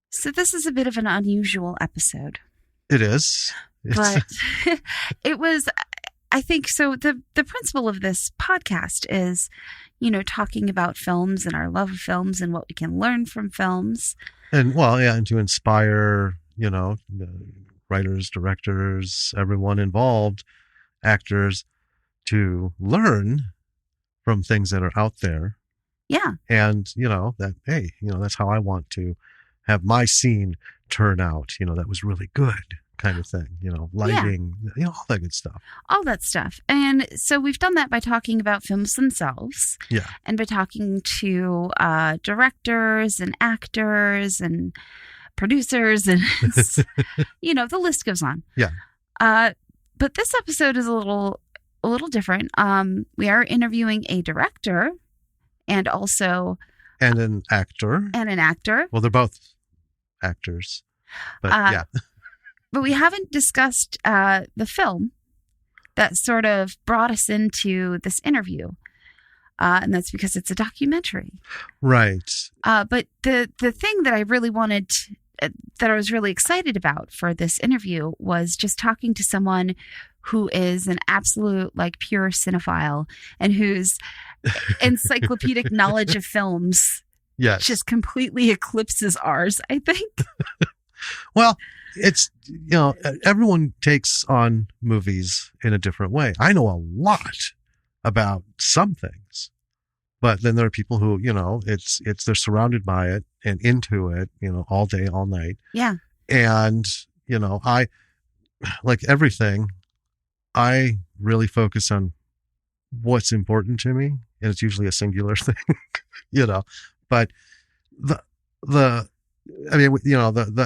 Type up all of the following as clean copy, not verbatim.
So this is a bit of an unusual episode. It is. But it was, I think, so the principle of this podcast is, talking about films and our love of films and what we can learn from films. And and to inspire, the writers, directors, everyone involved, actors, to learn from things that are out there. Yeah. And, that's how I want to have my scene turn out, that was really good kind of thing, lighting, all that good stuff. All that stuff. And so we've done that by talking about films themselves. Yeah. And by talking to directors and actors and producers and, the list goes on. Yeah. But this episode is a little different. We are interviewing a director and also... And an actor. Well, they're both actors. But yeah. But we haven't discussed the film that sort of brought us into this interview. And that's because it's a documentary. Right. But the thing that I really wanted, that I was really excited about for this interview was just talking to someone who is an absolute, pure cinephile and whose encyclopedic knowledge of films just completely eclipses ours, I think. Well, it's, everyone takes on movies in a different way. I know a lot about some things, but then there are people who, they're surrounded by it and into it, all day, all night. Yeah. And, I, like everything, I really focus on what's important to me. And it's usually a singular thing, but the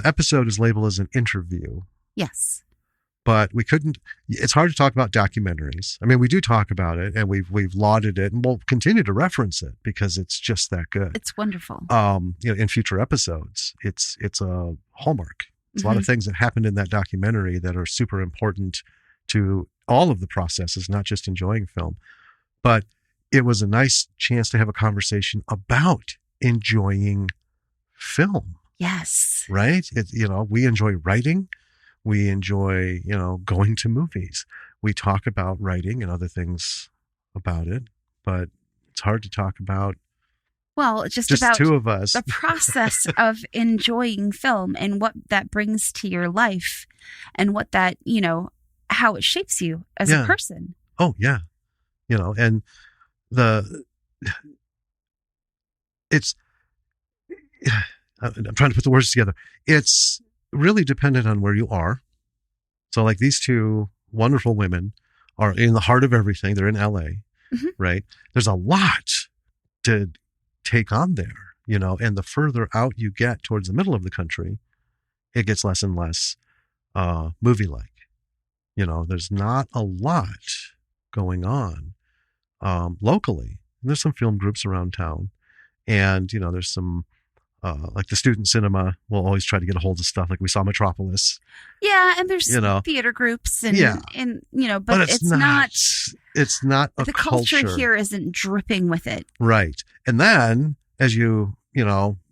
episode is labeled as an interview. Yes. But it's hard to talk about documentaries. I mean, we do talk about it and we've lauded it and we'll continue to reference it because it's just that good. It's wonderful. In future episodes, it's a hallmark. It's a lot of things that happened in that documentary that are super important to all of the processes, not just enjoying film. But it was a nice chance to have a conversation about enjoying film. Yes. Right? We enjoy writing. We enjoy, going to movies. We talk about writing and other things about it, but it's hard to talk about. Well, just about two of us. The process of enjoying film and what that brings to your life and what that, how it shapes you as a person. Oh, yeah. And I'm trying to put the words together. It's really dependent on where you are. So these two wonderful women are in the heart of everything. They're in LA, right? There's a lot to take on there, and the further out you get towards the middle of the country, it gets less and less movie-like. There's not a lot going on locally. And there's some film groups around town, and there's some the student cinema will always try to get a hold of stuff. Like we saw Metropolis. Yeah, and there's theater groups and but it's not a the culture here isn't dripping with it. Right. And then as you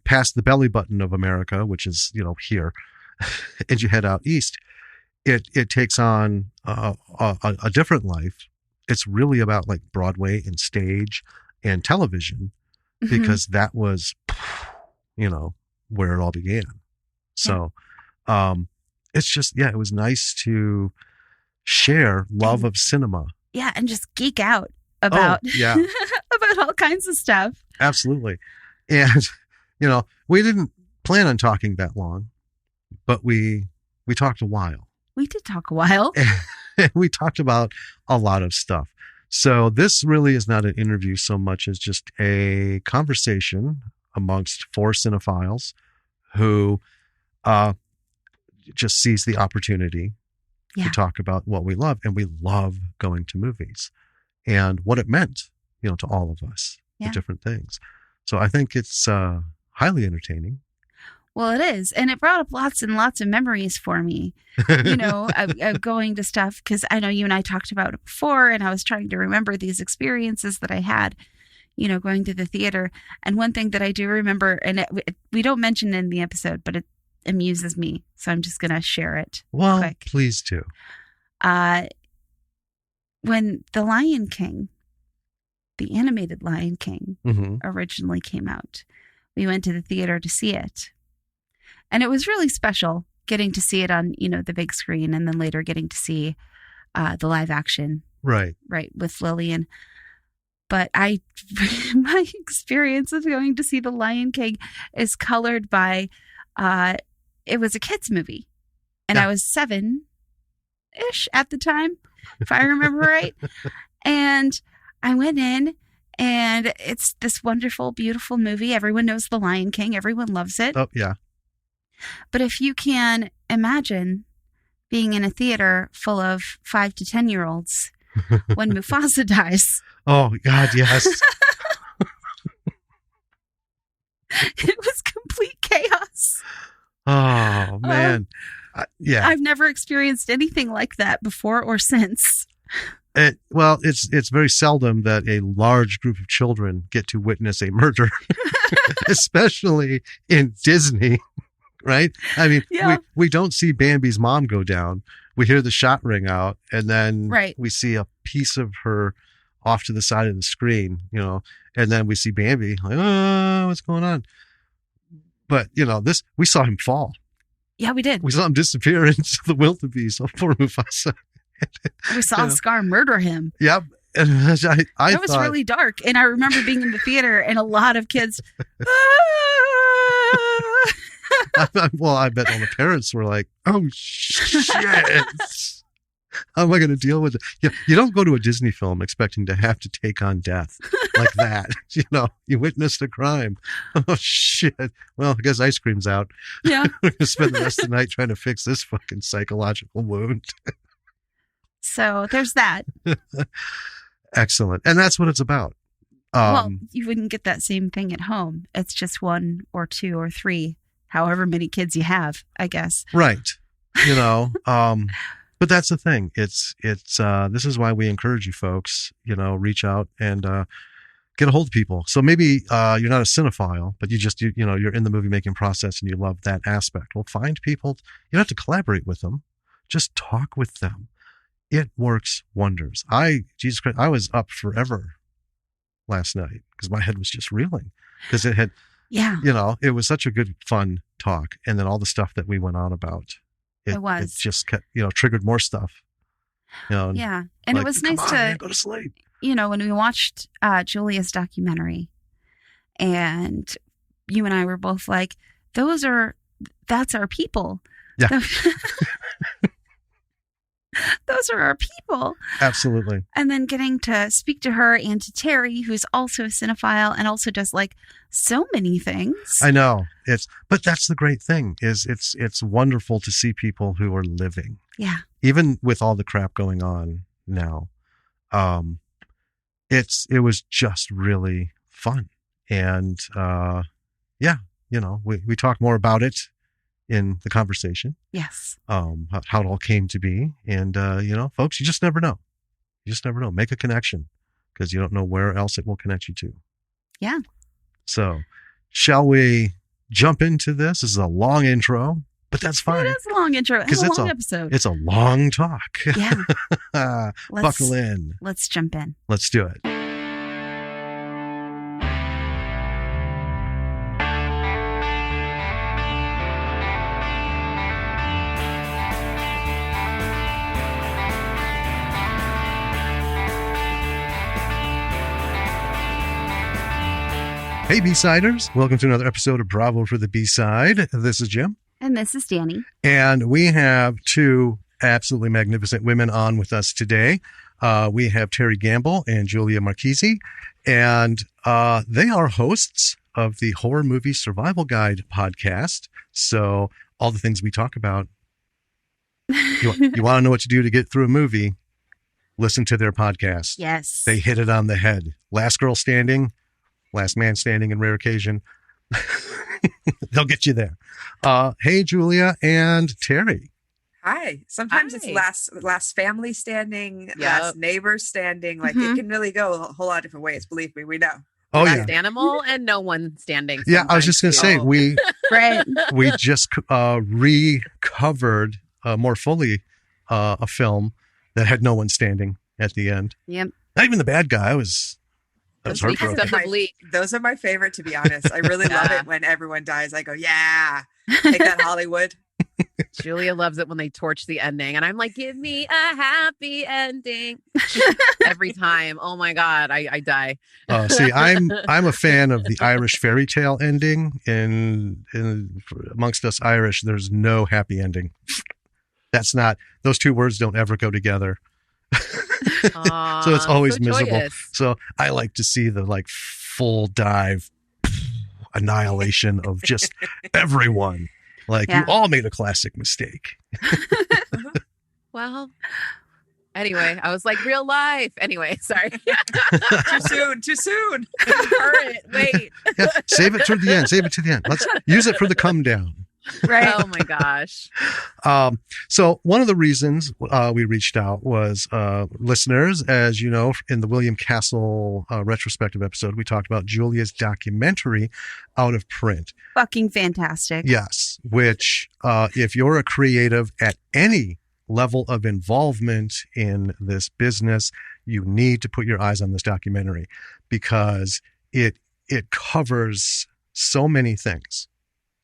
past the belly button of America, which is, here, as you head out east, it takes on a different life. It's really about Broadway and stage and television, because that was, where it all began. So, it's just, it was nice to share love of cinema. Yeah. And just geek out about, about all kinds of stuff. Absolutely. And, we didn't plan on talking that long, but we talked a while. We did talk a while. And we talked about a lot of stuff. So this really is not an interview so much as just a conversation amongst four cinephiles who just sees the opportunity to talk about what we love. And we love going to movies and what it meant, to all of us, the different things. So I think it's highly entertaining. Well, it is. And it brought up lots and lots of memories for me, of going to stuff. Because I know you and I talked about it before, and I was trying to remember these experiences that I had, going to the theater. And one thing that I do remember, and we don't mention it in the episode, but amuses me. So I'm just going to share it Well, quick. please do. When The Lion King, the animated Lion King, originally came out, we went to the theater to see it. And it was really special getting to see it on, the big screen, and then later getting to see the live action. Right. Right, with Lillian. But my experience of going to see The Lion King is colored by, it was a kid's movie. And I was 7-ish at the time, if I remember right. And I went in, and it's this wonderful, beautiful movie. Everyone knows The Lion King. Everyone loves it. Oh, yeah. But if you can imagine being in a theater full of 5 to 10-year-olds when Mufasa dies. Oh, God, yes. It was complete chaos. Oh, man. Yeah. I've never experienced anything like that before or since. It's very seldom that a large group of children get to witness a murder, especially in Disney, right? I mean, we don't see Bambi's mom go down. We hear the shot ring out, and then we see a piece of her off to the side of the screen, and then we see Bambi like, oh, what's going on? But, we saw him fall. Yeah, we did. We saw him disappear into the wildebeest. Oh, poor Mufasa. We saw Scar murder him. Yep. And that was really dark. And I remember being in the theater and a lot of kids. Well, I bet all the parents were like, oh, shit. How am I going to deal with it? You don't go to a Disney film expecting to have to take on death like that. You witnessed a crime. Oh, shit. Well, I guess ice cream's out. Yeah. We're going to spend the rest of the night trying to fix this fucking psychological wound. So there's that. Excellent. And that's what it's about. Well, you wouldn't get that same thing at home. It's just 1 or 2 or 3, however many kids you have, I guess. Right. But that's the thing. It's this is why we encourage you folks, reach out and get a hold of people. So maybe you're not a cinephile, but you're in the movie making process and you love that aspect. Well, find people. You don't have to collaborate with them. Just talk with them. It works wonders. Jesus Christ, I was up forever last night because my head was just reeling because it had, it was such a good, fun talk. And then all the stuff that we went on about, it just kept, triggered more stuff. Yeah. And it was nice to go to sleep. When we watched Julia's documentary and you and I were both like, that's our people. Yeah. Those are our people. Absolutely. And then getting to speak to her and to Teri, who's also a cinephile and also does so many things. I know. But that's the great thing is it's wonderful to see people who are living. Yeah. Even with all the crap going on now. It was just really fun. And we talk more about it in the conversation. Yes. How it all came to be. And, folks, you just never know. You just never know. Make a connection because you don't know where else it will connect you to. Yeah. So shall we jump into this? This is a long intro, but that's fine. It is a long intro. It's a long episode. It's a long talk. Yeah. Buckle in. Let's jump in. Let's do it. Hey, B-Siders. Welcome to another episode of Bravo for the B-Side. This is Jim. And this is Danny. And we have 2 absolutely magnificent women on with us today. We have Teri Gamble and Julia Marchese. And they are hosts of the Horror Movie Survival Guide podcast. So all the things we talk about, you want to know what to do to get through a movie, listen to their podcast. Yes. They hit it on the head. Last Girl Standing. Last Man Standing in rare occasion. They'll get you there. Hey, Julia and Teri. Hi. Sometimes it's last family standing, last neighbor standing. Like it can really go a whole lot of different ways. Believe me, we know. Oh, last yeah. animal and no one standing. Yeah, I was just going to say, we Right. we just recovered more fully a film that had no one standing at the end. Yep. Not even the bad guy. I was heartbroken. Those are my favorite, to be honest. I really love it when everyone dies. I go, yeah, take that, Hollywood. Julia loves it when they torch the ending, and I'm like, give me a happy ending every time. Oh my god, I die. See, I'm a fan of the Irish fairy tale ending. In amongst us Irish, there's no happy ending. That's not; those two words don't ever go together. So it's always so miserable. Joyous. So I like to see the like full dive annihilation of just everyone. Like, you all made a classic mistake. Well, anyway, I was like, real life. Anyway, sorry. Too soon. Current, wait. Yeah, save it to the end. Save it to the end. Let's use it for the come down. Right. Oh my gosh. So one of the reasons we reached out was listeners, as you know, in the William Castle retrospective episode, we talked about Julia's documentary, Out of Print. Fucking fantastic. Yes, which if you're a creative at any level of involvement in this business, you need to put your eyes on this documentary because it covers so many things.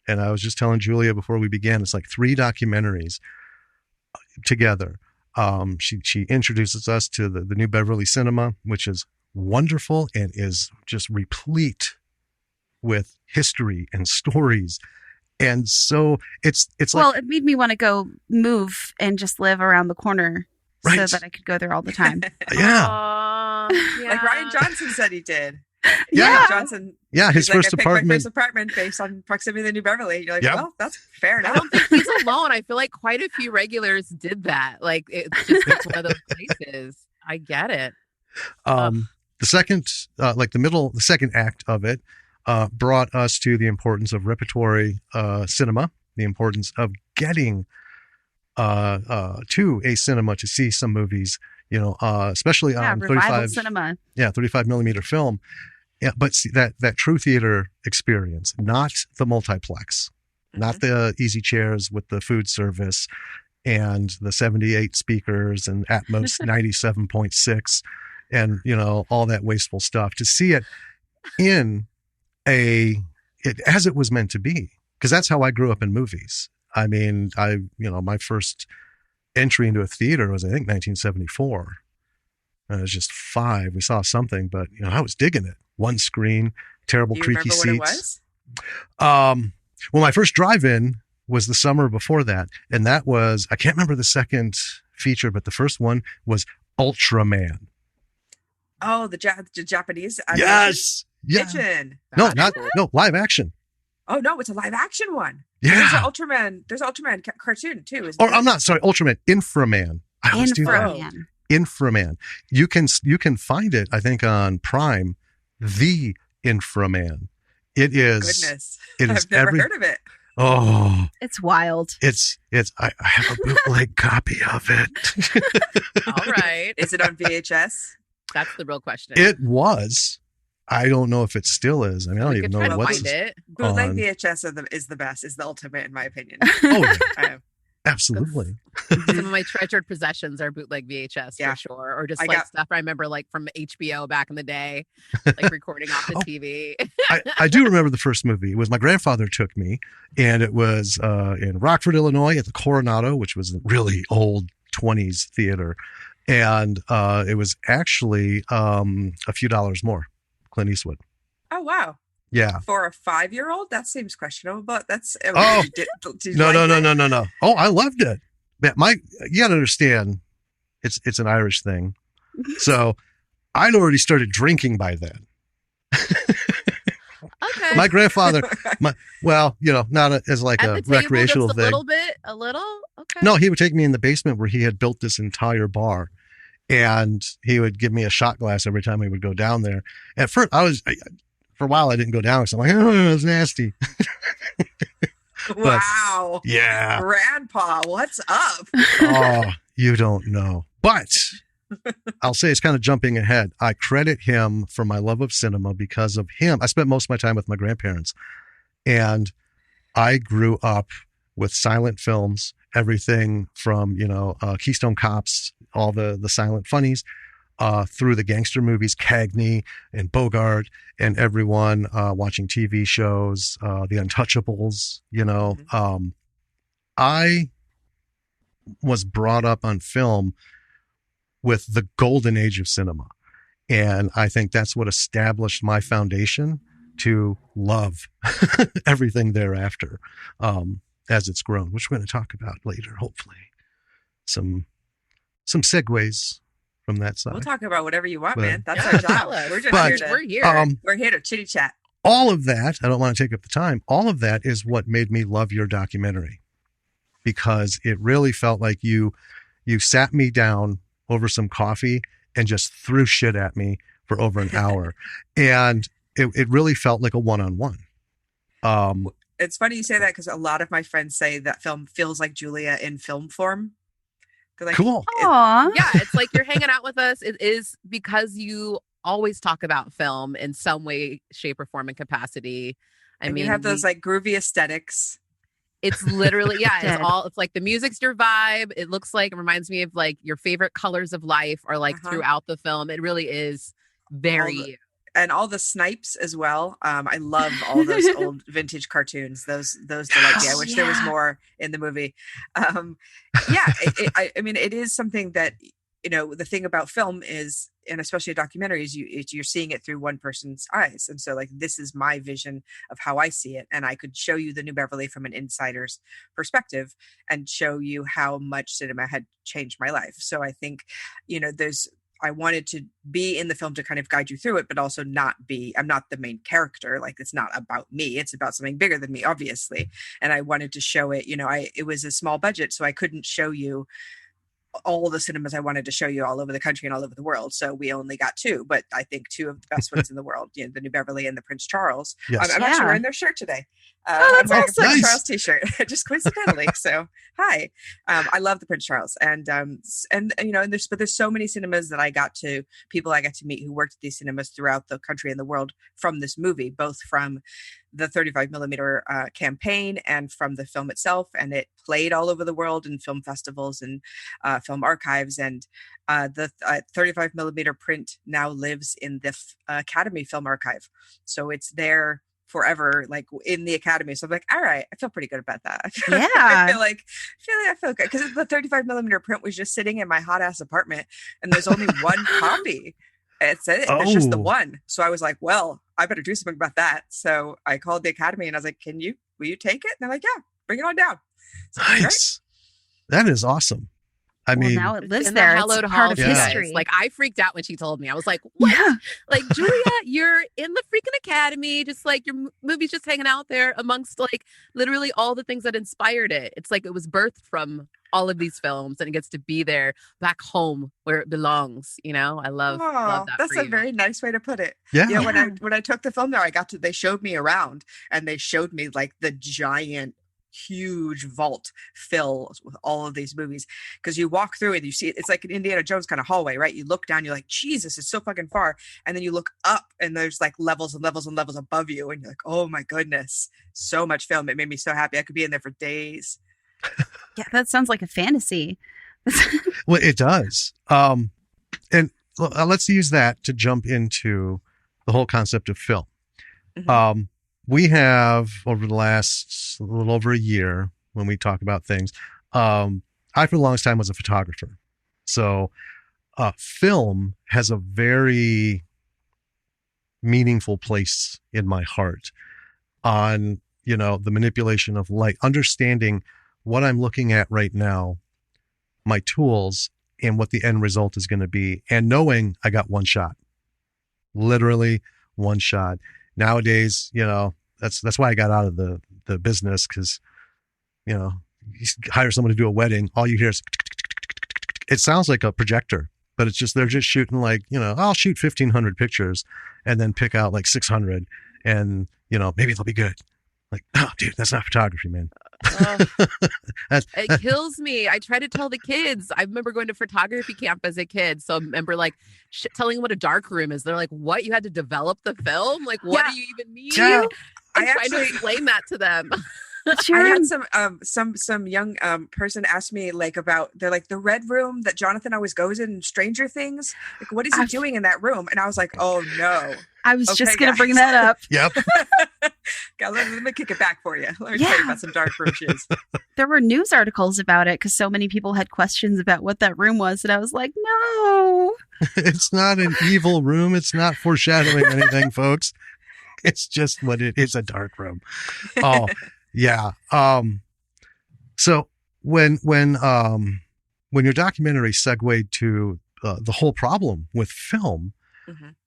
And I was just telling Julia before we began, it's like 3 documentaries together. She introduces us to the New Beverly Cinema, which is wonderful and is just replete with history and stories. And so it's well, like, it made me want to go move and just live around the corner right. so that I could go there all the time. Yeah. Like Ryan Johnson said he did. Yeah. Johnson. Yeah, his first apartment. My first apartment based on proximity to the New Beverly. You're like, well, that's fair enough. I don't think he's alone. I feel like quite a few regulars did that. Like it's one of those places. I get it. The second, the second act of it brought us to the importance of repertory cinema, the importance of getting to a cinema to see some movies, especially on 35 millimeter film. Yeah, but see, that true theater experience, not the multiplex, not the easy chairs with the food service and the 78 speakers and Atmos 97.6 and, all that wasteful stuff. To see it in as it was meant to be, because that's how I grew up in movies. I mean, my first entry into a theater was, I think, 1974. I was just 5. We saw something, but, I was digging it. One screen, terrible creaky seats. Do you remember what it was? Well, my first drive-in was the summer before that. And that was, I can't remember the second feature, but the first one was Ultraman. Oh, the Japanese? Yes. Yeah. No, live action. Oh, no, it's a live action one. Yeah. There's an Ultraman cartoon too. I'm not sorry, Ultraman, Inframan. Inframan. You can find it, I think, on Prime. The Inframan. It is. Goodness, I've never heard of it. Oh, it's wild. It's. I have a bootleg copy of it. All right. Is it on VHS? That's the real question. It was. I don't know if it still is. I mean, I don't even know what's it. Bootleg VHS is the best. Is the ultimate, in my opinion. Oh yeah. Absolutely. Some of my treasured possessions are bootleg VHS for sure. Or just stuff I remember like from HBO back in the day, like recording off the TV. I do remember the first movie. It was my grandfather took me, and it was in Rockford, Illinois at the Coronado, which was a really old 20s theater. And it was actually a few dollars more. Clint Eastwood. Oh, wow. Yeah. For a 5-year-old, that seems questionable, but that's... No. Oh, I loved it. You got to understand, it's an Irish thing. So I'd already started drinking by then. Okay. My grandfather, not as like a recreational thing. A little? Okay. No, he would take me in the basement where he had built this entire bar. And he would give me a shot glass every time we would go down there. At first, for a while, I didn't go down because I'm like, oh, it's nasty. Wow. Yeah. Grandpa, what's up? Oh, you don't know. But I'll say it's kind of jumping ahead. I credit him for my love of cinema because of him. I spent most of my time with my grandparents, and I grew up with silent films, everything from, Keystone Cops, all the silent funnies, through the gangster movies, Cagney and Bogart, and everyone watching TV shows, The Untouchables, I was brought up on film with the golden age of cinema. And I think that's what established my foundation to love everything thereafter, as it's grown, which we're going to talk about later, hopefully. Some segues from that side. We'll talk about whatever you want, But- man. That's our job. We're just We're here. we're here to chitty chat. All of that, I don't want to take up the time, all of that is what made me love your documentary, because it really felt like you sat me down over some coffee and just threw shit at me for over an hour. And it really felt like a one-on-one. It's funny you say that because a lot of my friends say that film feels like Julia in film form. They're like, Cool. Aw. Yeah, it's like you're hanging out with us. It is because you always talk about film in some way, shape, or form and capacity. I and mean, you have those like groovy aesthetics. it's literally, yeah, Dead. it's like the music's your vibe. It looks like, it reminds me of like your favorite colors of life are like throughout the film. It really is very. And all the snipes as well. I love all those old vintage cartoons. Those delight me. I wish there was more in the movie. I mean, it is something that, the thing about film is, and especially a documentary, is you're seeing it through one person's eyes. And so like, this is my vision of how I see it. And I could show you the New Beverly from an insider's perspective and show you how much cinema had changed my life. So I think, I wanted to be in the film to kind of guide you through it, but also I'm not the main character. Like, it's not about me. It's about something bigger than me, obviously. And I wanted to show it, it was a small budget, so I couldn't show you all the cinemas I wanted to show you all over the country and all over the world. So we only got two, but I think two of the best ones in the world, the New Beverly and the Prince Charles. Yes. I'm actually wearing their shirt today. Oh, that's I'm wearing awesome. a Prince Nice. Charles t-shirt, just coincidentally. So hi, I love the Prince Charles, and there's so many cinemas that people I got to meet who worked at these cinemas throughout the country and the world from this movie, both from the 35 millimeter campaign and from the film itself. And it played all over the world in film festivals and film archives. And the 35 millimeter print now lives in the Academy Film Archive. So it's there forever, like in the Academy. So I'm like, all right, I feel pretty good about that. Yeah. I feel good because the 35 millimeter print was just sitting in my hot ass apartment, and there's only one copy. It's it. It's just the one. So I was like, well, I better do something about that. So I called the Academy and I was like, will you take it? And they're like, yeah, bring it on down. So I was like, Nice. That is awesome. I mean, now it lives in the there. hallowed It's part of halls of history. Like, I freaked out when she told me. I was like, what? Yeah. Like, Julia, you're in the freaking Academy, just like your movie's just hanging out there amongst like literally all the things that inspired it. It's like it was birthed from all of these films, and it gets to be there back home where it belongs. I love that. That's for a you. very nice way to put it. yeah. When I took the film there, they showed me around, and they showed me like the giant, huge vault filled with all of these movies, because you walk through it, you see it's like an Indiana Jones kind of hallway, right? You look down, you're like, Jesus, it's so fucking far, and then you look up and there's like levels and levels and levels above you, and you're like, oh my goodness, so much film. It made me so happy. I could be in there for days. Yeah, that sounds like a fantasy. Well, it does. And let's use that to jump into the whole concept of film. Mm-hmm. We have, over the last little over a year, when we talk about things, I, for the longest time, was a photographer. So film has a very meaningful place in my heart on, the manipulation of light, understanding what I'm looking at right now, my tools, and what the end result is going to be, and knowing I got one shot, literally one shot. Nowadays, that's why I got out of the business, because, you hire someone to do a wedding, all you hear is, it sounds like a projector, but it's just, they're just shooting like, I'll shoot 1,500 pictures and then pick out like 600 and, maybe they'll be good. Like, oh, dude, that's not photography, man. It kills me. I try to tell the kids. I remember going to photography camp as a kid. So I remember like telling them what a dark room is. They're like, what? You had to develop the film? Like, what do you even mean? Yeah. I'm trying to explain that to them. I had some young person ask me like about, they're like, the red room that Jonathan always goes in Stranger Things, like what is he doing in that room? And I was like, oh no, I was just gonna bring that up. Yep. Let me kick it back for you. Let me tell you about some dark room shiz. There were news articles about it because so many people had questions about what that room was, and I was like, no, it's not an evil room. It's not foreshadowing anything, folks. It's just what it is, a dark room. Oh. Yeah. So when your documentary segued to the whole problem with film,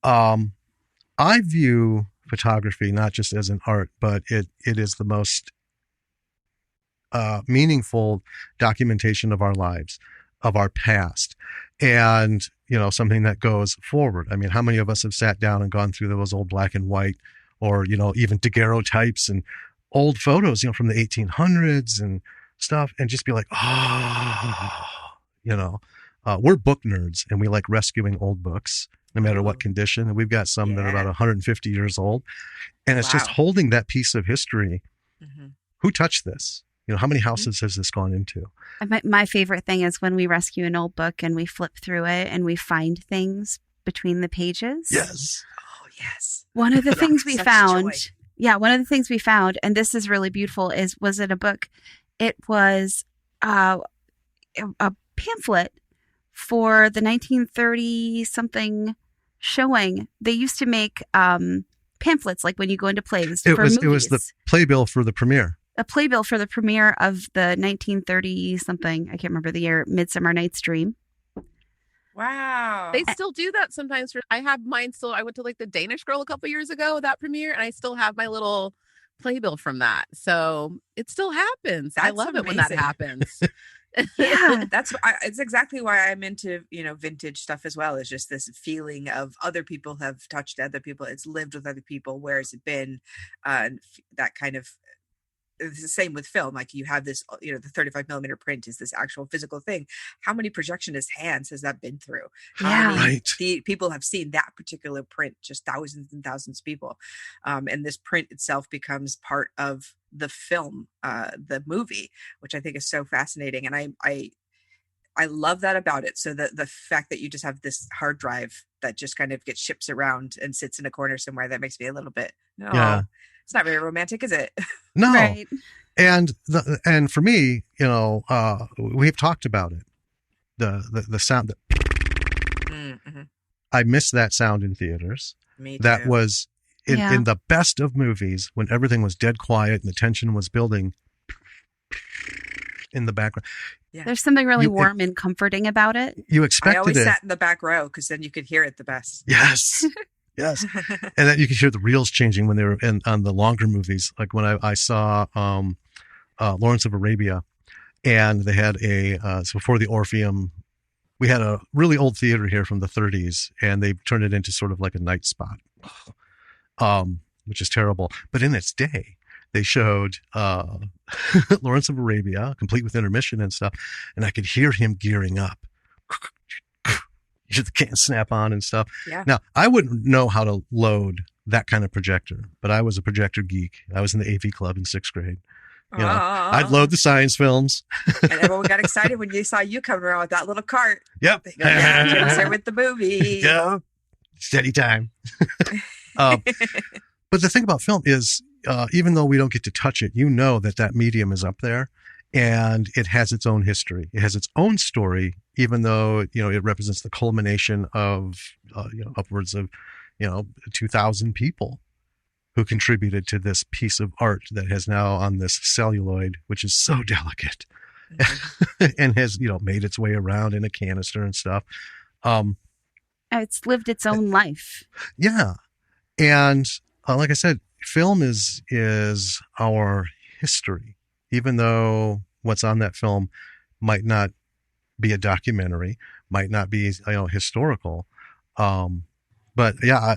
I view photography not just as an art, but it is the most meaningful documentation of our lives, of our past, and something that goes forward. I mean, how many of us have sat down and gone through those old black and white, or even daguerreotypes and old photos, from the 1800s and stuff, and just be like, we're book nerds and we like rescuing old books no matter what condition. And we've got some that are about 150 years old. And it's just holding that piece of history. Who touched this? How many houses has this gone into? My favorite thing is when we rescue an old book and we flip through it and we find things between the pages. Yes. Oh, yes. One of the things we found... Joy. Yeah, one of the things we found, and this is really beautiful, was in a book. It was a pamphlet for the 1930-something showing. They used to make pamphlets like when you go into plays for movies. It was the playbill for the premiere. A playbill for the premiere of the 1930-something, I can't remember the year, Midsummer Night's Dream. Wow. They still do that sometimes. I have mine still. I went to like the Danish Girl a couple years ago, that premiere, and I still have my little playbill from that. So it still happens. I love it when that happens. Yeah. It's exactly why I'm into, vintage stuff as well. It's just this feeling of other people have touched other people. It's lived with other people. Where has it been? That kind of, it's the same with film. Like you have this, the 35 millimeter print is this actual physical thing. How many projectionist hands has that been through? How many people have seen that particular print? Just thousands and thousands of people. And this print itself becomes part of the film, the movie, which I think is so fascinating. And I love that about it. So the fact that you just have this hard drive that just kind of gets shipped around and sits in a corner somewhere, that makes me a little bit, it's not very romantic, is it? No. Right. And for me, we've talked about it. The sound that I miss that sound in theaters. Me too. That was in the best of movies when everything was dead quiet and the tension was building in the background. Yeah. There's something really warm and comforting about it. You expected it. I always sat in the back row because then you could hear it the best. Yes. Yes. And then you could hear the reels changing when they were on the longer movies. Like when I saw Lawrence of Arabia, and they had so before the Orpheum, we had a really old theater here from the 30s, and they turned it into sort of like a night spot, which is terrible. But in its day, they showed Lawrence of Arabia, complete with intermission and stuff, and I could hear him gearing up. You hear the can snap on and stuff. Yeah. Now, I wouldn't know how to load that kind of projector, but I was a projector geek. I was in the AV club in 6th grade. I'd load the science films. And everyone got excited when they saw you coming around with that little cart. Yep. They go, yeah, here with the movie. Yeah. Steady time. But the thing about film is, even though we don't get to touch it, that medium is up there, and it has its own history. It has its own story, even though, it represents the culmination of, upwards of, 2,000 people who contributed to this piece of art that has now on this celluloid, which is so delicate, and has, made its way around in a canister and stuff. It's lived its own life. Yeah. And like I said, film is our history, even though what's on that film might not be a documentary, might not be historical. But yeah,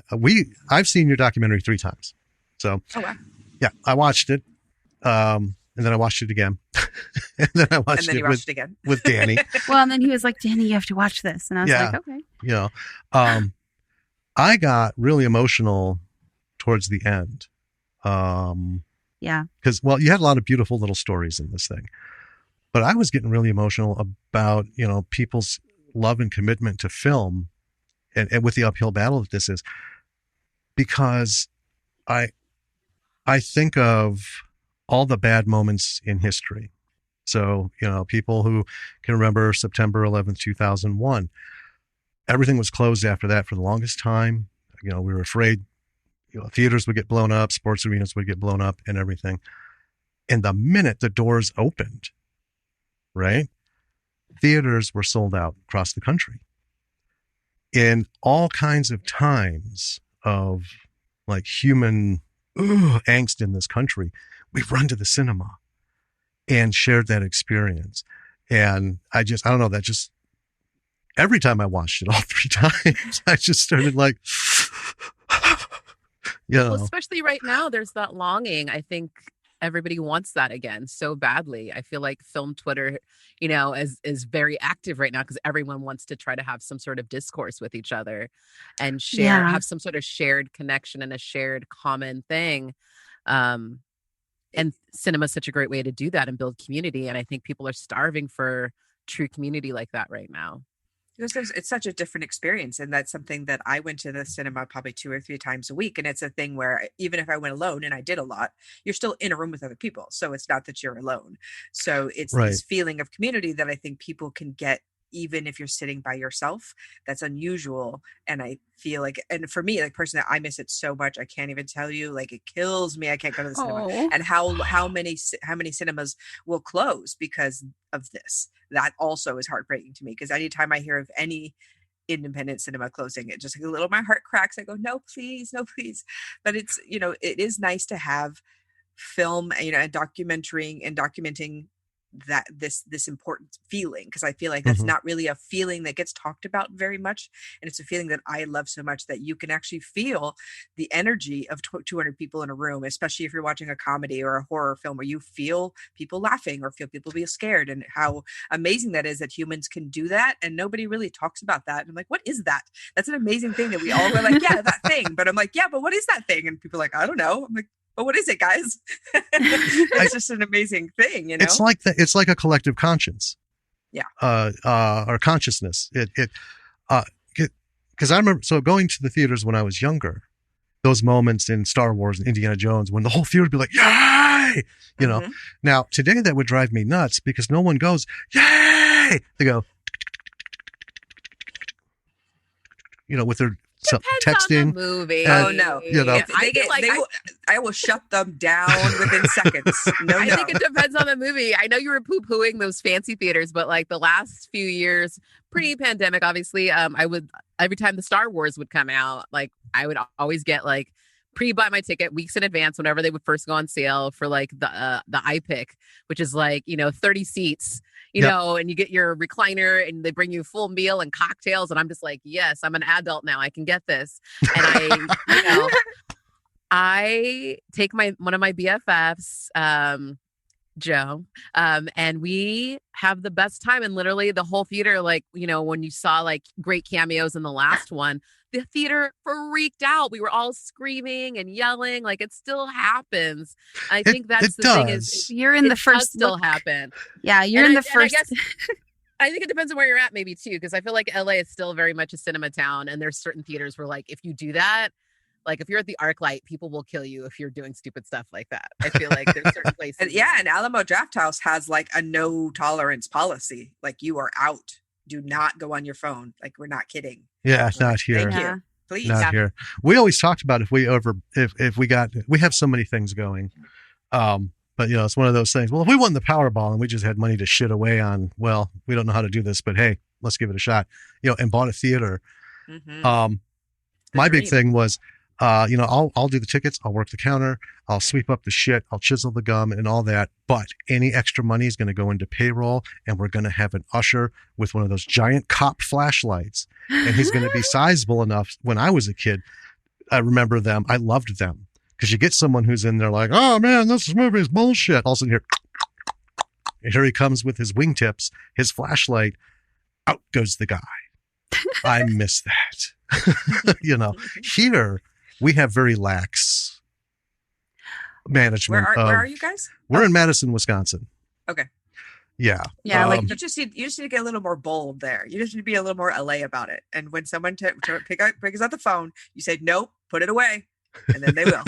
I've seen your documentary 3 times. So, oh, wow. Yeah, I watched it. And then I watched it again. And then I watched And then you watched it again. with Danny. Well, and then he was like, Danny, you have to watch this. And I was Yeah. like, okay. You know, I got really emotional towards the end. Yeah. Because, well, you had a lot of beautiful little stories in this thing. But I was getting really emotional about, you know, people's love and commitment to film and with the uphill battle that this is. Because I think of all the bad moments in history. So, you know, people who can remember September 11th, 2001, everything was closed after that for the longest time. You know, we were afraid, you know, theaters would get blown up, sports arenas would get blown up and everything. And the minute the doors opened, right, theaters were sold out across the country. In all kinds of times of like human angst in this country, we've run to the cinema and shared that experience. And I don't know, that just, every time I watched it, all 3 times, I just started like, you know. Well, especially right now, there's that longing. I think everybody wants that again so badly. I feel like film Twitter, you know, is very active right now because everyone wants to try to have some sort of discourse with each other and have some sort of shared connection and a shared common thing. And cinema is such a great way to do that and build community. And I think people are starving for true community like that right now. Because it's such a different experience. And that's something that I went to the cinema probably 2 or 3 times a week. And it's a thing where even if I went alone, and I did a lot, you're still in a room with other people. So it's not that you're alone. So it's this feeling of community that I think people can get even if you're sitting by yourself. That's unusual. And I feel like, and for me, like personally, I miss it so much. I can't even tell you, like it kills me. I can't go to the cinema. And how many cinemas will close because of this. That also is heartbreaking to me because anytime I hear of any independent cinema closing, it just like a little, my heart cracks. I go, no, please, no, please. But it's, you know, it is nice to have film, you know, and documenting that this important feeling, because I feel like that's not really a feeling that gets talked about very much, and it's a feeling that I love so much that you can actually feel the energy of 200 people in a room, especially if you're watching a comedy or a horror film where you feel people laughing or feel people be scared, and how amazing that is that humans can do that, and nobody really talks about that. And I'm like, what is that? That's an amazing thing that we all go like, yeah, that thing. But I'm like, yeah, but what is that thing? And people are like, I don't know. I'm like, but what is it, guys? It's just an amazing thing, you know. It's like it's like a collective conscience, or consciousness. Because I remember going to the theaters when I was younger. Those moments in Star Wars and Indiana Jones when the whole theater would be like, "Yay!" You know. Now today that would drive me nuts because no one goes, "Yay!" They go, you know, with their texting. On the movie. Oh no! You know, I will shut them down within seconds. I think it depends on the movie. I know you were poo-pooing those fancy theaters, but like the last few years, pre-pandemic, obviously, I would every time the Star Wars would come out, like I would always get like pre-buy my ticket weeks in advance whenever they would first go on sale for like the iPick, which is like, you know, 30 seats. You know, and you get your recliner and they bring you a full meal and cocktails. And I'm just like, yes, I'm an adult now. I can get this. And I take one of my BFFs, Joe, and we have the best time. And literally the whole theater, like, you know, when you saw like great cameos in the last one, the theater freaked out. We were all screaming and yelling. Like it still happens. I think that's the thing is you're in the first still happen. Yeah, you're in the first. I think it depends on where you're at maybe too, because I feel like LA is still very much a cinema town, and there's certain theaters where like if you do that, like if you're at the ArcLight, people will kill you if you're doing stupid stuff like that. I feel like there's certain places. And Alamo Drafthouse has like a no tolerance policy. Like you are out. Do not go on your phone. Like we're not kidding. Yeah, not here. Thank you. Please. Not here. We always talked about if we have so many things going. But you know, it's one of those things. Well, if we won the Powerball and we just had money to shit away on, well, we don't know how to do this, but hey, let's give it a shot. You know, and bought a theater. My big thing was, you know, I'll do the tickets, I'll work the counter, I'll sweep up the shit, I'll chisel the gum and all that. But any extra money is going to go into payroll, and we're going to have an usher with one of those giant cop flashlights. And he's going to be sizable enough. When I was a kid, I remember them. I loved them Because you get someone who's in there like, oh man, this movie is bullshit. All of a sudden here he comes with his wingtips, his flashlight. Out goes the guy. I miss that. Here we have very lax management. Where are you guys? We're in Madison, Wisconsin. Okay. Yeah. Yeah, you just need to get a little more bold there. You just need to be a little more LA about it. And when someone picks up the phone, you say, nope, put it away. And then they will.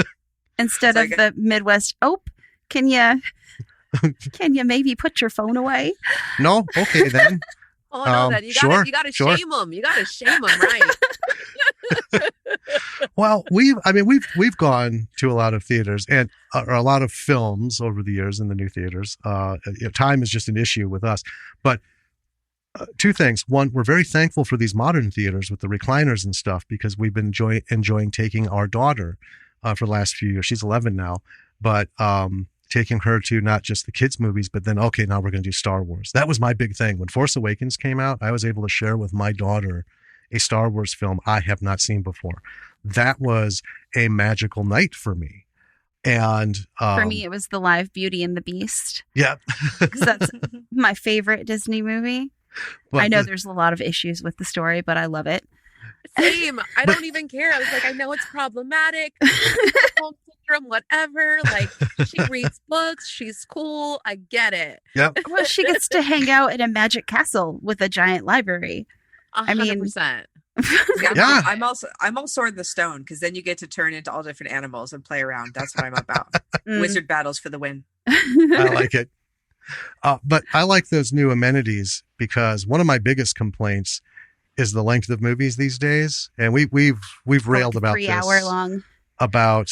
Instead of the Midwest, can you maybe put your phone away? No? Okay, then. Oh, no, then you gotta shame them. You gotta shame them, right? Well, we've gone to a lot of theaters and or a lot of films over the years in the new theaters. Time is just an issue with us. But two things. One, we're very thankful for these modern theaters with the recliners and stuff because we've been enjoying taking our daughter for the last few years. She's 11 now, but taking her to not just the kids' movies, but then, okay, now we're going to do Star Wars. That was my big thing. When Force Awakens came out, I was able to share with my daughter a Star Wars film I have not seen before. That was a magical night for me. And for me, it was the live Beauty and the Beast. Yeah. Because that's my favorite Disney movie. I know there's a lot of issues with the story, but I love it. Same. I don't even care. I was like, I know it's problematic. Home syndrome, whatever. Like, she reads books. She's cool. I get it. Yep. Well, she gets to hang out in a magic castle with a giant library. 100%. Yeah. I'm all Sword in the Stone because then you get to turn into all different animals and play around. That's what I'm about. Wizard battles for the win. I like it. But I like those new amenities because one of my biggest complaints is the length of movies these days, and we've railed about 3 this. 3 hour long. About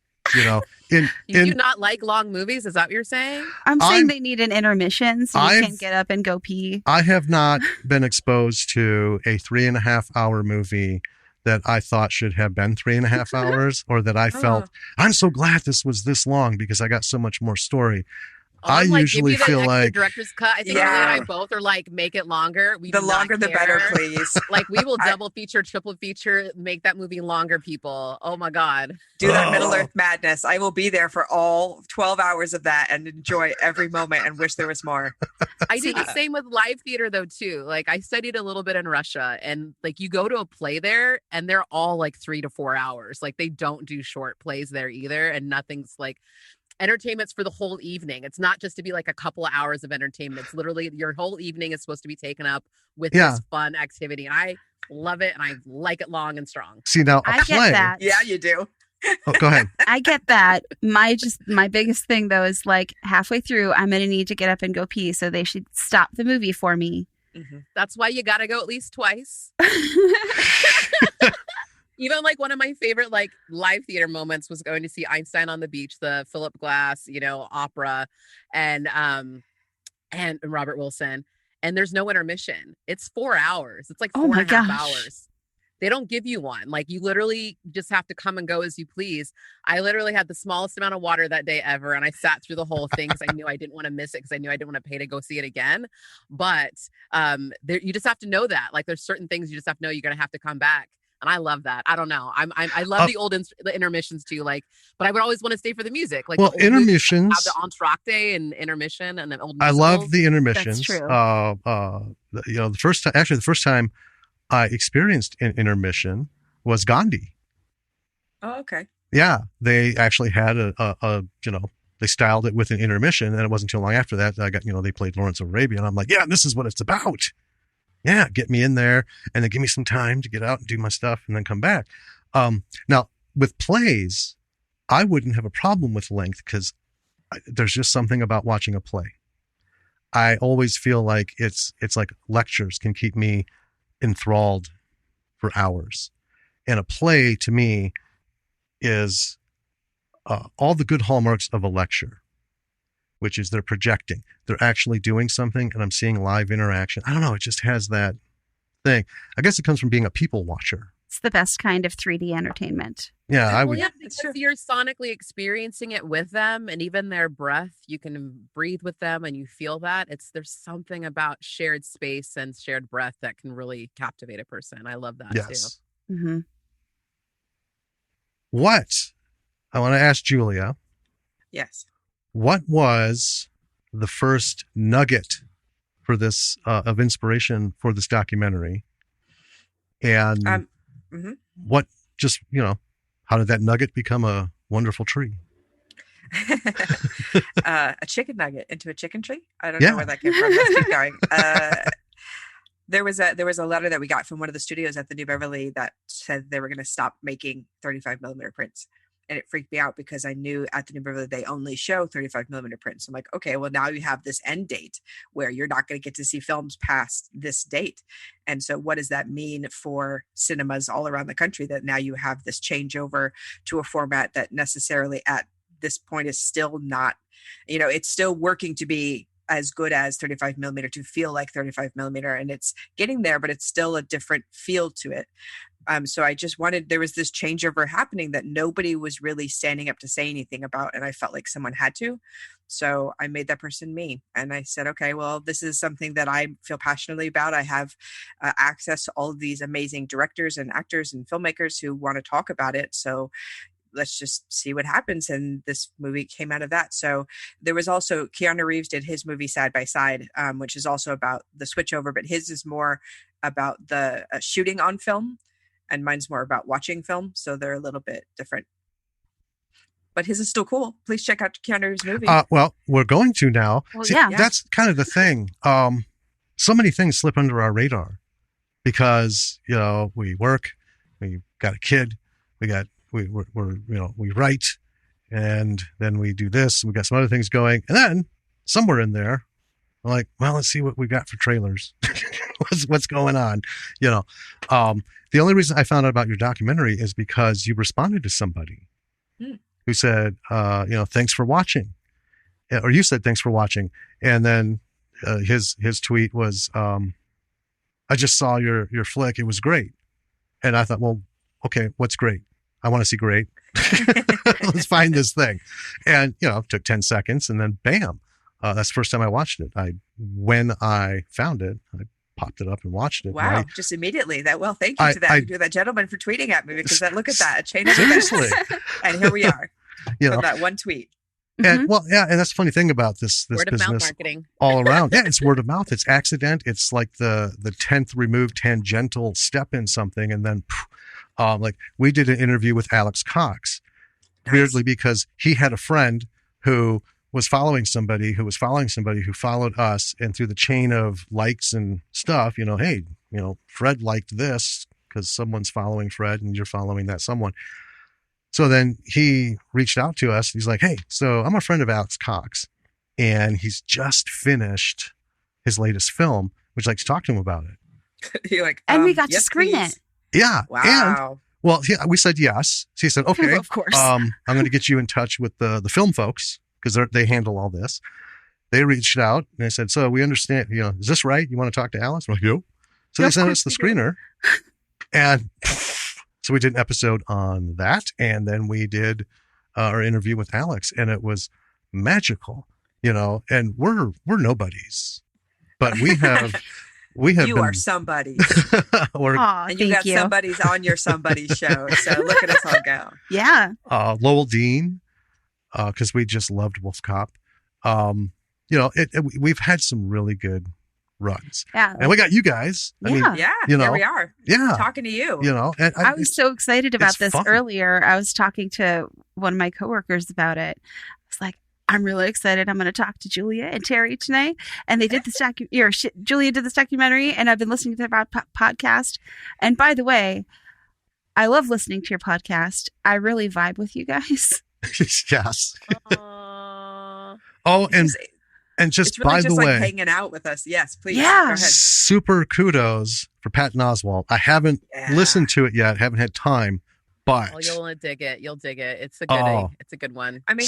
you do not like long movies? Is that what you're saying? I'm saying they need an intermission so you can get up and go pee. I have not been exposed to a 3.5 hour movie that I thought should have been 3.5 hours, or that I felt I'm so glad this was this long because I got so much more story. I usually feel like director's cut. I think Julia and I both are like, make it longer. The longer, the better, please. Like, we will double feature, triple feature, make that movie longer, people. Oh my God. Do that Middle Earth madness. I will be there for all 12 hours of that and enjoy every moment and wish there was more. I do the same with live theater though, too. Like, I studied a little bit in Russia, and like, you go to a play there and they're all like 3 to 4 hours. Like, they don't do short plays there either. And nothing's like, entertainment's for the whole evening. It's not just to be like a couple of hours of entertainment. It's literally your whole evening is supposed to be taken up with this fun activity. And I love it, and I like it long and strong. See, now I get that. Yeah, you do. Oh, go ahead. I get that. My biggest thing though is like halfway through, I'm going to need to get up and go pee, so they should stop the movie for me. Mm-hmm. That's why you got to go at least twice. Even like one of my favorite like live theater moments was going to see Einstein on the Beach, the Philip Glass, opera, and Robert Wilson. And there's no intermission. It's 4 hours. It's like 4.5 hours. They don't give you one. Like, you literally just have to come and go as you please. I literally had the smallest amount of water that day ever, and I sat through the whole thing because I knew I didn't want to miss it, because I knew I didn't want to pay to go see it again. But you just have to know that. Like, there's certain things you just have to know you're going to have to come back. And I love that. I don't know. I love the old the intermissions too. Like, but I would always want to stay for the music. Like, intermissions have the entr'acte and intermission and the old. I love the intermissions. That's true. The first time I experienced an intermission was Gandhi. Oh, okay. Yeah, they actually had they styled it with an intermission, and it wasn't too long after that I got they played Lawrence of Arabia, and I'm like, yeah, this is what it's about. Yeah, get me in there and then give me some time to get out and do my stuff and then come back. Now, with plays, I wouldn't have a problem with length because there's just something about watching a play. I always feel like it's like lectures can keep me enthralled for hours. And a play, to me, is all the good hallmarks of a lecture, which is they're projecting. They're actually doing something, and I'm seeing live interaction. I don't know. It just has that thing. I guess it comes from being a people watcher. It's the best kind of 3D entertainment. Yeah, I would. Yeah, because you're sonically experiencing it with them, and even their breath, you can breathe with them and you feel that. There's something about shared space and shared breath that can really captivate a person. I love that too. Mm-hmm. I want to ask Julia, Yes. what was the first nugget for this of inspiration for this documentary? And what just, how did that nugget become a wonderful tree? A chicken nugget into a chicken tree. I don't know where that came from. Let's keep going. There was a letter that we got from one of the studios at the New Beverly that said they were going to stop making 35 millimeter prints. And it freaked me out because I knew at the New Beverly they only show 35 millimeter prints. I'm like, okay, well now you have this end date where you're not going to get to see films past this date. And so what does that mean for cinemas all around the country, that now you have this changeover to a format that necessarily at this point is still not, it's still working to be as good as 35 millimeter, to feel like 35 millimeter, and it's getting there, but it's still a different feel to it. So I just there was this changeover happening that nobody was really standing up to say anything about. And I felt like someone had to. So I made that person me. And I said, okay, well, this is something that I feel passionately about. I have access to all of these amazing directors and actors and filmmakers who want to talk about it. So let's just see what happens. And this movie came out of that. So there was also Keanu Reeves did his movie Side by Side, which is also about the switchover, but his is more about the shooting on film. And mine's more about watching film. So they're a little bit different. But his is still cool. Please check out Keanu Reeves' movie. Well, we're going to now. Well, See, yeah. That's kind of the thing. So many things slip under our radar because, we work, we got a kid, we write, and then we do this, and we got some other things going. And then somewhere in there, I'm like, well, let's see what we got for trailers. What's going on? The only reason I found out about your documentary is because you responded to somebody who said, thanks for watching, or you said, thanks for watching. And then his tweet was, I just saw your flick. It was great. And I thought, well, okay, what's great? I want to see great. Let's find this thing. And, it took 10 seconds and then bam. That's the first time I watched it. When I found it, I popped it up and watched it. Wow, just immediately. Thank you to that gentleman for tweeting at me, because look at that, a chain of events. And here we are from that one tweet. And and that's the funny thing about this word of business mouth marketing all around. Yeah, it's word of mouth. It's accident. It's like the 10th removed tangential step in something, and then like we did an interview with Alex Cox, weirdly, because he had a friend who was following somebody who followed us, and through the chain of likes and stuff, hey, Fred liked this because someone's following Fred and you're following that someone. So then he reached out to us. He's like, hey, so I'm a friend of Alex Cox, and he's just finished his latest film. Would you like to talk to him about it? You're like, and we got to yes, screen please. it. Yeah. Wow. And, well, we said yes. So he said, okay, Of course. I'm going to get you in touch with the film folks, because they handle all this. They reached out and they said, so we understand, is this right? You want to talk to Alice? We're like, yo. So they sent us the screener. And so we did an episode on that. And then we did our interview with Alex, and it was magical, and we're nobodies, but we have you are somebody. And you got somebody's on your somebody's show. So look at us all go. Yeah. Lowell Dean, because we just loved Wolf Cop. We've had some really good runs. Yeah. And we got you guys. Yeah. Here we are. Yeah. Talking to you. And I was so excited about this fun. earlier. I was talking to one of my coworkers about it. I was like, I'm really excited. I'm going to talk to Julia and Teri tonight. And they did this Julia did this documentary, and I've been listening to their podcast. And by the way, I love listening to your podcast. I really vibe with you guys. Yes. Oh, and just it's really by just the like way, hanging out with us. Yes, please. Yeah. Go ahead. super kudos for Patton Oswalt. I haven't listened to it yet. Haven't had time, but you'll dig it. You'll dig it. It's a goodie. It's a good one. I mean,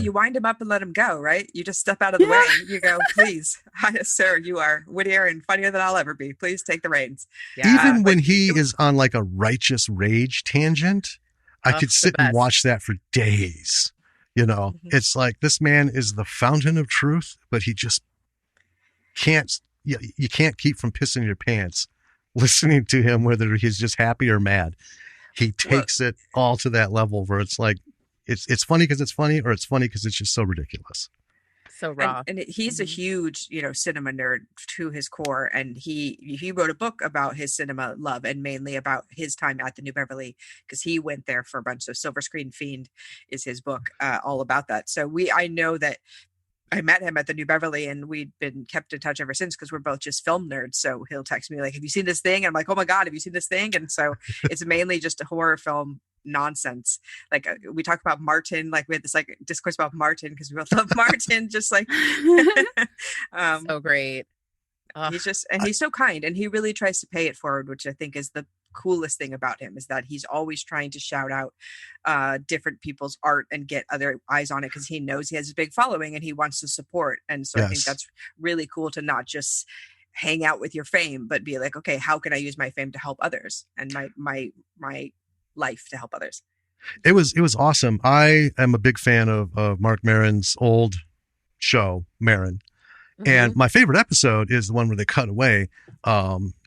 you wind him up and let him go, right? You just step out of the way. You go, please, sir, you are wittier and funnier than I'll ever be. Please take the reins. Yeah. Even when he is on like a righteous rage tangent, I could sit and watch that for days. It's like, this man is the fountain of truth, but he just can't, you can't keep from pissing your pants listening to him, whether he's just happy or mad. he takes it all to that level where it's like, it's funny because it's funny, or it's funny because it's just so ridiculous. So raw. And he's a huge, cinema nerd to his core. And he wrote a book about his cinema love, and mainly about his time at the New Beverly, because he went there for a bunch. So Silver Screen Fiend is his book, all about that. So I know that I met him at the New Beverly, and we'd been kept in touch ever since, because we're both just film nerds. So he'll text me like, have you seen this thing? And I'm like, oh my God, have you seen this thing? And so it's mainly just a horror film nonsense. Like we talk about Martin, like we had this like discourse about Martin because we both love Martin, just like so great. He's so kind, and he really tries to pay it forward, which I think is the coolest thing about him, is that he's always trying to shout out different people's art and get other eyes on it, because he knows he has a big following and he wants to support. And so I think that's really cool, to not just hang out with your fame, but be like, okay, how can I use my fame to help others, and my life to help others. It was awesome. I am a big fan of Mark Maron's old show, Maron. And my favorite episode is the one where they cut away.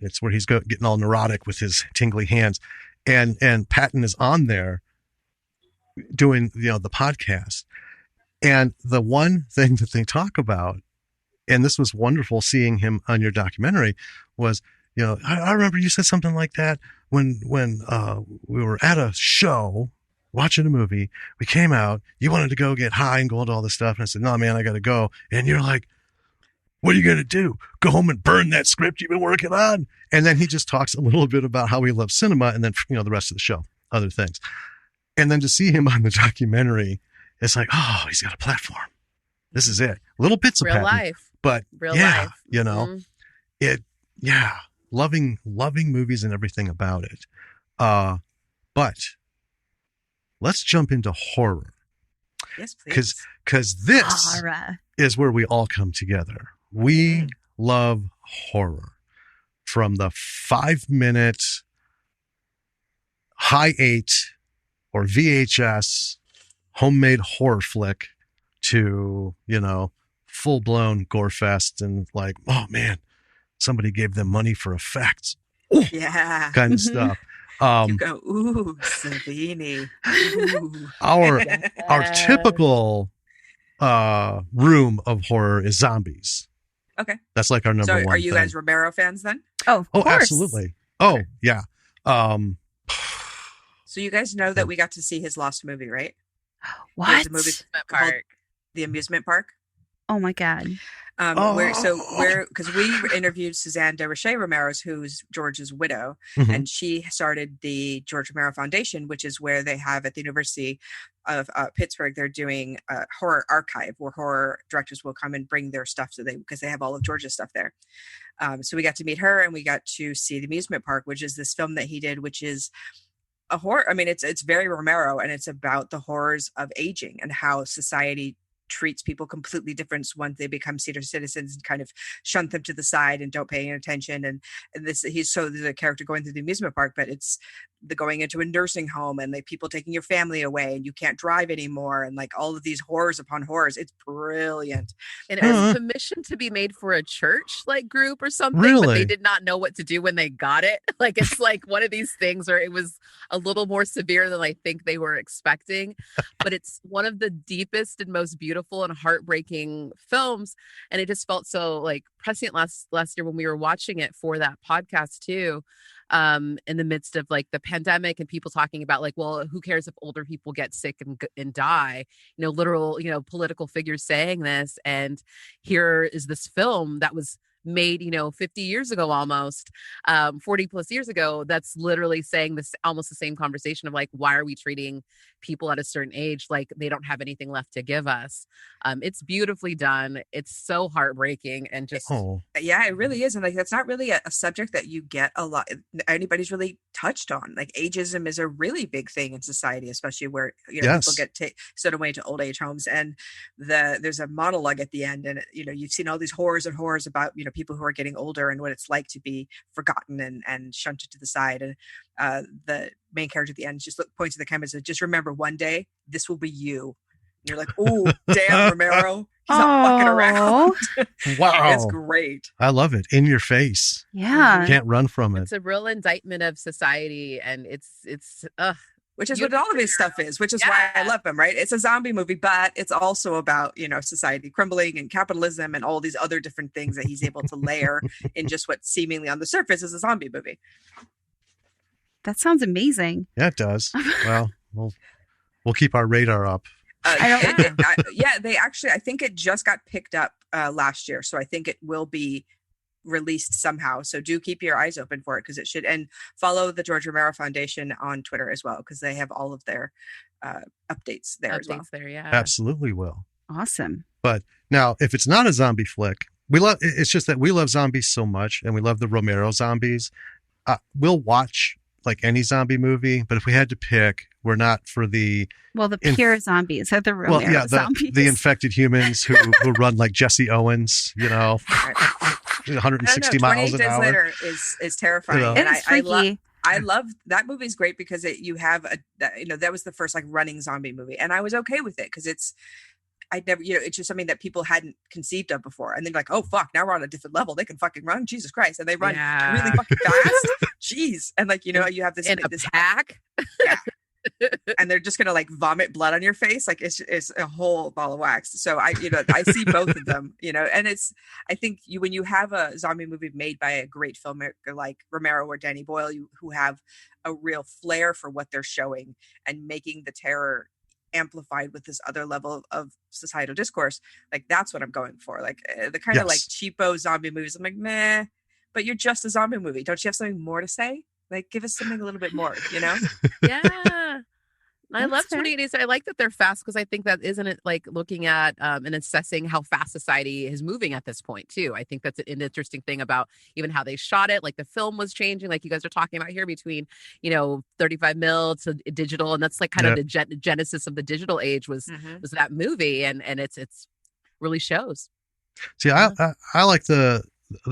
It's where he's getting all neurotic with his tingly hands, and Patton is on there doing the podcast. And the one thing that they talk about, and this was wonderful seeing him on your documentary, was I remember you said something like that when we were at a show watching a movie. We came out, you wanted to go get high and go into all this stuff, and I said, no man, I gotta go. And you're like, what are you going to do? Go home and burn that script you've been working on? And then he just talks a little bit about how he loves cinema, and then, the rest of the show, other things. And then to see him on the documentary, it's like, oh, he's got a platform. This is it. Little bits of real life. But real life. Loving movies and everything about it. But let's jump into horror. Yes, please. Because this is where we all come together. We love horror. From the 5-minute high 8 or VHS homemade horror flick to, full-blown gore fest and like, oh man, somebody gave them money for effects. Ooh, kind of stuff. You go, ooh, Savini. Ooh. Our typical room of horror is zombies. Okay. That's like our number one. So are you thing. guys Romero fans then? Oh, of course. Absolutely. Oh, yeah. So you guys know that we got to see his lost movie, right? What? The movie called The Amusement Park. Oh my God. Because we interviewed Suzanne de Roche Romero's, who's George's widow, and she started the George Romero Foundation, which is where they have at the University of Pittsburgh, they're doing a horror archive where horror directors will come and bring their stuff because they have all of George's stuff there. So we got to meet her, and we got to see The Amusement Park, which is this film that he did, which is a horror. I mean, it's very Romero, and it's about the horrors of aging and how society treats people completely different once they become senior citizens, and kind of shunt them to the side and don't pay any attention. And there's a character going through the amusement park, but it's the going into a nursing home, and like people taking your family away, and you can't drive anymore, and like all of these horrors upon horrors. It's brilliant. And it was commissioned to be made for a church like group or something, really? But they did not know what to do when they got it. Like it's like one of these things where it was a little more severe than I think they were expecting. But it's one of the deepest and most beautiful and heartbreaking films. And it just felt so like prescient last year when we were watching it for that podcast too. In the midst of like the pandemic and people talking about like, well, who cares if older people get sick and die, literal, political figures saying this. And here is this film that was made 50 years ago, almost 40 plus years ago, that's literally saying this, almost the same conversation of like, why are we treating people at a certain age like they don't have anything left to give us? It's beautifully done. It's so heartbreaking and just yeah, it really is. And like that's not really a subject that you get a lot anybody's really touched on. Like ageism is a really big thing in society, especially where people get sent away to old age homes. And there's a monologue at the end, and you've seen all these horrors and horrors about people who are getting older and what it's like to be forgotten and shunted to the side. And the main character at the end just points to the camera and says, just remember, one day this will be you. And you're like, oh, damn, Romero, He's not fucking around. Oh, Wow. It's great. I love it. In your face. yeah. Can't run from it. It's a real indictment of society, and it's Which is what all of his stuff is, which is why I love him, right? It's a zombie movie, but it's also about, society crumbling and capitalism and all these other different things that he's able to layer in just what seemingly on the surface is a zombie movie. That sounds amazing. Yeah, it does. Well, we'll keep our radar up. They actually, I think it just got picked up last year. So I think it will be released somehow. So do keep your eyes open for it, because it should. And follow the George Romero Foundation on Twitter as well, because they have all of their updates there as well. Yeah. Absolutely will. Awesome. But now, if it's not a zombie flick, it's just that we love zombies so much, and we love the Romero zombies. We'll watch like any zombie movie, but if we had to pick, we're not for the pure zombies are the Romero zombies. The infected humans who run like Jesse Owens, 160 miles an hour. 28 Days Later is terrifying. It is freaky. I love that movie's great because that was the first like running zombie movie, and I was okay with it because it's just something that people hadn't conceived of before, and they're like, oh fuck, now we're on a different level. They can fucking run, Jesus Christ, and they run really fucking fast. Jeez, and like you have this pack, yeah. And they're just gonna like vomit blood on your face, like it's a whole ball of wax. So I see both of them, and I think when you have a zombie movie made by a great filmmaker like Romero or Danny Boyle, who have a real flair for what they're showing and making the terror amplified with this other level of societal discourse, like that's what I'm going for. Like the kind of like cheapo zombie movies, I'm like, meh, but you're just a zombie movie. Don't you have something more to say? Like, give us something a little bit more, Yeah. I love 28 Days. I like that they're fast, because I think that isn't it like looking at and assessing how fast society is moving at this point too. I think that's an interesting thing about even how they shot it. Like the film was changing, like you guys are talking about here, between 35 mil to digital, and that's like kind of the genesis of the digital age was that movie, and it's really shows. See, I like the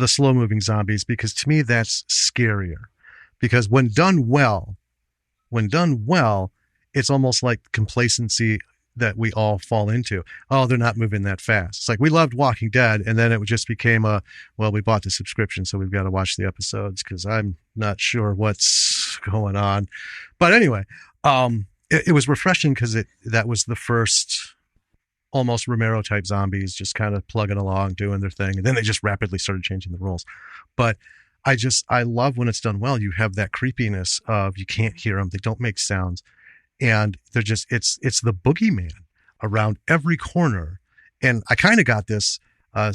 slow moving zombies, because to me that's scarier, because when done well, it's almost like complacency that we all fall into. Oh, they're not moving that fast. It's like we loved Walking Dead, and then it just became we bought the subscription, so we've got to watch the episodes because I'm not sure what's going on. But anyway, it was refreshing because that was the first almost Romero type zombies, just kind of plugging along, doing their thing, and then they just rapidly started changing the rules. But I love when it's done well. You have that creepiness of you can't hear them, they don't make sounds. And they're just, it's the boogeyman around every corner. And I kind of got this,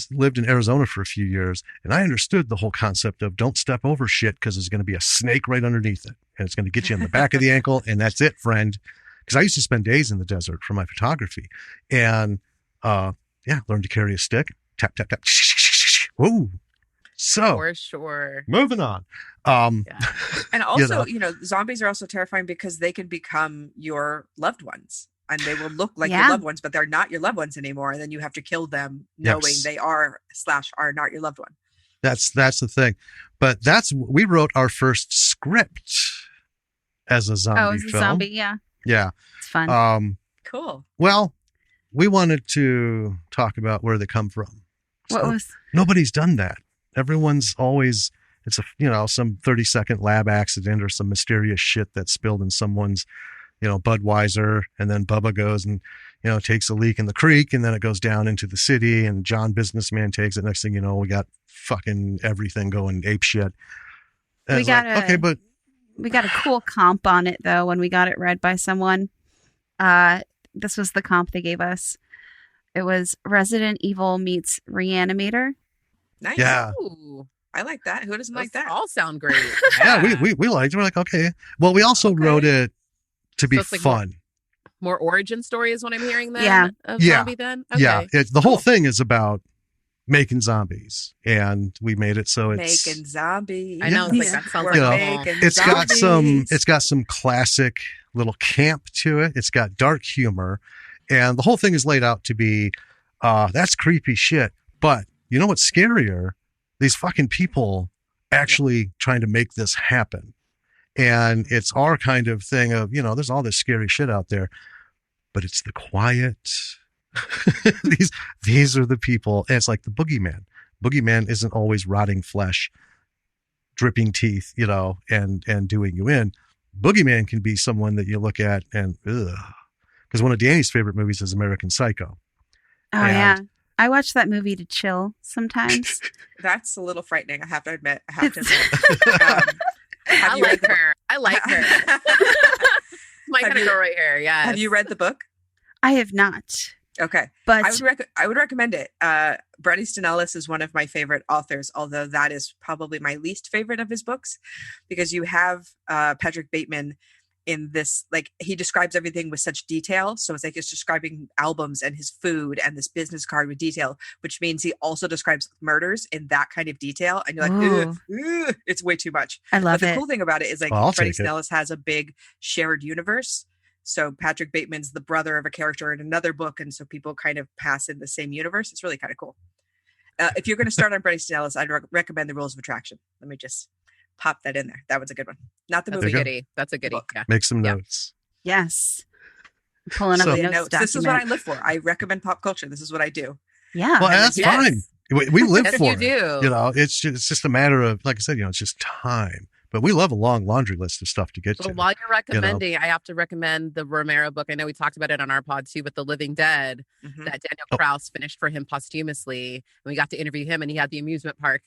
lived in Arizona for a few years, and I understood the whole concept of don't step over shit because there's going to be a snake right underneath it. And it's going to get you in the back of the ankle. And that's it, friend. Because I used to spend days in the desert for my photography. And learned to carry a stick. Tap, tap, tap. Whoa. So for sure. Moving on. And also, zombies are also terrifying because they can become your loved ones, and they will look like your loved ones, but they're not your loved ones anymore. And then you have to kill them knowing they are not your loved one. That's the thing. But we wrote our first script as a zombie film. Zombie, yeah. Yeah. It's fun. Cool. Well, we wanted to talk about where they come from. Nobody's done that. Everyone's always, it's some 30-second lab accident or some mysterious shit that's spilled in someone's, Budweiser, and then Bubba goes and, takes a leak in the creek, and then it goes down into the city, and John Businessman takes it. Next thing you know, we got fucking everything going ape shit. And we got a cool comp on it though when we got it read by someone. This was the comp they gave us. It was Resident Evil meets Reanimator. Nice. Yeah. Ooh, I like that. Who doesn't like that? All sound great. Yeah, we liked it. We're like, okay. Well, we also wrote it to be fun. More origin story is what I'm hearing then? Zombie then? Okay. Yeah. The whole thing is about making zombies, and we made it so it's making zombies. I know. It's like, that sounds like it's got some classic little camp to it. It's got dark humor, and the whole thing is laid out to be, that's creepy shit. But you know what's scarier? These fucking people actually trying to make this happen. And it's our kind of thing of, there's all this scary shit out there, but it's the quiet, these are the people. And it's like the boogeyman. Boogeyman isn't always rotting flesh, dripping teeth, and doing you in. Boogeyman can be someone that you look at and because one of Danny's favorite movies is American Psycho. Oh, yeah. I watch that movie to chill sometimes. That's a little frightening, I have to admit. I like her. My kind of girl right here. Yeah. Have you read the book? I have not. Okay. But I would recommend it. Bret Easton Ellis is one of my favorite authors, although that is probably my least favorite of his books, because you have Patrick Bateman in this, like, he describes everything with such detail. So it's like it's describing albums and his food and this business card with detail, which means he also describes murders in that kind of detail. And you're like, ugh, it's way too much. I love it. The cool thing about it is like Bret Easton Ellis has a big shared universe. So Patrick Bateman's the brother of a character in another book. And so people kind of pass in the same universe. It's really kind of cool. If you're going to start on Bret Easton Ellis, I'd recommend The Rules of Attraction. Let me just pop that in there. That was a good one. Not the movie. That's a goodie. Yeah. Make some notes. Yes. Pulling up the notes. This is what I live for. I recommend pop culture. This is what I do. Yeah. Well, that's fine. We live for it. Do. It's just a matter of, like I said, it's just time. But we love a long laundry list of stuff to get to. While you're recommending, I have to recommend the Romero book. I know we talked about it on our pod too, with The Living Dead, that Daniel Krauss finished for him posthumously. And we got to interview him, and he had the amusement park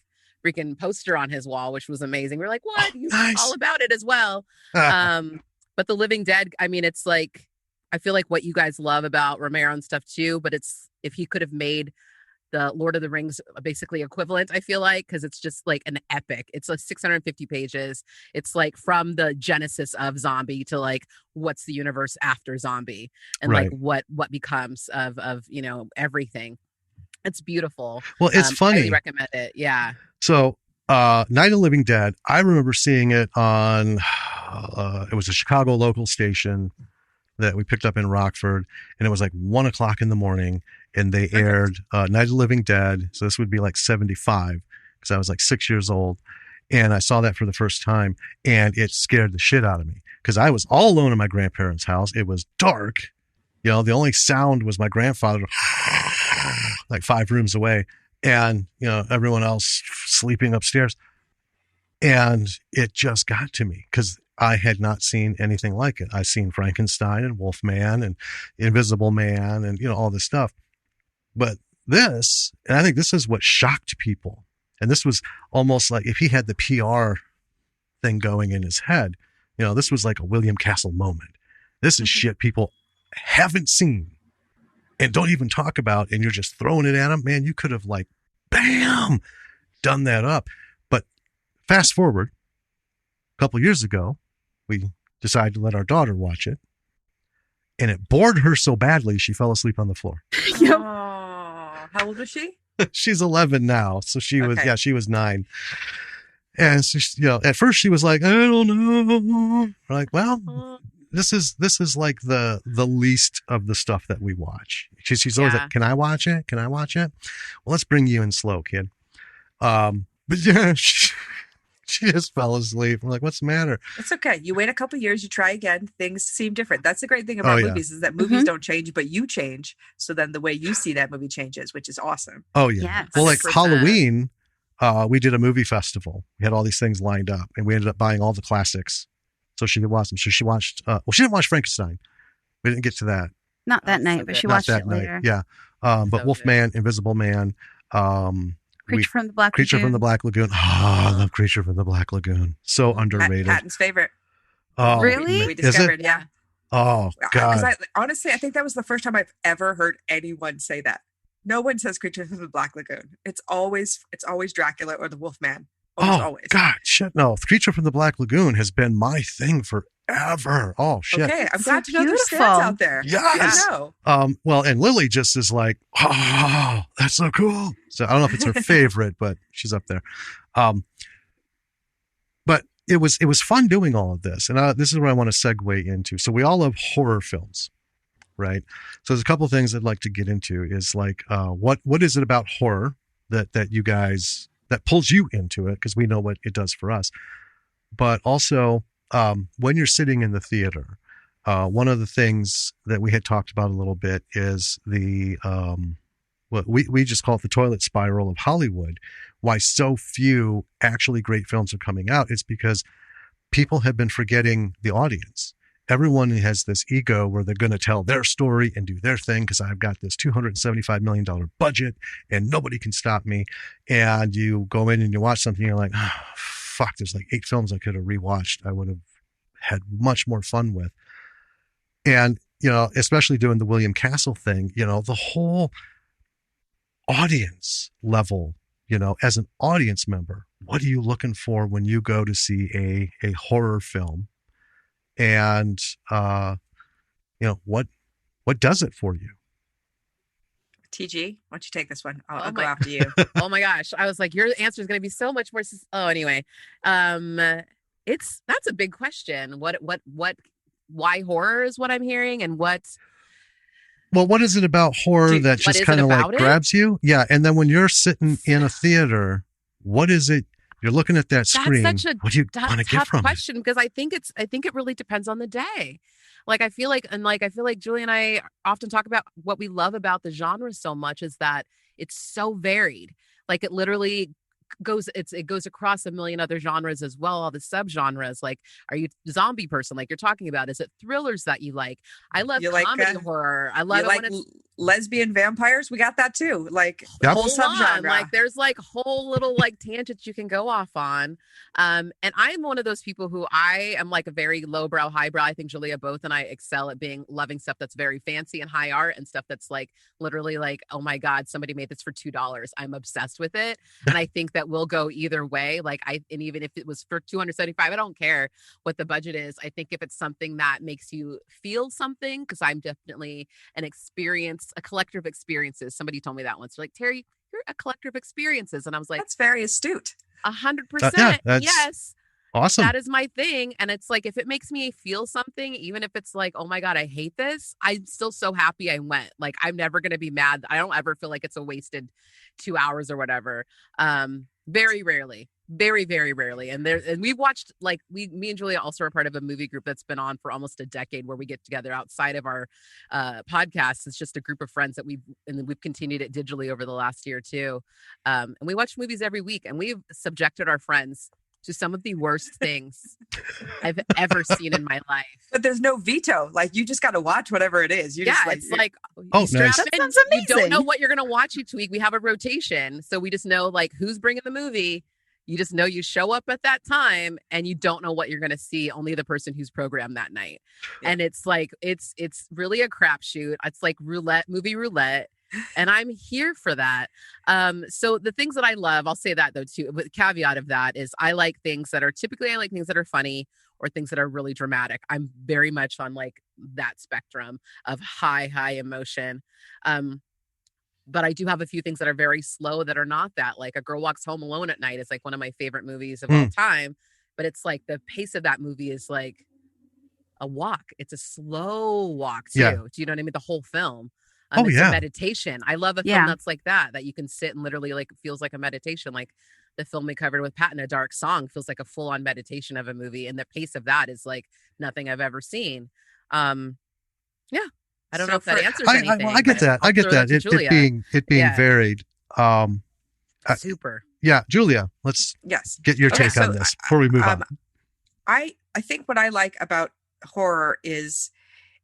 freaking poster on his wall, which was amazing. We're like, what? He's all about it as well. But The Living Dead, I mean, it's like, I feel like what you guys love about Romero and stuff too, but it's, if he could have made the Lord of the Rings basically equivalent, I feel like, because it's just like an epic. It's like 650 pages. It's like from the genesis of zombie to like what's the universe after zombie, and like what becomes of everything. It's beautiful. Well, it's funny. I really recommend it. Yeah. So Night of the Living Dead, I remember seeing it on it was a Chicago local station that we picked up in Rockford, and it was like 1:00 in the morning, and they aired Night of the Living Dead. So this would be like 75, because I was like 6 years old, and I saw that for the first time, and it scared the shit out of me, because I was all alone in my grandparents' house. It was dark. The only sound was my grandfather like 5 rooms away, and everyone else sleeping upstairs. And it just got to me, because I had not seen anything like it. I've seen Frankenstein and Wolfman and Invisible Man and, all this stuff. But this, and I think this is what shocked people. And this was almost like if he had the PR thing going in his head, this was like a William Castle moment. This is shit people haven't seen and don't even talk about, and you're just throwing it at them. Man, you could have like, bam, done that up. But fast forward a couple years ago, we decided to let our daughter watch it, and it bored her so badly she fell asleep on the floor. Yep. Oh, how old was she? She's 11 now, so she was she was 9. And so at first she was like, I don't know. We're like, well, this is like the least of the stuff that we watch. She's always like, can I watch it? Can I watch it? Well, let's bring you in slow, kid. But yeah. She just fell asleep. I'm like, what's the matter? It's okay. You wait a couple years, you try again. Things seem different. That's the great thing about movies, is that movies don't change, but you change. So then the way you see that movie changes, which is awesome. Oh, yeah. Yes. Well, like Halloween, we did a movie festival. We had all these things lined up, and we ended up buying all the classics so she could watch them. So she watched, she didn't watch Frankenstein. We didn't get to that. Not that night, but she watched it later. Yeah. But Wolfman, Invisible Man, Creature from the Black Lagoon. Oh, I love Creature from the Black Lagoon. So underrated. Patton's favorite. Oh, really? We discovered, yeah. Oh, God. Honestly, I think that was the first time I've ever heard anyone say that. No one says Creature from the Black Lagoon. It's always Dracula or the Wolfman. Always. God, shit, no. Creature from the Black Lagoon has been my thing forever. Oh, shit. Okay, I'm glad to know there's fans out there. Yes. I know. Well, and Lily just is like, oh, that's so cool. So I don't know if it's her favorite, but she's up there. But it was fun doing all of this. And this is what I want to segue into. So we all love horror films, right? So there's a couple of things I'd like to get into is like, what is it about horror that you guys, that pulls you into it? Because we know what it does for us. But also, when you're sitting in the theater, one of the things that we had talked about a little bit is the what we just call it the toilet spiral of Hollywood. Why so few actually great films are coming out? It's because people have been forgetting the audience. Everyone has this ego where they're going to tell their story and do their thing because I've got this $275 million budget and nobody can stop me. And you go in and you watch something, and you're like, oh, fuck, there's like 8 films I could have rewatched. I would have had much more fun with. And, you know, especially doing the William Castle thing, you know, the whole audience level, you know, as an audience member, what are you looking for when you go to see a horror film? And, you know, what does it for you? TG, why don't you take this one? I'll go after you. Oh my gosh. I was like, your answer is going to be so much more. Anyway, that's a big question. Why horror is what I'm hearing, and what is it about horror that just kind of like grabs you? Yeah. And then when you're sitting in a theater, what is it? You're looking at that screen. That's such a what do you want to get from question because I think it really depends on the day. Like I feel like Julie and I often talk about what we love about the genre so much is that it's so varied. Like it literally goes across a million other genres as well, all the subgenres. Like, are you a zombie person like you're talking about? Is it thrillers that you like? I love comedy horror. I love it when it's lesbian vampires. We got that too. Like whole subgenre. Like there's like whole little like tangents you can go off on. And I'm one of those people who I am like a very lowbrow, highbrow. I think Julia both and I excel at loving stuff that's very fancy and high art and stuff that's like literally like, oh my God, somebody made this for $2. I'm obsessed with it. And I think that will go either way. And even if it was for $275, I don't care what the budget is. I think if it's something that makes you feel something, because I'm definitely a collector of experiences. Somebody told me that once. They're like, Teri, you're a collector of experiences. And I was like, that's very astute. 100%. Yes. Awesome. That is my thing. And it's like, if it makes me feel something, even if it's like, oh my God, I hate this, I'm still so happy I went. Like, I'm never going to be mad. I don't ever feel like it's a wasted 2 hours or whatever. Very rarely. Very, very rarely. And we watched, like, me and Julia also are part of a movie group that's been on for almost a decade, where we get together outside of our podcast. It's just a group of friends that we've continued it digitally over the last year too. And we watch movies every week, and we've subjected our friends to some of the worst things I've ever seen in my life. But there's no veto. Like, you just got to watch whatever it is. It's like, oh, nice. That sounds amazing. You don't know what you're going to watch each week. We have a rotation. So we just know like who's bringing the movie. You just know you show up at that time and you don't know what you're going to see. Only the person who's programmed that night. Yeah. And it's like, it's really a crapshoot. It's like movie roulette. And I'm here for that. So the things that I love, I'll say that though too, but the caveat of that is I like things that are funny or things that are really dramatic. I'm very much on like that spectrum of high emotion. But I do have a few things that are very slow that are not that. Like A Girl Walks Home Alone at Night is like one of my favorite movies of all time. But it's like the pace of that movie is like a walk. It's a slow walk too. Yeah. Do you know what I mean? The whole film. It's a meditation. I love a film that's like that you can sit and literally like, it feels like a meditation. Like the film we covered with Pat in a Dark Song feels like a full on meditation of a movie. And the pace of that is like nothing I've ever seen. I don't know if that answers anything. I get that. I get that. It being varied. Super. Yeah. Julia, let's get your take on this before we move on. I think what I like about horror is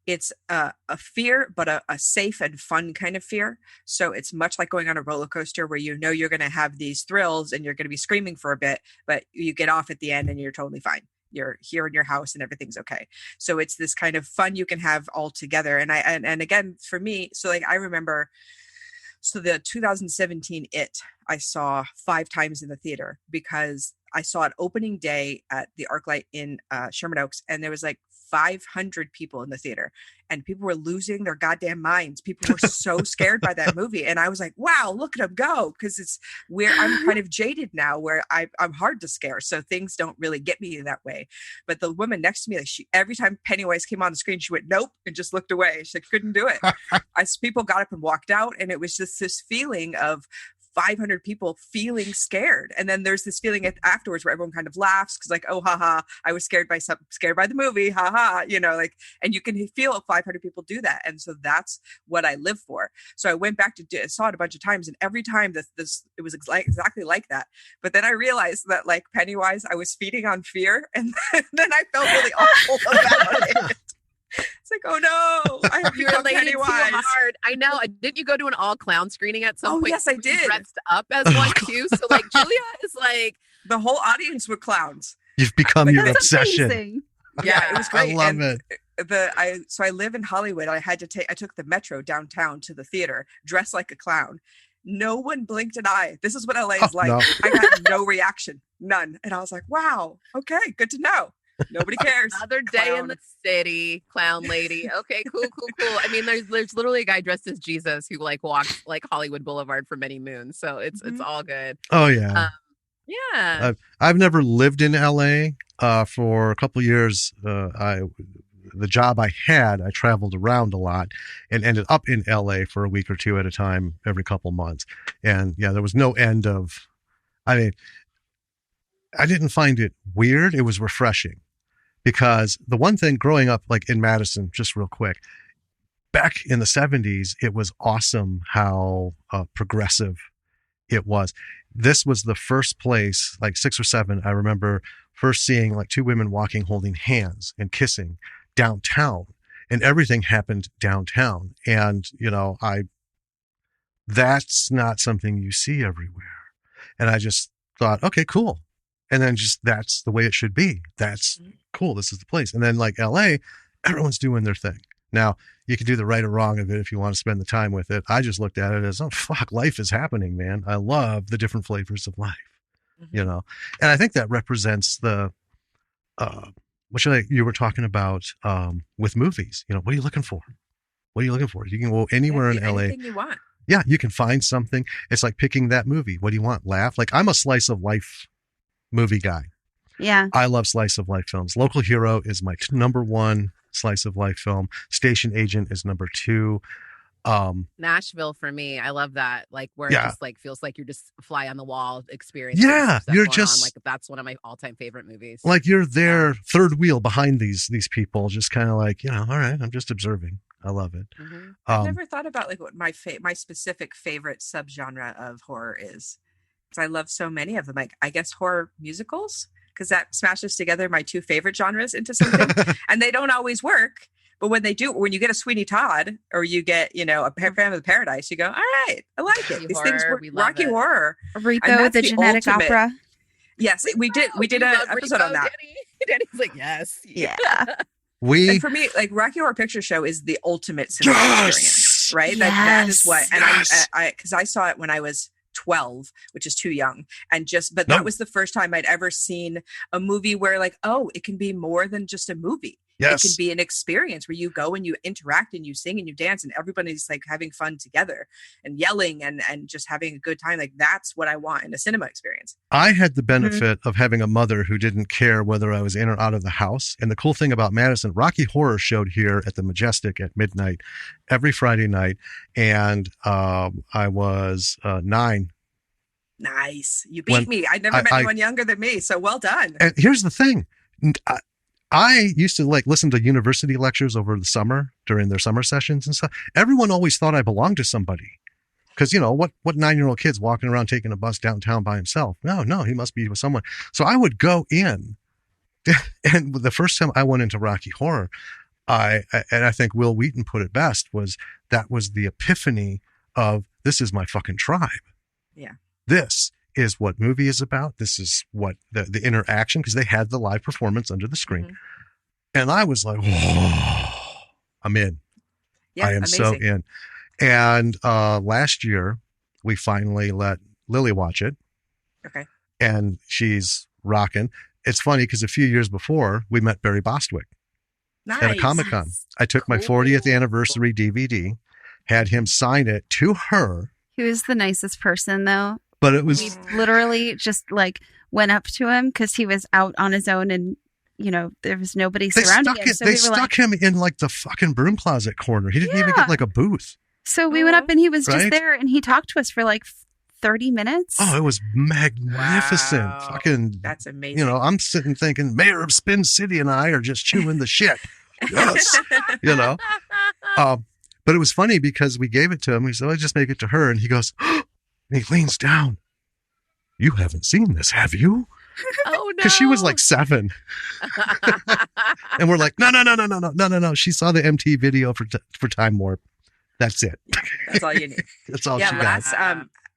it's a fear, but a safe and fun kind of fear. So it's much like going on a roller coaster where you know you're going to have these thrills and you're going to be screaming for a bit, but you get off at the end and you're totally fine. You're here in your house and everything's okay. So it's this kind of fun you can have all together. And again, for me, so like I remember, so the 2017 It, I saw 5 times in the theater because I saw it opening day at the ArcLight in Sherman Oaks, and there was like 500 people in the theater, and people were losing their goddamn minds. People were so scared by that movie. And I was like, wow, look at them go. Cause it's where I'm kind of jaded now, where I'm hard to scare. So things don't really get me that way. But the woman next to me, like every time Pennywise came on the screen, she went, nope, and just looked away. She couldn't do it. People got up and walked out. And it was just this feeling of 500 people feeling scared. And then there's this feeling afterwards where everyone kind of laughs because like, oh, haha, I was scared by the movie, haha, you know, like, and you can feel 500 people do that. And so that's what I live for. So I went back to saw it a bunch of times, and every time it was exactly like that. But then I realized that like Pennywise, I was feeding on fear, and then I felt really awful about it. It's like, oh no, I have You're become related too Pennywise. hard. I know. Didn't you go to an all clown screening at some point? Yes, I did. Dressed up as one too. So like Julia is like the whole audience were clowns. You've become your That's obsession. amazing. Yeah, it was great. I love it. So I live in Hollywood. I took the metro downtown to the theater, dressed like a clown. No one blinked an eye. This is what LA is like. No. I got no reaction, none. And I was like, wow, okay, good to know. Nobody cares. another day in the city, clown lady. Okay, cool. I mean, there's literally a guy dressed as Jesus who like walks like Hollywood Boulevard for many moons. So it's all good. Oh yeah. Yeah. I've never lived in LA. For a couple of years, the job I had, I traveled around a lot and ended up in LA for a week or two at a time every couple months. And yeah, there was no end of, I mean, I didn't find it weird. It was refreshing because the one thing growing up like in Madison, just real quick, back in the 70s, it was awesome how progressive it was. This was the first place, like 6 or 7, I remember first seeing like 2 women walking, holding hands and kissing downtown, and everything happened downtown. And, you know, that's not something you see everywhere. And I just thought, okay, cool. And then just, that's the way it should be. That's cool. This is the place. And then like LA, everyone's doing their thing. Now you can do the right or wrong of it if you want to spend the time with it. I just looked at it as, oh, fuck, life is happening, man. I love the different flavors of life, you know? And I think that represents the, which you were talking about with movies. You know, what are you looking for? What are you looking for? You can go anywhere in LA. Anything you want. Yeah, you can find something. It's like picking that movie. What do you want? Laugh? Like, I'm a slice of life movie guy. Yeah. I love slice of life films. Local Hero is my number 1 slice of life film. Station Agent is number 2. Nashville for me, I love that. Like where it just like feels like you're just fly on the wall experience. Yeah, you're just like that's one of my all-time favorite movies. Like you're there, third wheel behind these people, just kind of like, you know, all right, I'm just observing. I love it. I've never thought about like what my specific favorite subgenre of horror is, because I love so many of them. Like I guess horror musicals, because that smashes together my 2 favorite genres into something, and they don't always work. But when they do, when you get a Sweeney Todd or you get, you know, a Phantom of Paradise, you go, all right, I like it. These things work. Rocky Horror. Rito, the genetic opera. Yes, we did an episode on that. Danny's like, yes. Yeah. And for me, like Rocky Horror Picture Show is the ultimate cinema experience, right? Yes. That is what, and because I saw it when I was 12, which is too young, but that was the first time I'd ever seen a movie where like, oh, it can be more than just a movie. Yes. It can be an experience where you go and you interact and you sing and you dance and everybody's like having fun together and yelling and just having a good time. Like that's what I want in a cinema experience. I had the benefit of having a mother who didn't care whether I was in or out of the house. And the cool thing about Madison, Rocky Horror showed here at the Majestic at midnight every Friday night. And I was 9. Nice. You beat me. I never met anyone younger than me. So well done. And here's the thing. I used to like listen to university lectures over the summer during their summer sessions and stuff. Everyone always thought I belonged to somebody. Because, you know, what 9-year-old kid's walking around taking a bus downtown by himself? No, he must be with someone. So I would go in. And the first time I went into Rocky Horror, I think Will Wheaton put it best, that was the epiphany of, this is my fucking tribe. Yeah. This is what movie is about. This is what the interaction, because they had the live performance under the screen. And I was like, whoa, I'm in. Yeah, I am amazing. so in. And last year, we finally let Lily watch it. Okay. And she's rocking. It's funny because a few years before, we met Barry Bostwick at a Comic-Con. I took my 40th anniversary DVD, had him sign it to her. He was the nicest person, though. But it was... We literally just, like, went up to him because he was out on his own and, you know, there was nobody surrounding him. So they stuck him in, like, the fucking broom closet corner. He didn't even get, like, a booth. So we went up and he was just there and he talked to us for, like, 30 minutes. Oh, it was magnificent. Wow. Fucking, That's amazing. you know, I'm sitting thinking Mayor of Spin City and I are just chewing the shit. Yes. You know, but it was funny because we gave it to him. We said, "Let's just make it to her." And he goes, and he leans down. "You haven't seen this, have you?" Oh no! Because she was like 7. And we're like, no. She saw the MT video for Time Warp. That's it. That's all you need. That's all Yeah, she got. last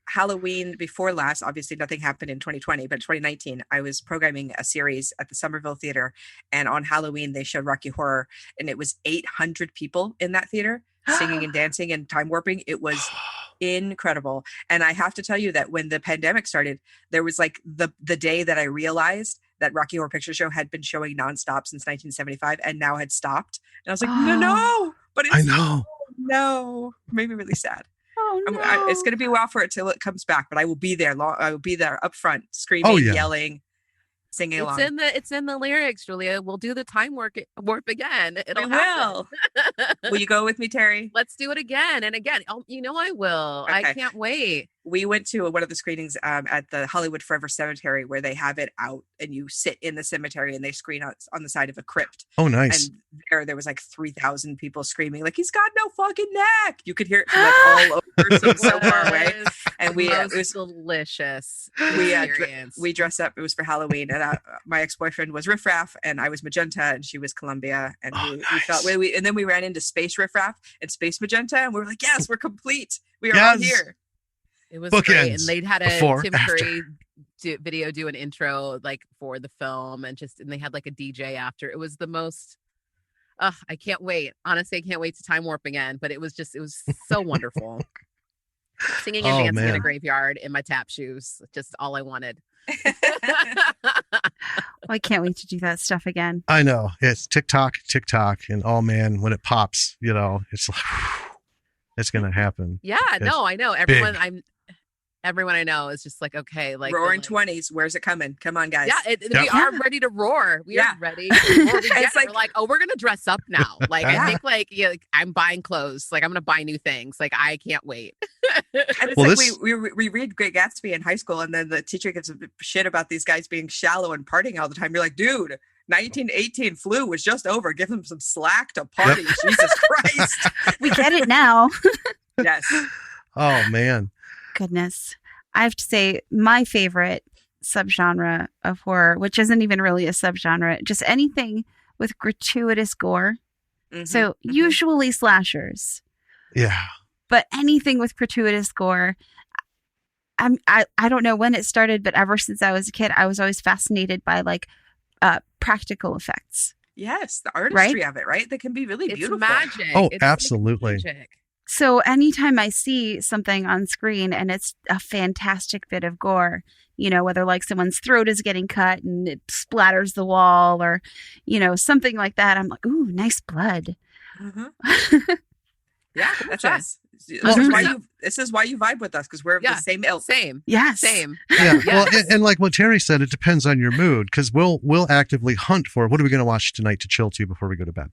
Halloween before last, obviously nothing happened in 2020, but 2019, I was programming a series at the Somerville Theater, and on Halloween they showed Rocky Horror, and it was 800 people in that theater singing and dancing and time warping. It was incredible. And I have to tell you that when the pandemic started, there was like the day that I realized that Rocky Horror Picture Show had been showing nonstop since 1975 and now had stopped. And I was like, no, but it's, I know. No, it made me really sad. Oh, no. It's going to be a while for it till it comes back, but I will be there. I will be there up front, screaming, yelling, singing along. It's in the lyrics, Julia. We'll do the time warp again. It'll We happen. will. Will you go with me, Terry? Let's do it again and again. Oh, you know I will. Okay. I can't wait. We went to one of the screenings at the Hollywood Forever Cemetery where they have it out and you sit in the cemetery and they screen on the side of a crypt. Oh, nice. And there was like 3,000 people screaming like, "He's got no fucking neck." You could hear it from like all over, so far away. And it was delicious. We dressed up. It was for Halloween, and my ex-boyfriend was Riff Raff, and I was Magenta, and she was Columbia. And we felt and then we ran into Space Riff Raff and Space Magenta, and we were like, "Yes, we're complete. We are all here." It was Bookends. great, and they'd had a Before, Tim after. Curry video do an intro like for the film, and they had like a DJ after. It was the most. I can't wait. Honestly, I can't wait to time warp again. But it was so wonderful. Singing and dancing in a graveyard in my tap shoes, just all I wanted. I can't wait to do that stuff again. I know. It's TikTok, and oh man, when it pops, you know, it's like, it's going to happen. Yeah, no, I know. Everyone I know is just like, okay, like roaring 20s. Where's it coming? Come on, guys. Yeah, we are ready to roar. We are ready. We're like, oh, we're gonna dress up now. Like I think, like, I'm buying clothes. Like I'm gonna buy new things. Like I can't wait. And it's we read Great Gatsby in high school, and then the teacher gives a shit about these guys being shallow and partying all the time. You're like, dude. 1918 flu was just over. Give them some slack to party. Yep. Jesus Christ. We get it now. Yes. Oh, man. Goodness. I have to say, my favorite subgenre of horror, which isn't even really a subgenre, just anything with gratuitous gore. Mm-hmm. So usually slashers. Yeah. But anything with gratuitous gore. I don't know when it started, but ever since I was a kid, I was always fascinated by like practical effects. Yes, the artistry of it, right? That can be really beautiful. Magic. Oh, absolutely. Magic. So anytime I see something on screen and it's a fantastic bit of gore, you know, whether like someone's throat is getting cut and it splatters the wall or, you know, something like that, I'm like, ooh, nice blood. Mm-hmm. Yeah, that's us. This is why you vibe with us, because we're of the same ilk. Same. Yes. Same. Yeah. Well, and like what Terry said, it depends on your mood, because we'll actively hunt for what are we going to watch tonight to chill to before we go to bed,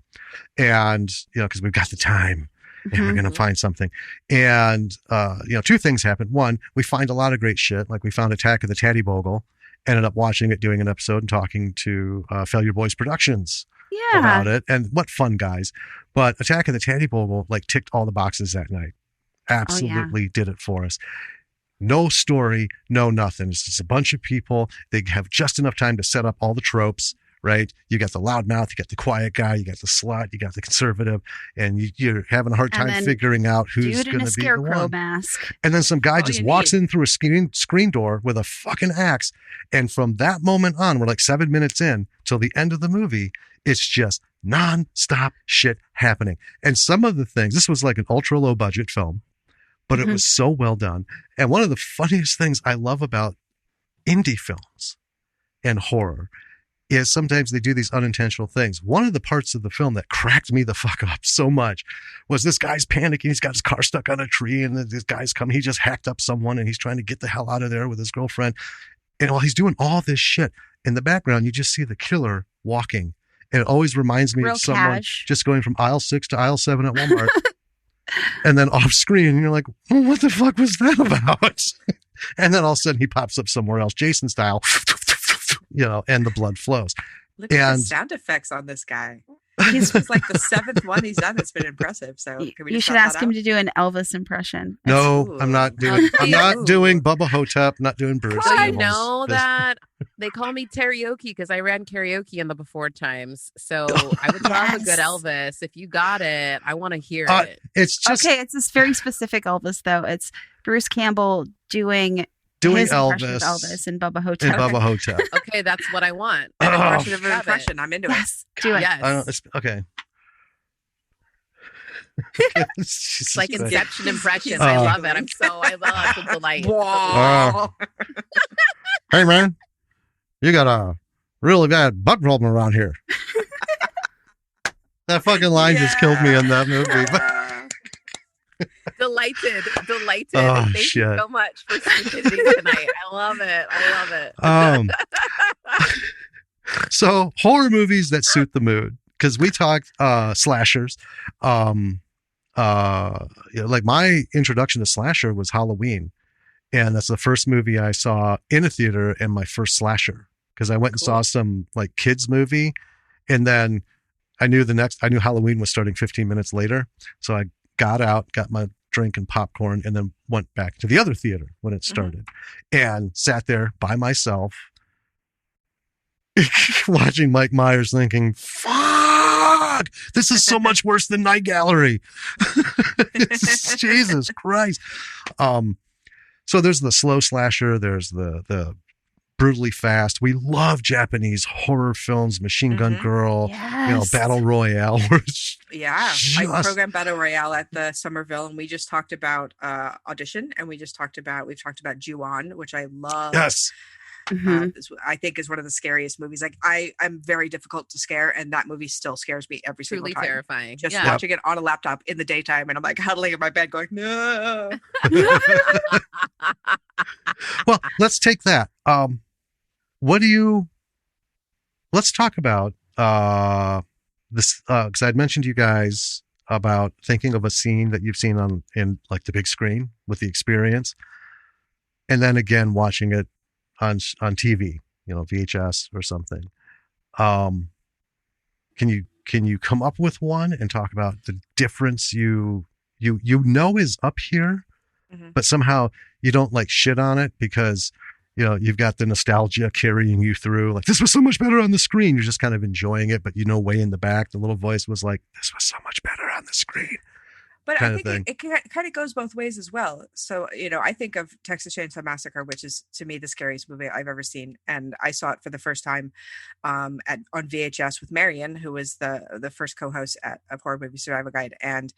and you know, because we've got the time. And we're going to find something. And, you know, 2 things happen. One, we find a lot of great shit. Like we found Attack of the TeriGamble, ended up watching it, doing an episode and talking to Failure Boys Productions about it. And what fun guys. But Attack of the TeriGamble like ticked all the boxes that night. Absolutely did it for us. No story, no nothing. It's just a bunch of people. They have just enough time to set up all the tropes. Right? You got the loudmouth, you got the quiet guy, you got the slut, you got the conservative, and you're having a hard time figuring out who's going to be the one. Mask. And then some guy just walks in through a screen door with a fucking axe. And from that moment on, we're like 7 minutes in till the end of the movie, it's just non-stop shit happening. And some of the things, this was like an ultra low budget film, but it was so well done. And one of the funniest things I love about indie films and horror is sometimes they do these unintentional things. One of the parts of the film that cracked me the fuck up so much was this guy's panicking. He's got his car stuck on a tree and this guy's coming. He just hacked up someone and he's trying to get the hell out of there with his girlfriend. And while he's doing all this shit, in the background, you just see the killer walking. And it always reminds me of someone just going from aisle 6 to aisle 7 at Walmart. And then off screen, you're like, well, what the fuck was that about? And then all of a sudden he pops up somewhere else, Jason style, and the blood flows. Look at the sound effects on this guy. This was like the 7th one he's done. It's been impressive. So can we you just should ask him to do an Elvis impression. No, I'm not doing. I'm not doing Bubba Hotep. Not doing Bruce. So you know that they call me karaoke because I ran karaoke in the before times. So I would love a good Elvis. If you got it, I want to hear it. It's just okay. It's this very specific Elvis, though. It's Bruce Campbell doing his impression of Elvis and Bubba Hotep. Okay, that's what I want. An impression of an impression. I'm into it. Yes, do it. Yes. Okay. It's like Inception impression. I love it. I love the delight. Hey man, you got a really bad butt problem around here. That fucking line just killed me in that movie. Delighted. Oh, Thank shit. you so much for stupidity tonight. I love it. So horror movies that suit the mood, because we talked slashers. Like my introduction to slasher was Halloween, and that's the first movie I saw in a theater and my first slasher, because I went and saw some like kids movie, and then I knew Halloween was starting 15 minutes later, so I got out, got my drink and popcorn, and then went back to the other theater when it started, and sat there by myself watching Mike Myers, thinking, fuck, this is so much worse than Night Gallery. Jesus Christ. So there's the slow slasher, there's the brutally fast. We love Japanese horror films, Machine Gun Girl, Battle Royale. I programmed Battle Royale at the Somerville, and we just talked about Audition, and we've talked about Ju-on, which I love. Yes. I think is one of the scariest movies. Like I'm very difficult to scare, and that movie still scares me every single time. Truly terrifying. Just watching it on a laptop in the daytime, and I'm like huddling in my bed going, no. Well, let's take that. Let's talk about this, because I'd mentioned to you guys about thinking of a scene that you've seen in like the big screen with the experience, and then again watching it on TV, VHS or something. Can you come up with one and talk about the difference you is up here, but somehow you don't like shit on it because you've got the nostalgia carrying you through, like, this was so much better on the screen. You're just kind of enjoying it, but way in the back, the little voice was like, this was so much better on the screen. But I think it kind of goes both ways as well. So, I think of Texas Chainsaw Massacre, which is, to me, the scariest movie I've ever seen. And I saw it for the first time on VHS with Marion, who was the first co-host of Horror Movie Survival Guide. And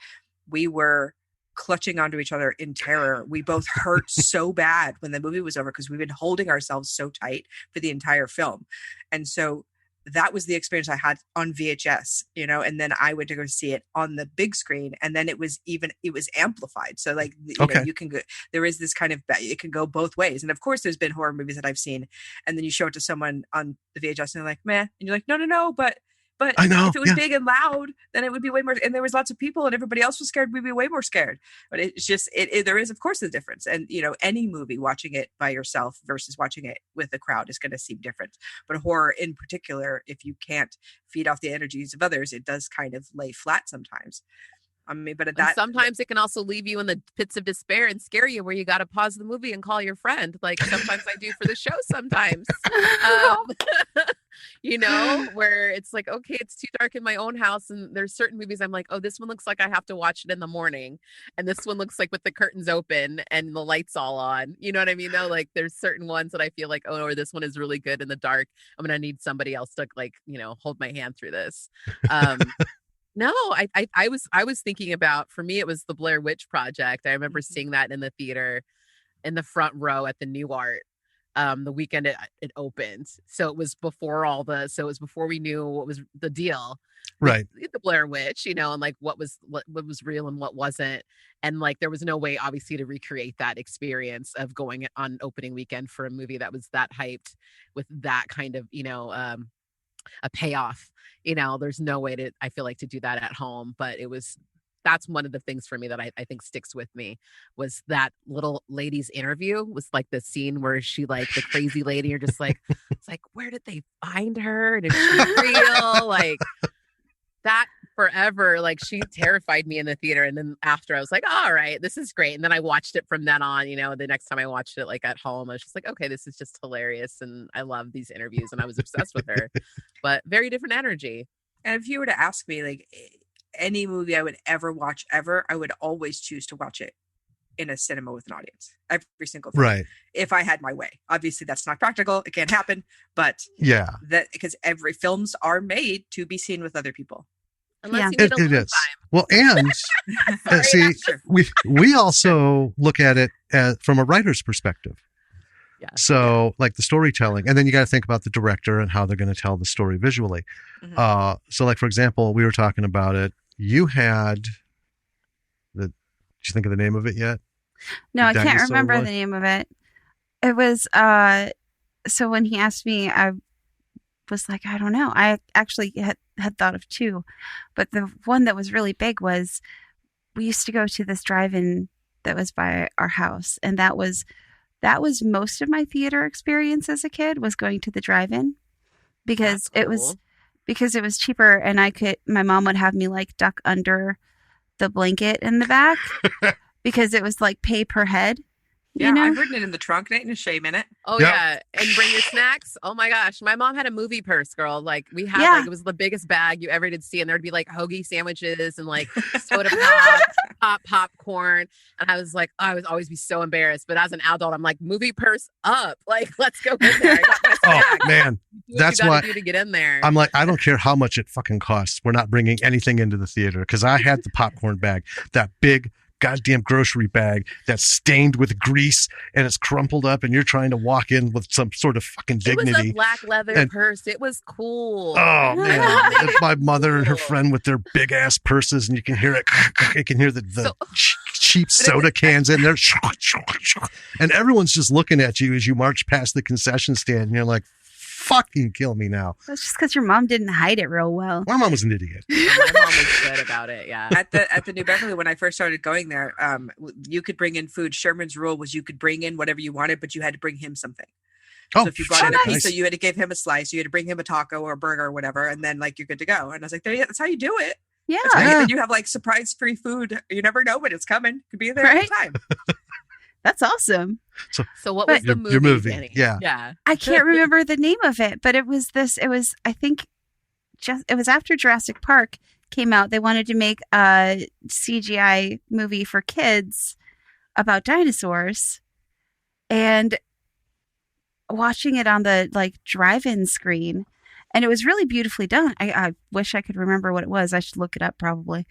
we were clutching onto each other in terror. We both hurt so bad when the movie was over because we've been holding ourselves so tight for the entire film. And so that was the experience I had on VHS, and then I went to go see it on the big screen, and then it was amplified. So like, you can go, there is this kind of, it can go both ways. And of course there's been horror movies that I've seen, and then you show it to someone on the VHS and they're like, meh. And you're like, no, but I know, if it was big and loud, then it would be way more, and there was lots of people and everybody else was scared, we'd be way more scared. But it's just, there is of course a difference. And, any movie, watching it by yourself versus watching it with a crowd is going to seem different. But horror in particular, if you can't feed off the energies of others, it does kind of lay flat sometimes. I mean, but sometimes it can also leave you in the pits of despair and scare you, where you got to pause the movie and call your friend. Like sometimes I do for the show. Sometimes, where it's like, okay, it's too dark in my own house, and there's certain movies I'm like, oh, this one looks like I have to watch it in the morning, and this one looks like with the curtains open and the lights all on. You know what I mean? Though, like there's certain ones that I feel like, oh, or this one is really good in the dark. I'm gonna need somebody else to hold my hand through this. No, I was thinking about, for me, it was the Blair Witch Project. I remember seeing that in the theater in the front row at the New Art the weekend it opened. So it was before before we knew what was the deal. Right. The Blair Witch, and like what was real and what wasn't. And like there was no way obviously to recreate that experience of going on opening weekend for a movie that was that hyped with that kind of, a payoff. There's no way I feel like to do that at home, but that's one of the things for me that I think sticks with me, was that little lady's interview, was like the scene where she, like, the crazy lady, you're just like, it's like, where did they find her? And is she real? Like, that forever, like, she terrified me in the theater. And then after, I was like, all right, this is great. And then I watched it from then on, the next time I watched it, like, at home, I was just like, okay, this is just hilarious. And I love these interviews, and I was obsessed with her, but very different energy. And if you were to ask me, like, any movie I would ever watch ever, I would always choose to watch it in a cinema with an audience. Every single film. Right. If I had my way. Obviously, that's not practical. It can't happen. But yeah, that, because every films are made to be seen with other people. Unless you need it is. time. Well, and Sorry, see, sure. we also look at it from a writer's perspective. Yeah. So, like the storytelling, and then you got to think about the director and how they're going to tell the story visually. Mhm. So, like, for example, we were talking about it. You had did you think of the name of it yet? No, I can't Dinosaur remember one? the name of it. It was so when he asked me, I was like, I don't know. I actually had thought of two, but the one that was really big was, we used to go to this drive-in that was by our house, and that was most of my theater experience as a kid, was going to the drive-in, because That's it was cool. because it was cheaper, and my mom would have me, like, duck under the blanket in the back because it was like pay per head. Yeah, You know? I've written it in the trunk. Ain't no shame in it. Oh Yep. yeah, and bring your snacks. Oh my gosh, my mom had a movie purse, girl. Like, we had, Yeah. like, it was the biggest bag you ever did see, and there'd be, like, hoagie sandwiches and, like, soda popcorn. And I was like, I would always be so embarrassed. But as an adult, I'm like, movie purse up. Like, let's go in there. I got my Oh snacks. man, Do what that's you gotta why do to get in there. I'm like, I don't care how much it fucking costs. We're not bringing anything into the theater, because I had the popcorn bag, that big goddamn grocery bag that's stained with grease and it's crumpled up, and you're trying to walk in with some sort of fucking It was dignity. a black leather And- purse. It was cool. Oh Yeah. man, Made and it my mother and her cool. friend with their big ass purses, and you can hear it. You can hear the So- cheap soda cans in there, and everyone's just looking at you as you march past the concession stand, and you're like, "Fucking kill me now." That's just because your mom didn't hide it real well. My mom was an idiot. My mom was good about it. Yeah. At the New Beverly, when I first started going there, you could bring in food. Sherman's rule was you could bring in whatever you wanted, but you had to bring him something. Oh, So if you brought in a nice. pizza, you had to give him a slice. You had to bring him a taco or a burger or whatever, and then, like, you're good to go. And I was like, that's how you do it. Yeah. That's right. Yeah. And you have, like, surprise free food. You never know when it's coming. Could be there Right? anytime. That's awesome. So what But- was the movie? Your movie, Danny? yeah. Yeah. I can't remember the name of it, but it was I think it was after Jurassic Park came out. They wanted to make a CGI movie for kids about dinosaurs, and watching it on the, like, drive-in screen, and it was really beautifully done. I wish I could remember what it was. I should look it up probably,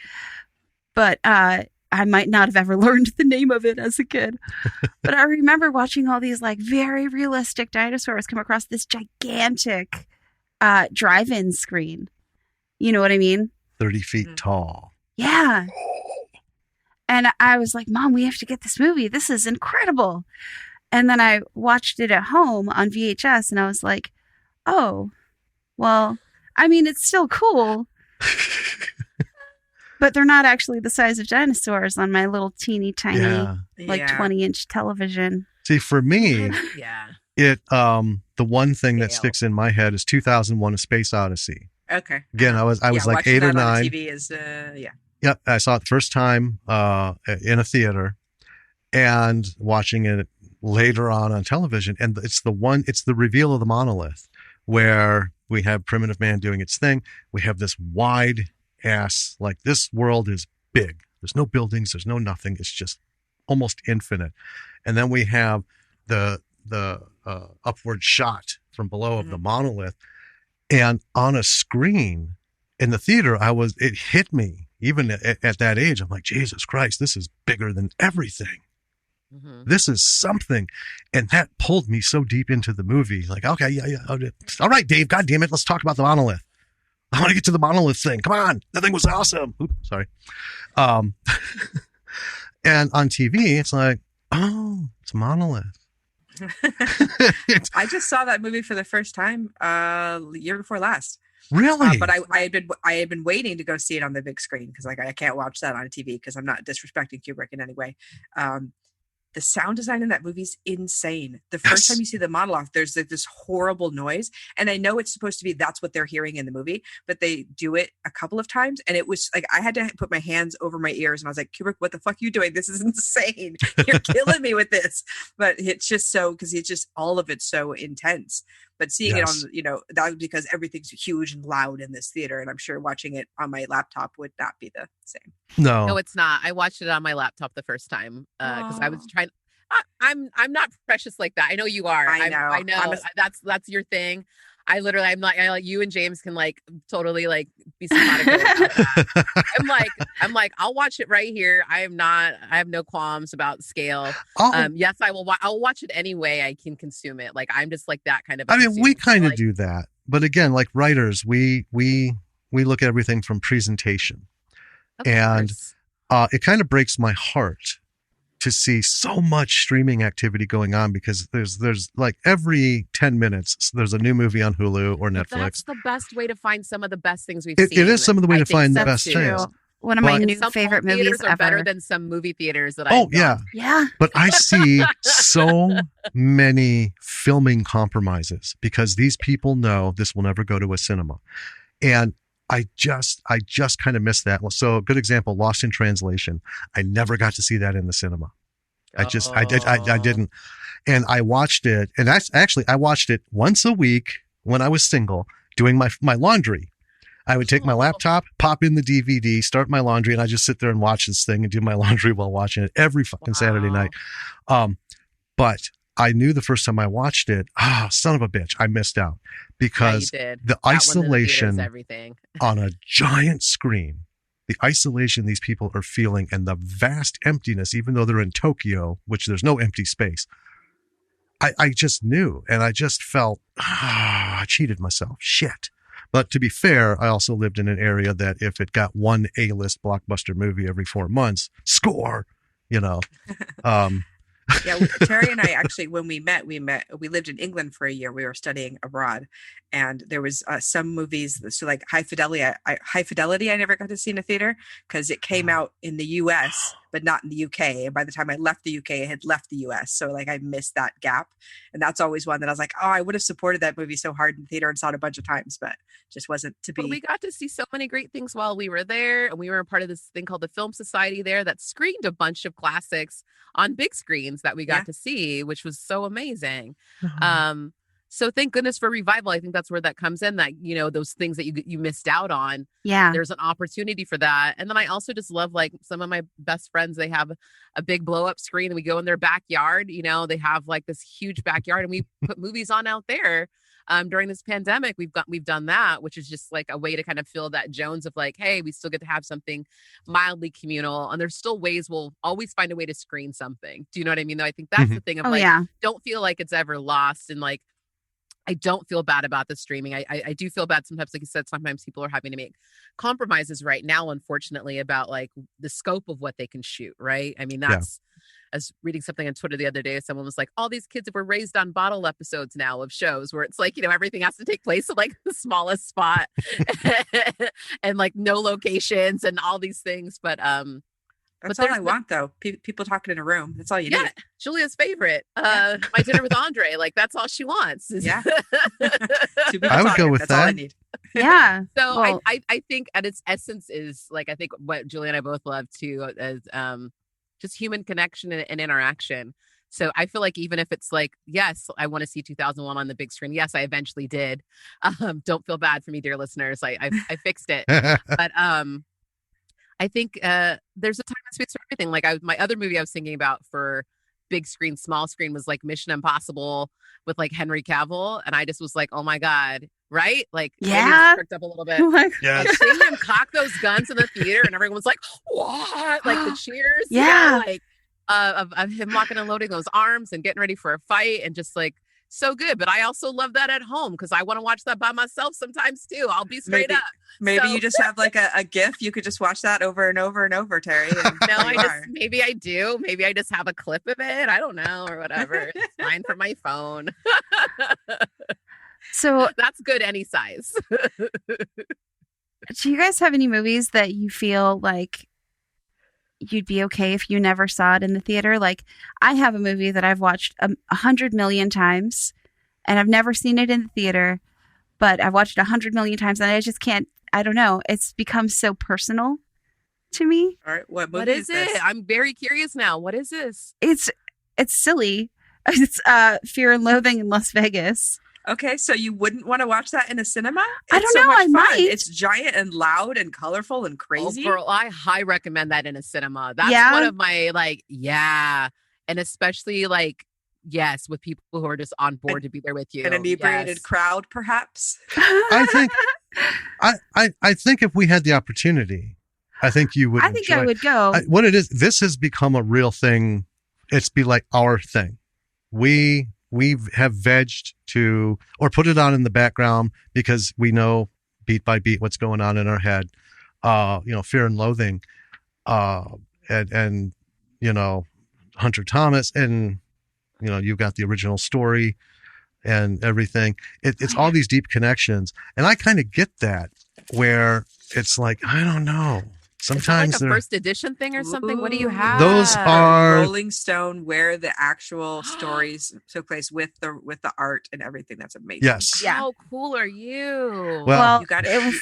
but I might not have ever learned the name of it as a kid. But I remember watching all these, like, very realistic dinosaurs come across this gigantic drive-in screen. You know what I mean? 30 feet Mhm. tall. Yeah. And I was like, Mom, we have to get this movie. This is incredible. And then I watched it at home on VHS, and I was like, oh, well, I mean, it's still cool, but they're not actually the size of dinosaurs on my little teeny tiny, Yeah. like, Yeah. 20-inch television. See, for me, Yeah. it the one thing that Scale. sticks in my head is 2001: A Space Odyssey. Okay. Again, I was Yeah, like watching 8 or that on 9. TV is yeah. Yep, I saw it the first time in a theater, and watching it later on television. And it's the reveal of the monolith, where we have primitive man doing its thing. We have this wide ass, like, this world is big. There's no buildings. There's no nothing. It's just almost infinite. And then we have the upward shot from below of the monolith, and on a screen in the theater, it hit me even at that age. I'm like, Jesus Christ, this is bigger than everything. Mhm. This is something. And that pulled me so deep into the movie. Like, okay, yeah. All right, Dave, God damn it. Let's talk about the monolith. I want to get to the monolith thing. Come on. That thing was awesome. Oops, sorry. And on TV, it's like, oh, it's a monolith. I just saw that movie for the first time year before last. Really? But I had been waiting to go see it on the big screen because like I can't watch that on TV because I'm not disrespecting Kubrick in any way. The sound design in that movie's insane. The first time you see the monologue, there's like this horrible noise. And I know it's supposed to be that's what they're hearing in the movie, but they do it a couple of times. And it was like I had to put my hands over my ears and I was like, Kubrick, what the fuck are you doing? This is insane. You're killing me with this. But it's just so because it's just all of it's so intense. But seeing it on, that was because everything's huge and loud in this theater. And I'm sure watching it on my laptop would not be the same. No, it's not. I watched it on my laptop the first time because I was trying. I'm not precious like that. I know you are. I know. I know. That's your thing. I'm like you and James can like totally like be simpatico about that. I'm like I'll watch it right here. I have no qualms about scale. Yes, I will. I'll watch it any way I can consume it. Like I'm just like that kind of. I mean, we kind of do that, but again, like writers, we look at everything from presentation, and it kind of breaks my heart to see so much streaming activity going on because there's like every 10 minutes there's a new movie on Hulu or Netflix. That's the best way to find some of the best things we've seen. It is some of the way to find the best things. One of my new favorite movies are ever. Better than some movie theaters that I've yeah. But I see so many filming compromises because these people know this will never go to a cinema, and I just kind of missed that. So a good example, Lost in Translation. I never got to see that in the cinema. I didn't. And I watched it. And I watched it once a week when I was single doing my laundry. I would take my laptop, pop in the DVD, start my laundry, and I just sit there and watch this thing and do my laundry while watching it every fucking Saturday night. But I knew the first time I watched it, son of a bitch, I missed out because the isolation on a giant screen, the isolation these people are feeling and the vast emptiness, even though they're in Tokyo, which there's no empty space. I just knew, and I just felt, I cheated myself. Shit. But to be fair, I also lived in an area that if it got one A-list blockbuster movie every 4 months, score, Yeah, Terry and I actually, when we lived in England for a year. We were studying abroad, and there was some movies. So like High Fidelity, I never got to see in a theater because it came out in the U.S. but not in the U.K. And by the time I left the U.K., I had left the U.S. So like I missed that gap, and that's always one that I was like, I would have supported that movie so hard in the theater and saw it a bunch of times, but just wasn't to be. But we got to see so many great things while we were there, and we were a part of this thing called the Film Society there that screened a bunch of classics on big screens that we got to see, which was so amazing. So thank goodness for Revival. I think that's where that comes in, that, those things that you missed out on. Yeah. There's an opportunity for that. And then I also just love, like, some of my best friends, they have a big blow up screen and we go in their backyard, they have like this huge backyard and we put movies on out there. During this pandemic, we've done that, which is just like a way to kind of fill that Jones of like, hey, we still get to have something mildly communal, and there's still ways we'll always find a way to screen something. Do you know what I mean? Though I think that's the thing of don't feel like it's ever lost, and like I don't feel bad about the streaming. I do feel bad sometimes, like you said, sometimes people are having to make compromises right now, unfortunately, about like the scope of what they can shoot. Right? I mean, that's. I was reading something on Twitter the other day. Someone was like, all these kids were raised on bottle episodes now of shows where it's like, everything has to take place at like the smallest spot and like no locations and all these things. But that's all I want, though. People talking in a room. That's all you need. Julia's favorite. My dinner with Andre. Like, that's all she wants. Yeah. I would go with that's that. all I need. Yeah. So well, I think at its essence is like, I think what Julia and I both love too is just human connection and interaction. So I feel like even if it's like, yes, I want to see 2001 on the big screen. Yes, I eventually did. Don't feel bad for me, dear listeners. I fixed it. But I think there's a time and space for everything. Like my other movie I was thinking about for big screen, small screen was like Mission Impossible with like Henry Cavill. And I just was like, oh my God. Right? Like, perked up a little bit. Yes. And seeing him cock those guns in the theater and everyone was like, what? Like the cheers. Yeah. Like of him locking and loading those arms and getting ready for a fight and just like so good. But I also love that at home because I want to watch that by myself sometimes too. I'll be straight up. Maybe you just have like a GIF. You could just watch that over and over and over, Terry. Maybe I do. Maybe I just have a clip of it. I don't know, or whatever. It's fine for my phone. So, That's good any size. do you guys have any movies that you feel like you'd be okay if you never saw it in the theater? Like, I have a movie that I've watched 100 million times, and I've never seen it in the theater, but I've watched it 100 million times, and I just can't. I don't know. It's become so personal to me. All right, what movie What is this? it? I'm very curious now. What is this? It's silly. It's Fear and Loathing in Las Vegas. Okay, so you wouldn't want to watch that in a cinema? I It's don't so know, much I fun. might. It's giant and loud and colorful and crazy. Oh, girl, I high recommend that in a cinema. That's Yeah? one of my and especially yes, with people who are just on board to be there with you. An inebriated Yes. crowd, perhaps. I think I think if we had the opportunity, I think you would. I think enjoy I would go. what it is, this has become a real thing. It's be like our thing. We have vegged to, or put it on in the background because we know beat by beat what's going on in our head. Fear and Loathing, and Hunter Thomas, and you've got the original story and everything. It's all these deep connections, and I kind of get that, where it's like, I don't know. Sometimes Is it like a first edition thing or something? What do you Ooh. have? Those are- Rolling Stone, where the actual stories took place with the art and everything. That's amazing. Yes. Yeah. How cool are you? Well, You got it was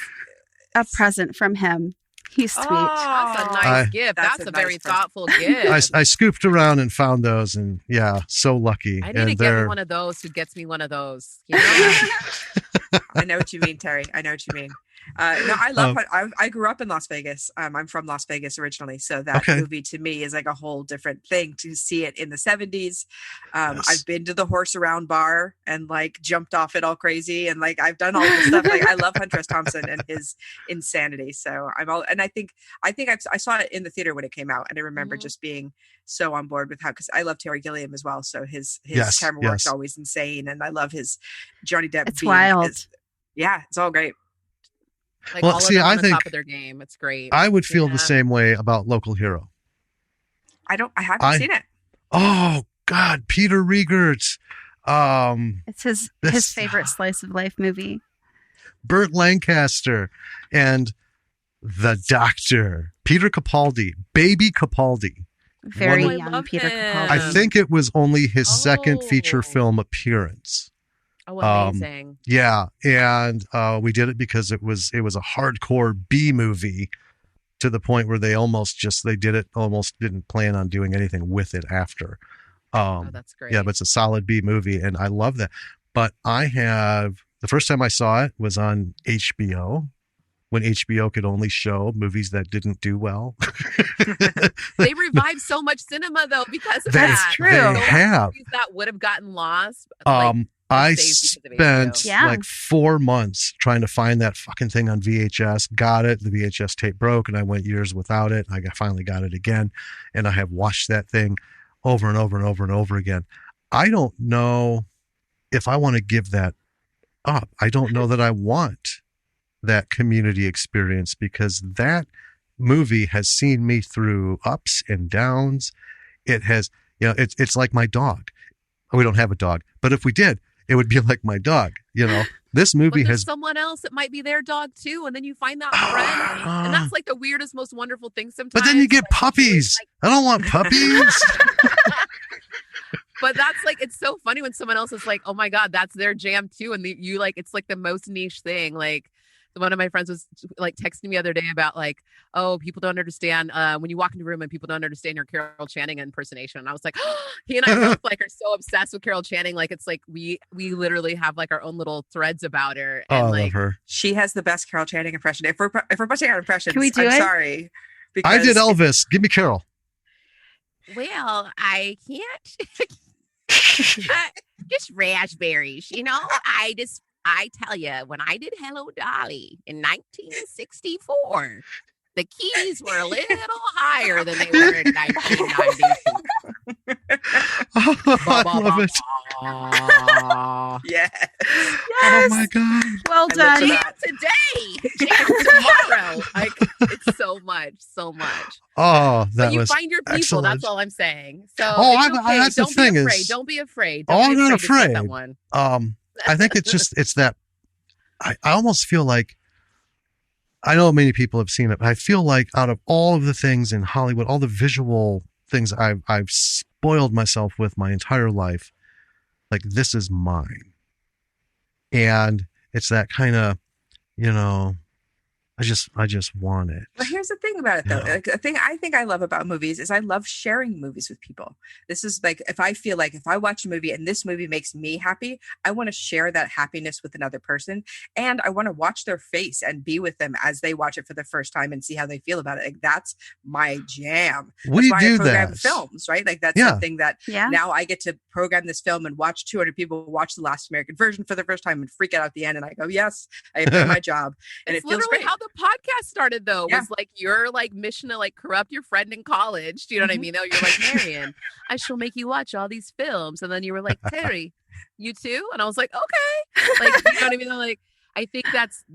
a present from him. He's sweet. That's a nice I- gift. That's That's a a very nice present. thoughtful gift. I scooped around and found those, and so lucky. I need and to get me one of those who gets me one of those. You know? I know what you mean, Terry. I know what you mean. No, I love. I grew up in Las Vegas. I'm from Las Vegas originally, so that Okay. movie to me is like a whole different thing. To see it in the '70s, Yes. I've been to the horse around bar and jumped off it all crazy, and I've done all this stuff. I love Hunter S. Thompson and his insanity. So I think I saw it in the theater when it came out, and I remember Mhm. just being so on board with because I love Terry Gilliam as well. So his Yes, camera work's yes. always insane, and I love his Johnny Depp. It's being wild. yeah, it's all great. Well, All see, of them I on the think- top of their game. It's great. I would feel Yeah. the same way about Local Hero. I haven't seen it. Oh God, Peter Riegert, It's his This- favorite slice of life movie. Burt Lancaster, and the Doctor, Peter Capaldi, baby Capaldi. Very Oh, I young love Peter him. Capaldi. I think it was only his second feature Oh. film appearance. Oh, amazing. Yeah, and we did it because it was a hardcore B movie, to the point where they almost didn't plan on doing anything with it after. Oh, that's great. Yeah, but it's a solid B movie, and I love that. But the first time I saw it was on HBO, when HBO could only show movies that didn't do well. They revived so much cinema though because of That's that. true. They So have. movies that would have gotten lost. I saved because of spent HBO. Yeah. 4 months trying to find that fucking thing on VHS. Got it. The VHS tape broke, and I went years without it. I finally got it again, and I have watched that thing over and over and over and over again. I don't know if I want to give that up. I don't know that I want that community experience, because that movie has seen me through ups and downs. It has, it's like my dog. We don't have a dog, but if we did, it would be like my dog. This movie But there's has. someone else that might be their dog too, and then you find that friend, and that's like the weirdest, most wonderful thing sometimes. But then you get puppies. I don't want puppies. But that's it's so funny when someone else is like, oh my God, that's their jam too. And it's like the most niche thing. One of my friends was texting me the other day about oh, people don't understand when you walk into a room and people don't understand your Carol Channing impersonation. And I was like, he and I both are so obsessed with Carol Channing. It's we literally have our own little threads about her. Oh, And I love her. She has the best Carol Channing impression. If we're busting out impressions, Can we do I'm it? sorry. I did Elvis. Give me Carol. well, I can't. Just raspberries, I tell you, when I did Hello Dolly in 1964, the keys were a little higher than they were in 1992. I love it. Yes. Oh my God. Well I done. looked Jam at today, jam tomorrow. It's so much. Oh, that But you was find your people. excellent. That's all I'm saying. So Oh, it's that's the don't thing be is- afraid. Don't be afraid. Oh, Don't I'm be not afraid to take afraid. that one. I think it's that I almost feel like, I know many people have seen it, but I feel like out of all of the things in Hollywood, all the visual things I've spoiled myself with my entire life, like this is mine. And it's that kind of, I just want it. But here's the thing about it, though. Yeah. Like, the thing I think I love about movies is I love sharing movies with people. This is like, if I feel like if I watch a movie and this movie makes me happy, I want to share that happiness with another person. And I want to watch their face and be with them as they watch it for the first time and see how they feel about it. Like, that's my jam. That's We why do I program that. films, right? Like, that's Yeah. something that now I get to program this film and watch 200 people watch the last American version for the first time and freak out at the end. And I go, yes, I have done my job. And It's it feels literally great. how the podcast started, though. Yeah. Was like your like mission to like corrupt your friend in college. Do you know what I mean? Though you're like, Marion, I shall make you watch all these films, and then you were like, Terry, you too, and I was like, okay, like, you know what I mean? Like, I think that's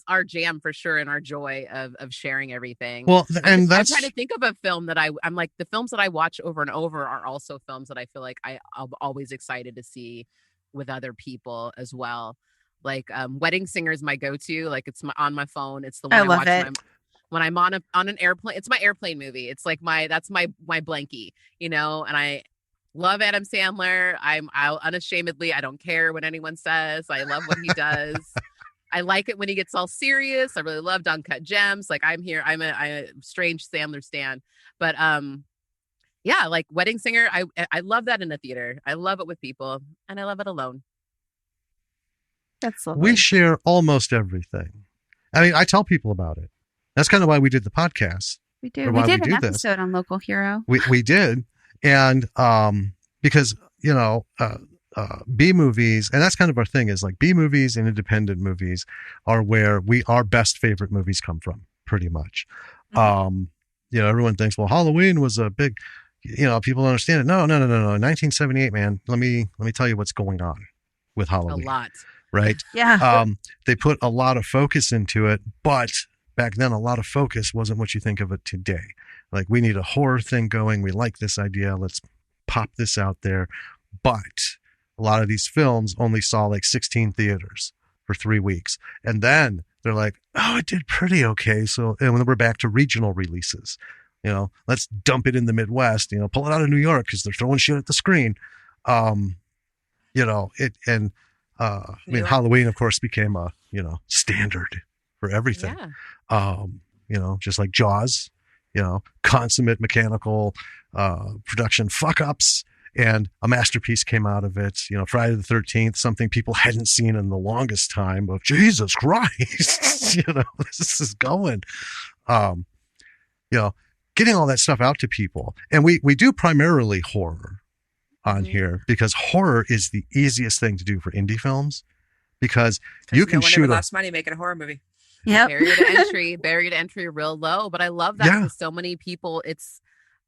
our jam for sure, and our joy of sharing everything. Well, and I'm trying to think of a film that I'm like, the films that I watch over and over are also films that I feel like I'm always excited to see with other people as well. Like Wedding Singer is my go-to. Like, it's on my phone. It's the one I love watch it. when I'm on an airplane. It's my airplane movie. It's like that's my blankie, and I love Adam Sandler. I'll unashamedly, I don't care what anyone says. I love what he does. I like it when he gets all serious. I really loved Uncut Gems. Like, I'm a strange Sandler stan. But yeah, like Wedding Singer, I love that in a theater. I love it with people, and I love it alone. That's lovely. We share almost everything. I mean, I tell people about it. That's kind of why we did the podcast. We do. or We why did we an do this. episode on Local Hero. We did. And because, B movies, and that's kind of our thing, is like B movies and independent movies are where our best favorite movies come from, pretty much. Everyone thinks, well, Halloween was a big, people don't understand it. No. 1978, man. Let me tell you what's going on with Halloween. A lot. Right? Yeah. They put a lot of focus into it, but back then a lot of focus wasn't what you think of it today. Like, we need a horror thing going. We like this idea. Let's pop this out there. But a lot of these films only saw like 16 theaters for 3 weeks. And then they're like, oh, it did pretty okay. So, and when we're back to regional releases, let's dump it in the Midwest, pull it out of New York because they're throwing shit at the screen. Halloween, of course, became a, standard for everything. Yeah. Just like Jaws, consummate mechanical production fuck-ups, and a masterpiece came out of it. Friday the 13th, something people hadn't seen in the longest time, of Jesus Christ, this is going, getting all that stuff out to people. And we do primarily horror on here, because horror is the easiest thing to do for indie films, because you can shoot lost money making a horror movie. Yep. Barrier to entry real low. But I love that because so many people, it's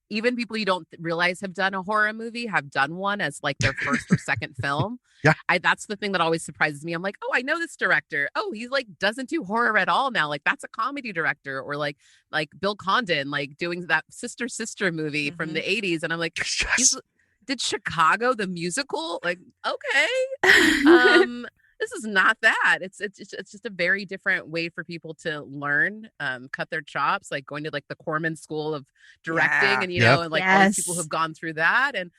even people you don't realize have done a horror movie have done one as like their first or second film. Yeah. That's the thing that always surprises me. I'm like, oh, I know this director. Oh, he's like doesn't do horror at all now. Like, that's a comedy director. Or like Bill Condon, like doing that Sister movie from the 80s. And I'm like, did Chicago the musical? Like, okay. This is not that. It's just a very different way for people to learn, cut their chops, like going to like the Corman School of Directing, and and like all these people who've gone through that. And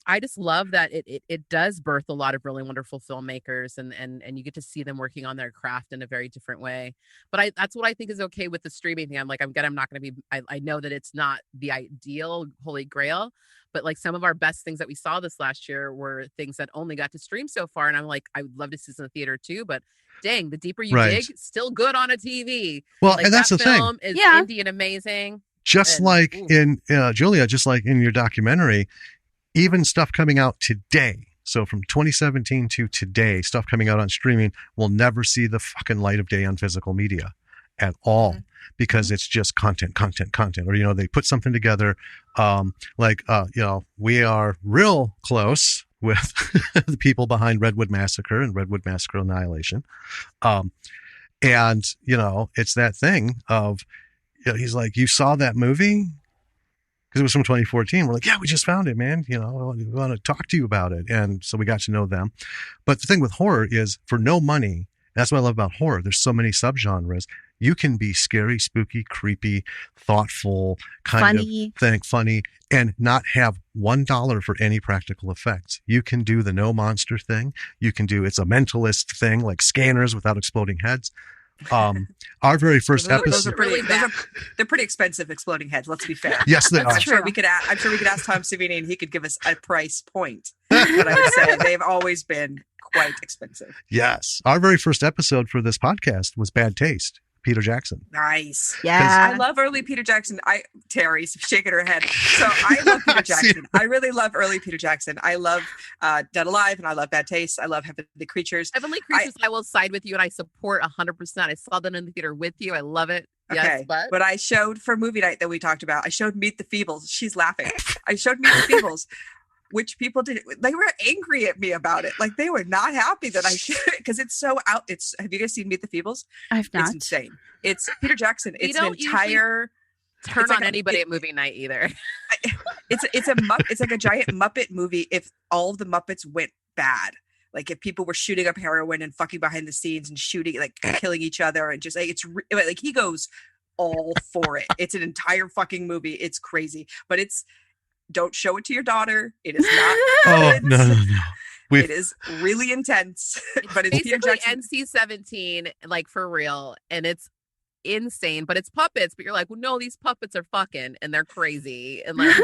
I just love that it does birth a lot of really wonderful filmmakers, and you get to see them working on their craft in a very different way. But that's what I think is okay with the streaming thing. I'm like, I'm not going to be, I know that it's not the ideal holy grail, but like some of our best things that we saw this last year were things that only got to stream so far. And I'm like, I would love to see this in the theater too, but dang, the deeper you dig, still good on a TV. Well, like, and that's the thing. Film is indie and amazing. Just like in Julia, just like in your documentary, even stuff coming out today. So from 2017 to today, stuff coming out on streaming will never see the fucking light of day on physical media at all, because it's just content. Or, they put something together. We are real close with the people behind Redwood Massacre and Redwood Massacre Annihilation. It's that thing of, he's like, you saw that movie? because it was from 2014. We're like, yeah, we just found it, man. We want to talk to you about it. And so we got to know them. But the thing with horror is, for no money, that's what I love about horror. There's so many subgenres. You can be scary, spooky, creepy, thoughtful, funny, and not have $1 for any practical effects. You can do the no monster thing. You can do, it's a mentalist thing, like scanners without exploding heads. Our very first episode. They're pretty expensive, exploding heads. Let's be fair. Yes, they are. I'm sure we could ask Tom Savini, and he could give us a price point. But I would say they've always been quite expensive. Yes, our very first episode for this podcast was Bad Taste. Peter Jackson. Nice. Yeah. I love early Peter Jackson. Terry's shaking her head. So I love Peter Jackson. I really love early Peter Jackson. I love Dead Alive, and I love Bad Taste. I love Heavenly Creatures. Heavenly Creatures, I will side with you, and I support 100%. I saw that in the theater with you. I love it. Okay, yes, but I showed for movie night that we talked about, I showed Meet the Feebles. She's laughing. I showed Meet the Feebles. Which people did, they were angry at me about it. Like, they were not happy that I should, because it's so out. Have you guys seen Meet the Feebles? I've not. It's insane. It's Peter Jackson. It's an entire turn on anybody at movie night either. It's like a giant Muppet movie if all of the Muppets went bad. Like, if people were shooting up heroin and fucking behind the scenes and shooting, like killing each other, and just like he goes all for it. It's an entire fucking movie. It's crazy, but don't show it to your daughter. It is not. No. It is really intense, but it's Peter basically Jackson. NC-17, like, for real, and it's insane. But it's puppets. But you're like, well, no, these puppets are fucking, and they're crazy, and like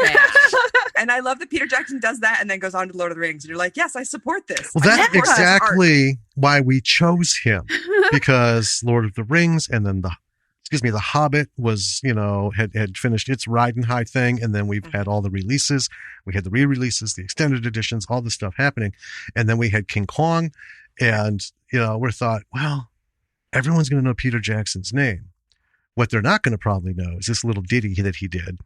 And I love that Peter Jackson does that, and then goes on to Lord of the Rings, and you're like, yes, I support this. Well, that's exactly why we chose him, because Lord of the Rings, and then the Hobbit was, had finished its ride and high thing. And then we've had all the releases. We had the re-releases, the extended editions, all this stuff happening. And then we had King Kong. And, we thought, well, everyone's going to know Peter Jackson's name. What they're not going to probably know is this little ditty that he did.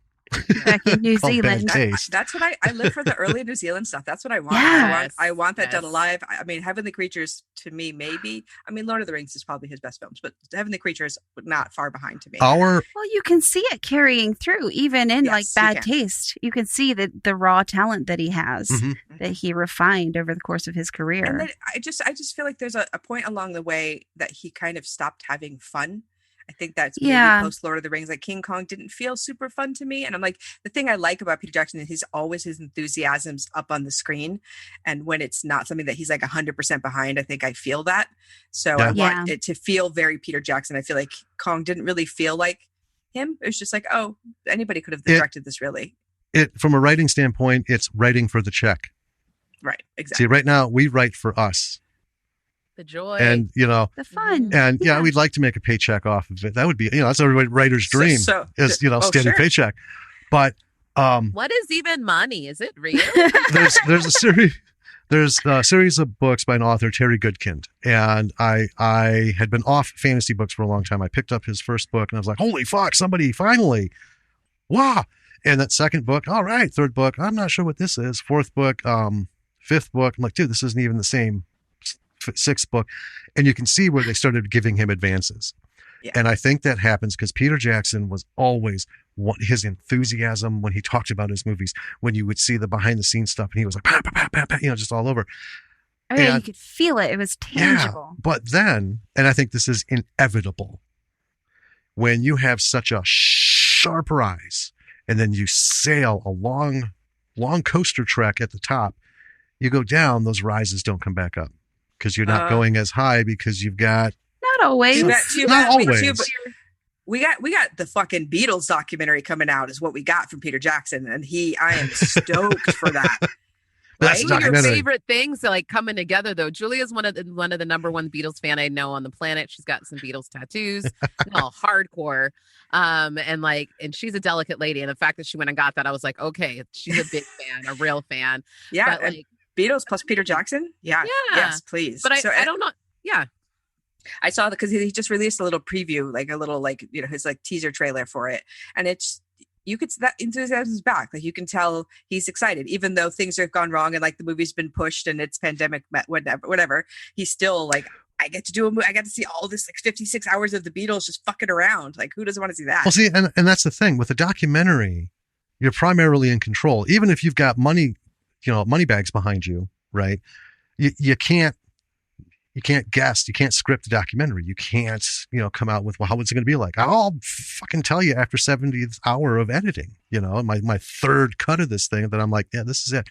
Back in New Zealand. That's what I live for, the early New Zealand stuff. That's what I want. Yes. I want that Dead Alive. I mean, Heavenly Creatures, to me, maybe. I mean, Lord of the Rings is probably his best films, but Heavenly Creatures, not far behind to me. Well, you can see it carrying through, even in like Bad Taste. You can see the raw talent that he has, that he refined over the course of his career. And then I just feel like there's a point along the way that he kind of stopped having fun. I think that's maybe post Lord of the Rings. Like, King Kong didn't feel super fun to me. And I'm like, the thing I like about Peter Jackson is his enthusiasm's up on the screen. And when it's not something that he's like 100% behind, I think I feel that. So I want it to feel very Peter Jackson. I feel like Kong didn't really feel like him. It was just like, oh, anybody could have directed this, really. From a writing standpoint, it's writing for the check. Right. Exactly. See, right now we write for us. The joy and the fun, and we'd like to make a paycheck off of it. That would be, that's every writer's dream, is steady paycheck. But what is even money? Is it real? there's a series of books by an author, Terry Goodkind, and I had been off fantasy books for a long time. I picked up his first book and I was like, holy fuck, somebody finally, wow! And that second book, all right, third book, I'm not sure what this is. Fourth book, fifth book, I'm like, dude, this isn't even the same. Sixth book, and you can see where they started giving him advances. And I think that happens because Peter Jackson was always his enthusiasm when he talked about his movies, when you would see the behind the scenes stuff and he was like, bah, bah, bah, bah, just all over. Oh, yeah, you could feel it. It was tangible. Yeah, but then, and I think this is inevitable, when you have such a sharp rise and then you sail a long coaster trek at the top, you go down, those rises don't come back up. Because you're not going as high because you've got not always. We got the fucking Beatles documentary coming out is what we got from Peter Jackson, and I am stoked for that. That's one of your favorite things like coming together though. Julia's one of the number one Beatles fan I know on the planet. She's got some Beatles tattoos, all hardcore. And she's a delicate lady, and the fact that she went and got that, I was like, okay, she's a big fan, a real fan. Yeah. But, Beatles plus Peter Jackson? Yeah. Yes, please. But I don't know. Yeah. I saw that because he just released a little preview, like a little, like, his like teaser trailer for it. And that enthusiasm's back. Like, you can tell he's excited, even though things have gone wrong and like the movie's been pushed and it's pandemic, whatever. He's still like, I get to do a movie. I get to see all this like 56 hours of the Beatles just fucking around. Like, who doesn't want to see that? Well, see, and that's the thing with a documentary. You're primarily in control. Even if you've got money, money bags behind you, right? You can't guess. You can't script a documentary. You can't, come out with, well, how is it going to be like? I'll fucking tell you after 70th hour of editing, my third cut of this thing that I'm like, yeah, this is it.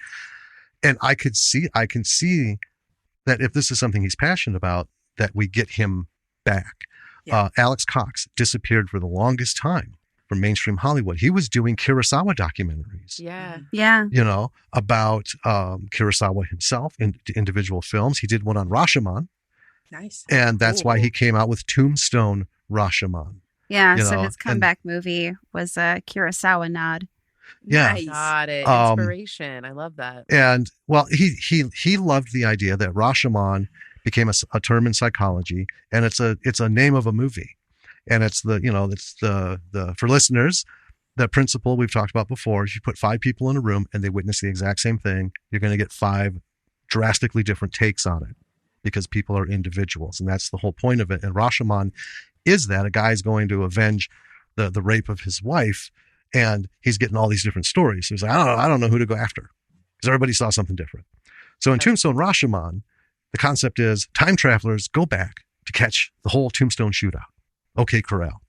And I can see that if this is something he's passionate about, that we get him back. Yeah. Alex Cox disappeared for the longest time from mainstream Hollywood. He was doing Kurosawa documentaries. Yeah. Yeah. About Kurosawa himself in individual films. He did one on Rashomon. Nice. And that's why he came out with Tombstone Rashomon. Yeah. So his comeback movie was a Kurosawa nod. Yeah. Nice. Got it. Inspiration. I love that. And well, he loved the idea that Rashomon became a term in psychology, and it's a name of a movie. And it's the for listeners, the principle we've talked about before is you put 5 people in a room and they witness the exact same thing. You're going to get 5 drastically different takes on it because people are individuals. And that's the whole point of it. And Rashomon is that a guy's going to avenge the rape of his wife, and he's getting all these different stories. So he's like, I don't know who to go after because everybody saw something different. So in Tombstone Rashomon, the concept is time travelers go back to catch the whole Tombstone shootout. Okay, Corral.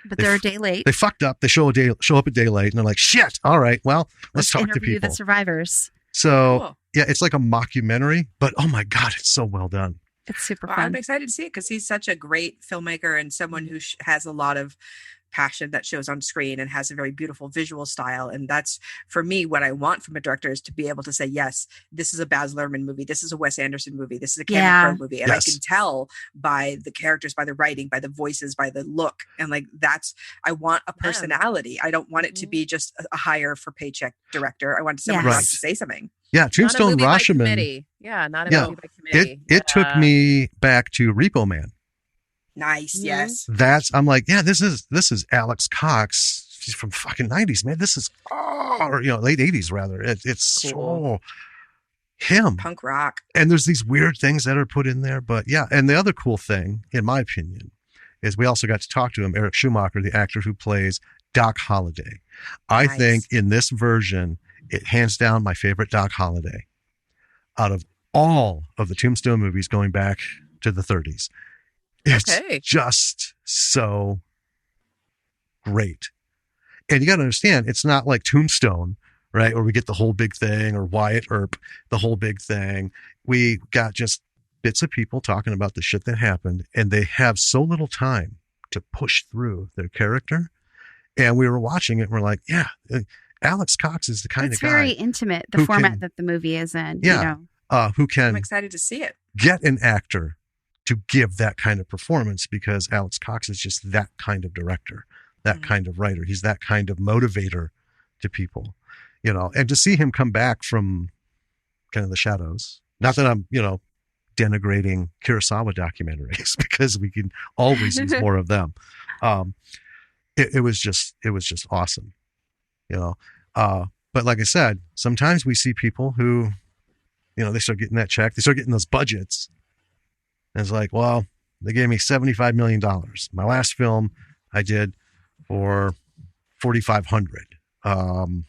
But they're a day late. They fucked up. They show up a day late, and they're like, shit. All right, well, let's talk to interview people. The survivors. So, Cool. Yeah, it's like a mockumentary, but oh my God, it's so well done. It's super Well, fun. I'm excited to see it because he's such a great filmmaker and someone who has a lot of passion that shows on screen and has a very beautiful visual style. And that's, for me, what I want from a director is to be able to say, yes, this is a Baz Luhrmann movie. This is a Wes Anderson movie. This is a Cameron Crowe movie. And I can tell by the characters, by the writing, by the voices, by the look. And like, I want a personality. I don't want it to be just a hire for paycheck director. I want someone who wants to say something. Yeah, Tombstone Rashomon. Yeah, not a movie by committee. It took me back to Repo Man. Nice. Yes. I'm like, yeah, this is Alex Cox. She's from fucking 90s, man. This is late 80s rather. It's cool. So him. Punk rock. And there's these weird things that are put in there, but yeah. And the other cool thing, in my opinion, is we also got to talk to him, Eric Schumacher, the actor who plays Doc Holliday. I think in this version, it hands down my favorite Doc Holliday out of all of the Tombstone movies going back to the 30s. It's just so great. And you got to understand, it's not like Tombstone, right? Or we get the whole big thing, or Wyatt Earp, the whole big thing. We got just bits of people talking about the shit that happened, and they have so little time to push through their character. And we were watching it and we're like, yeah, Alex Cox is the kind of guy. It's very intimate, the format that the movie is in. Yeah. Who can I'm excited to see it. Get an actor to give that kind of performance, because Alex Cox is just that kind of director, that kind of writer. He's that kind of motivator to people, and to see him come back from kind of the shadows. Not that I'm, denigrating Kurosawa documentaries, because we can always use more of them. It was just awesome, but like I said, sometimes we see people who, they start getting that check, they start getting those budgets. And it's like, well, they gave me $75 million. My last film I did for $4,500.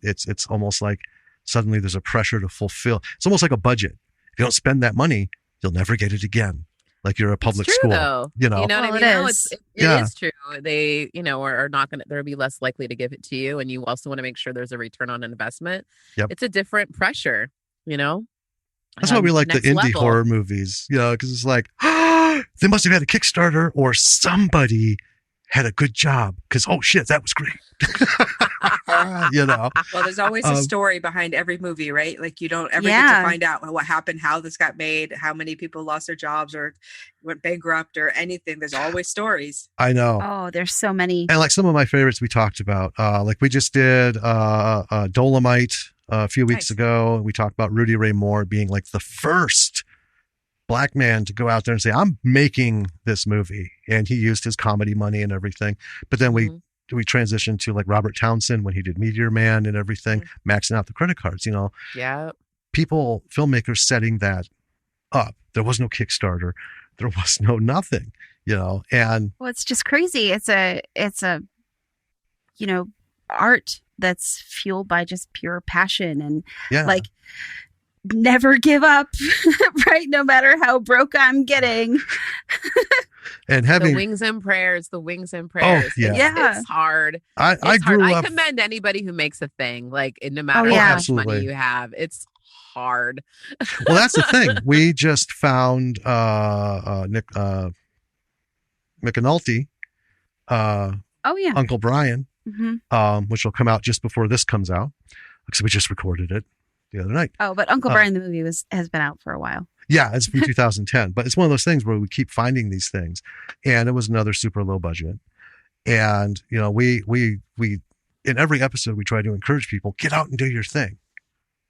It's almost like suddenly there's a pressure to fulfill. It's almost like a budget. If you don't spend that money, you'll never get it again. Like you're a public school. Though. You know what I mean? It is true. They, are not going to, they'll be less likely to give it to you. And you also want to make sure there's a return on investment. Yep. It's a different pressure, That's why we like the indie horror movies, because it's like, they must have had a Kickstarter or somebody had a good job because, oh shit, that was great. Well, there's always a story behind every movie, right? Like you don't ever get to find out what happened, how this got made, how many people lost their jobs or went bankrupt or anything. There's always stories. I know. Oh, there's so many. And like some of my favorites we talked about, like we just did Dolomite a few weeks ago. We talked about Rudy Ray Moore being like the first Black man to go out there and say, I'm making this movie. And he used his comedy money and everything. But then we transitioned to like Robert Townsend when he did Meteor Man and everything, maxing out the credit cards, Yeah. People, filmmakers setting that up. There was no Kickstarter. There was no nothing, and well, it's just crazy. It's a art that's fueled by just pure passion and Yeah. like never give up, right? No matter how broke I'm getting. And having the wings and prayers. yeah. It's hard. I It's hard. grew I up. commend anybody who makes a thing. Like, no matter yeah. how much Absolutely. money you have, it's hard. Well, that's the thing. We just found Nick McAnulty, Oh yeah. Uncle Brian, Mm-hmm. which will come out just before this comes out because we just recorded it the other night. Oh, but Uncle Brian the movie has been out for a while. Yeah, it's from 2010, but it's one of those things where we keep finding these things, and it was another super low budget. And you know, we in every episode we try to encourage people, get out and do your thing.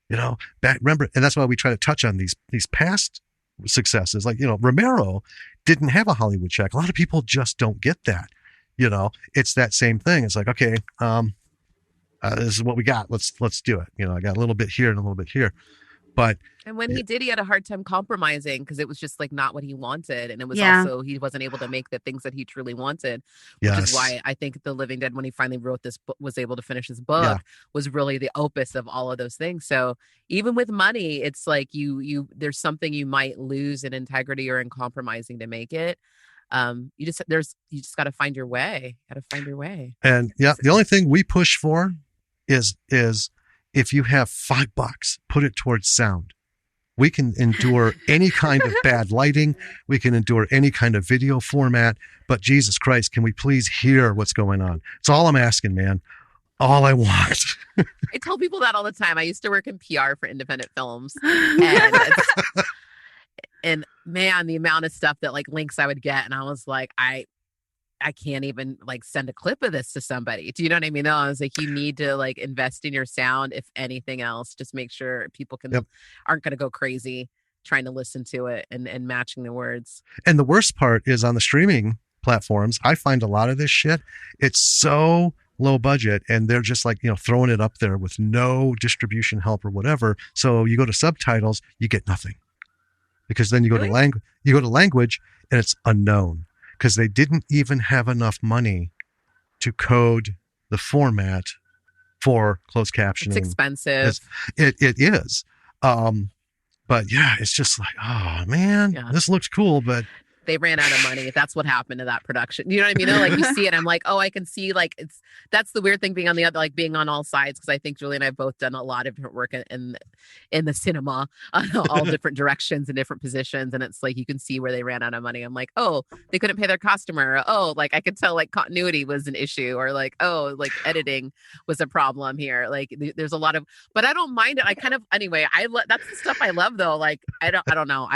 You know, remember, and that's why we try to touch on these past successes. Like, you know, Romero didn't have a Hollywood check. A lot of people just don't get that. You know, it's that same thing. It's like, okay, this is what we got. Let's do it. You know, I got a little bit here and a little bit here, but And when he did, he had a hard time compromising because it was just like not what he wanted. And it was Yeah. also, he wasn't able to make the things that he truly wanted, which yes, is why I think The Living Dead, when he finally wrote this book, was able to finish his book, Yeah. was really the opus of all of those things. So even with money, it's like there's something you might lose in integrity or in compromising to make it. You just got to find your way. and yeah, the only thing we push for is if you have $5, put it towards sound. We can endure any kind of bad lighting. We can endure any kind of video format. But Jesus Christ, can we please hear what's going on? It's all I'm asking, man. All I want. I tell people that all the time. I used to work in PR for independent films, and and man, the amount of stuff that like links I would get, and I was like, I can't even like send a clip of this to somebody. Do you know what I mean? No, I was like, you need to like invest in your sound. If anything else, just make sure people aren't going to go crazy trying to listen to it and matching the words. And the worst part is on the streaming platforms, I find a lot of this shit, it's so low budget and they're just like, you know, throwing it up there with no distribution help or whatever. So you go to subtitles, you get nothing. Because then you go to language and it's unknown. Because they didn't even have enough money to code the format for closed captioning. It's expensive. It is. But yeah, it's just like, oh man, this looks cool, but they ran out of money. That's what happened to that production. You know what I mean? Like you see it, I'm like, oh, I can see like that's the weird thing being on the other, like being on all sides. Cause I think Julie and I have both done a lot of different work in the cinema, all different directions and different positions. And it's like, you can see where they ran out of money. I'm like, oh, they couldn't pay their customer. Or, oh, like I could tell like continuity was an issue or like, oh, like editing was a problem here. Like there's a lot of, but I don't mind it. I kind of, anyway, that's the stuff I love though. Like, I don't know.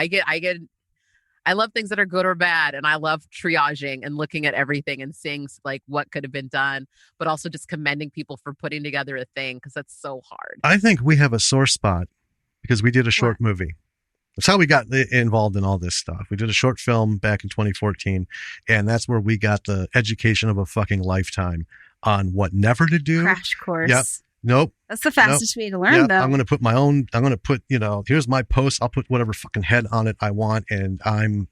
I love things that are good or bad. And I love triaging and looking at everything and seeing like what could have been done, but also just commending people for putting together a thing. Cause that's so hard. I think we have a sore spot because we did a short movie. That's how we got involved in all this stuff. We did a short film back in 2014 and that's where we got the education of a fucking lifetime on what never to do. Crash course. Yep. Nope. That's the fastest way to learn, though. I'm going to put, you know, here's my post. I'll put whatever fucking head on it I want. And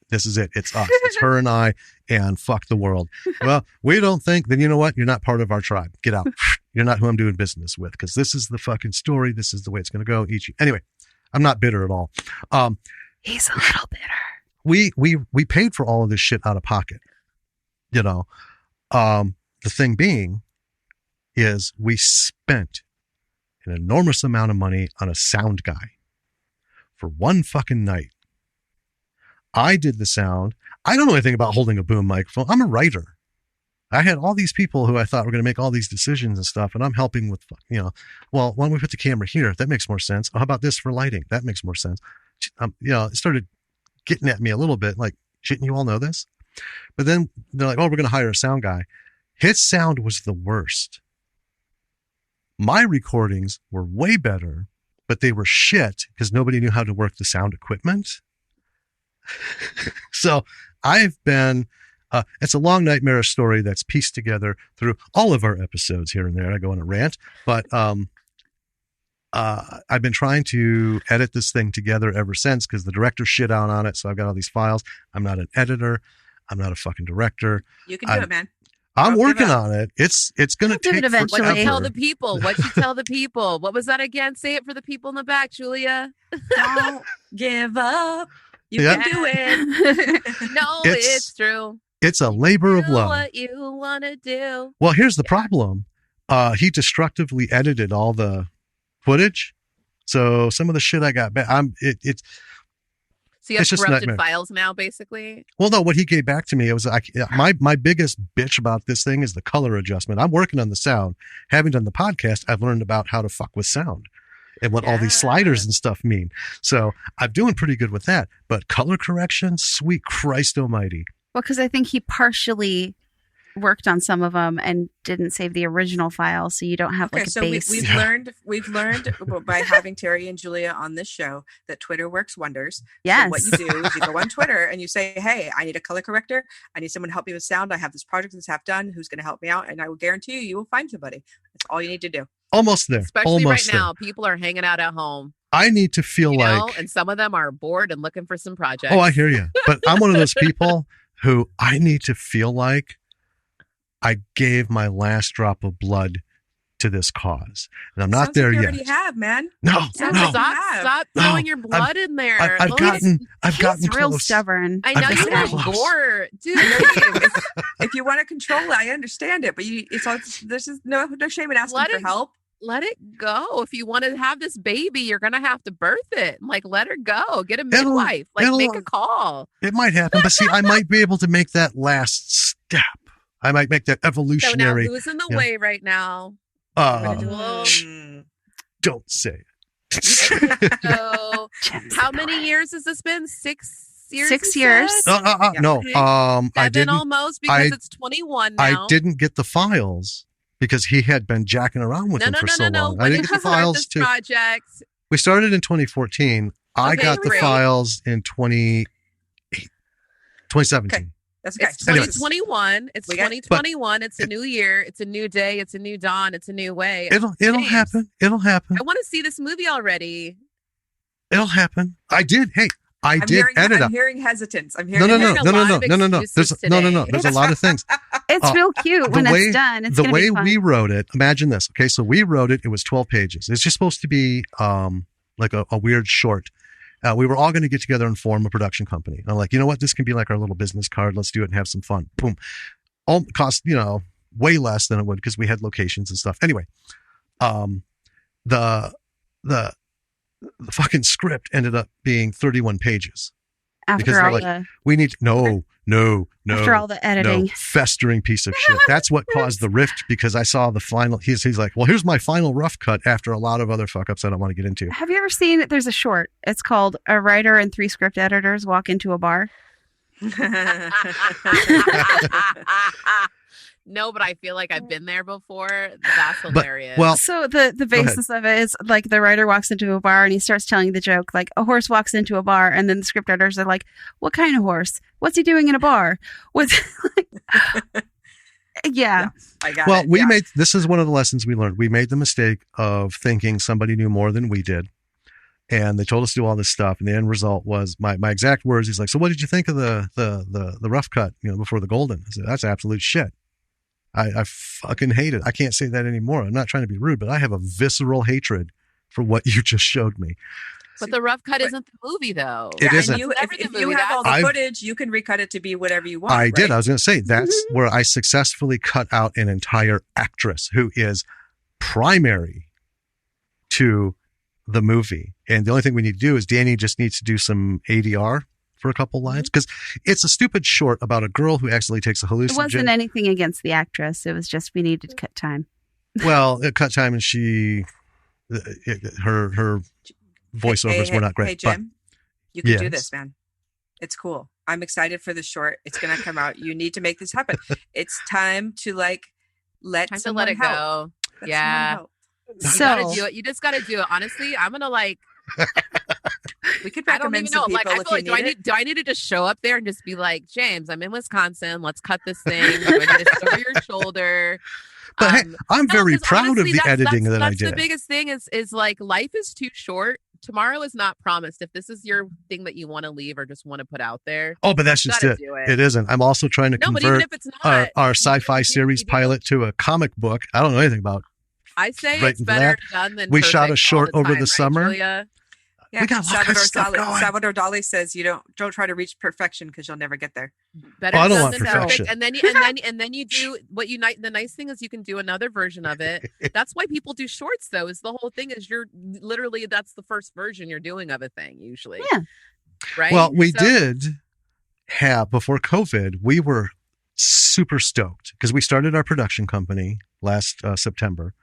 this is it. It's us. It's her and I and fuck the world. Well, we don't think, then you know what? You're not part of our tribe. Get out. You're not who I'm doing business with because this is the fucking story. This is the way it's going to go. Anyway, I'm not bitter at all. He's a little bitter. We paid for all of this shit out of pocket. You know, the thing being is we spent an enormous amount of money on a sound guy for one fucking night. I did the sound. I don't know anything about holding a boom microphone. I'm a writer. I had all these people who I thought were going to make all these decisions and stuff, and I'm helping with, you know, well, why don't we put the camera here? That makes more sense. Oh, how about this for lighting? That makes more sense. You know, it started getting at me a little bit, like, shouldn't you all know this? But then they're like, oh, we're going to hire a sound guy. His sound was the worst. My recordings were way better, but they were shit because nobody knew how to work the sound equipment. So I've been, it's a long nightmare story that's pieced together through all of our episodes here and there. I go on a rant, but I've been trying to edit this thing together ever since because the director shit out on it. So I've got all these files. I'm not an editor. I'm not a fucking director. You can do it, man. I'm Don't give working up. on it. It's going to I'll do it take eventually. What you tell forever. the people? What you tell the people? What was that again? Say it for the people in the back, Julia. Don't give up. You Yeah. can do it. No, It's- it's true. It's a labor of Do love. what you want to do. Well, here's the problem. He destructively edited all the footage. So some of the shit I got back, it's So you have It's just corrupted nightmare. files now, basically. well, no, what he gave back to me, it was like my biggest bitch about this thing is the color adjustment. I'm working on the sound. Having done the podcast, I've learned about how to fuck with sound and what all these sliders and stuff mean. So I'm doing pretty good with that. But color correction, sweet Christ almighty. Well, because I think he partially worked on some of them and didn't save the original file, so you don't have Okay, like a so base. we've learned by having Terry and Julia on this show that Twitter works wonders. Yes. So what you do is you go on Twitter and you say, "Hey, I need a color corrector. I need someone to help me with sound. I have this project that's half done. Who's going to help me out?" And I will guarantee you will find somebody. That's all you need to do. Almost there. Especially Almost right there. now, people are hanging out at home, I need to feel you like, know, and some of them are bored and looking for some projects. oh, I hear you. But I'm one of those people who I need to feel like I gave my last drop of blood to this cause. And I'm not Sounds there like you yet. already have, man. No, Sounds no. like Stop No. throwing your blood in there. I've Look, gotten He's real close. stubborn. I know I've you gotten want close. gore, dude. If you want to control it, I understand it, but there's just no shame in asking Let for it- help. Let it go. If you want to have this baby, you're gonna have to birth it. Like, let her go. Get a It'll- midwife. Like, it'll- make a call. It might happen, but see, I might be able to make that last step. I might make that So now, evolutionary. who's in the yeah. way right now? We're gonna do a little- Mm. Don't say it. So, how many years has this been? 6 years. 6 you years. said? No. Okay. I 7 didn't. almost because I- it's 21 I now. didn't get the files because he had been jacking around with No, them no, for no, so no, no. long. I When didn't did get you the start files this to. project? We started in 2014. I Okay, got the great. files in 2017. Okay. That's okay. It's Anyways. 2021. It's We got- 2021. It's a new year. It's a new day. It's a new dawn. It's a new way. It'll James, happen. It'll happen. I want to see this movie already. It'll happen. I did. Hey, I I'm did hearing, edit I'm up. hearing hesitance. I'm No, hearing no, no, hearing no, a no, lot no, of no, no, no. There's excuses no, no, today. no. There's a lot of things. It's real cute when way- it's done. It's The gonna way be fun. we wrote it, imagine this. Okay, so we wrote it. It was 12 pages. It's just supposed to be like a weird short. We were all going to get together and form a production company. And I'm like, you know what? This can be like our little business card. Let's do it and have some fun. Boom. All cost, way less than it would because we had locations and stuff. Anyway, the fucking script ended up being 31 pages. because after they're all like, the We need no, after all the editing. no, festering piece of shit. That's what caused the rift because I saw the final. He's like, well, here's my final rough cut after a lot of other fuck ups I don't want to get into. Have you ever seen? There's a short. It's called "A Writer and Three Script Editors Walk into a Bar." No, but I feel like I've been there before. That's hilarious. well, So the basis of it is like the writer walks into a bar and he starts telling the joke like a horse walks into a bar, and then the script editors are like, "What kind of horse? What's he doing in a bar? What's yeah. I got well, it. we yeah. made this is one of the lessons we learned. We made the mistake of thinking somebody knew more than we did. And they told us to do all this stuff, and the end result was my exact words. He's like, "So what did you think of the rough cut? Before the golden?" I said, "That's absolute shit. I fucking hate it. I can't say that anymore. I'm not trying to be rude, but I have a visceral hatred for what you just showed me." but the rough cut isn't the movie, though. It and isn't. You, It's never if the you movie. have all the I've- footage, you can recut it to be whatever you want. I did. right? I was going to say that's where I successfully cut out an entire actress who is primary to the movie. And the only thing we need to do is Danny just needs to do some ADR for a couple lines because it's a stupid short about a girl who accidentally takes a It hallucinogen. wasn't anything against the actress. It was just we needed to cut time. Well, it cut time and her voiceovers were not great. Hey, Jim, you can do Yes. this, man. It's cool. I'm excited for the short. It's going to come out. You need to make this happen. It's time to let Time to someone let it help. go. Let Yeah. someone help. You So gotta do it. You just gotta do it. Honestly, I'm gonna We could I don't recommend even know. some Like, people I if feel you like, need it. do I need to just show up there and just be like, James, I'm in Wisconsin. Let's cut this thing. Do I need to over your shoulder? But hey, I'm No, very 'cause proud honestly, of the editing that I That's the did. biggest thing is like life is too short tomorrow is not promised. If this is your thing that you want to leave or just want to put out there, Oh, but that's you just gotta it. do it. It isn't. I'm also trying to No, but even convert if it's not, our sci-fi you series do- pilot to a comic book. I don't know anything about. I say right it's into better that. done than We shot a perfect short all over time, the right, summer. Julia? Yeah, We got all kinds of stuff going. Salvador Dali says you don't try to reach perfection because you'll never get there. Better I don't done want than perfection. perfect. And then you do what you the nice thing is you can do another version of it. That's why people do shorts though. Is the whole thing is you're literally that's the first version you're doing of a thing usually. Yeah. Right. Well, we So- did have before COVID. We were super stoked because we started our production company last September,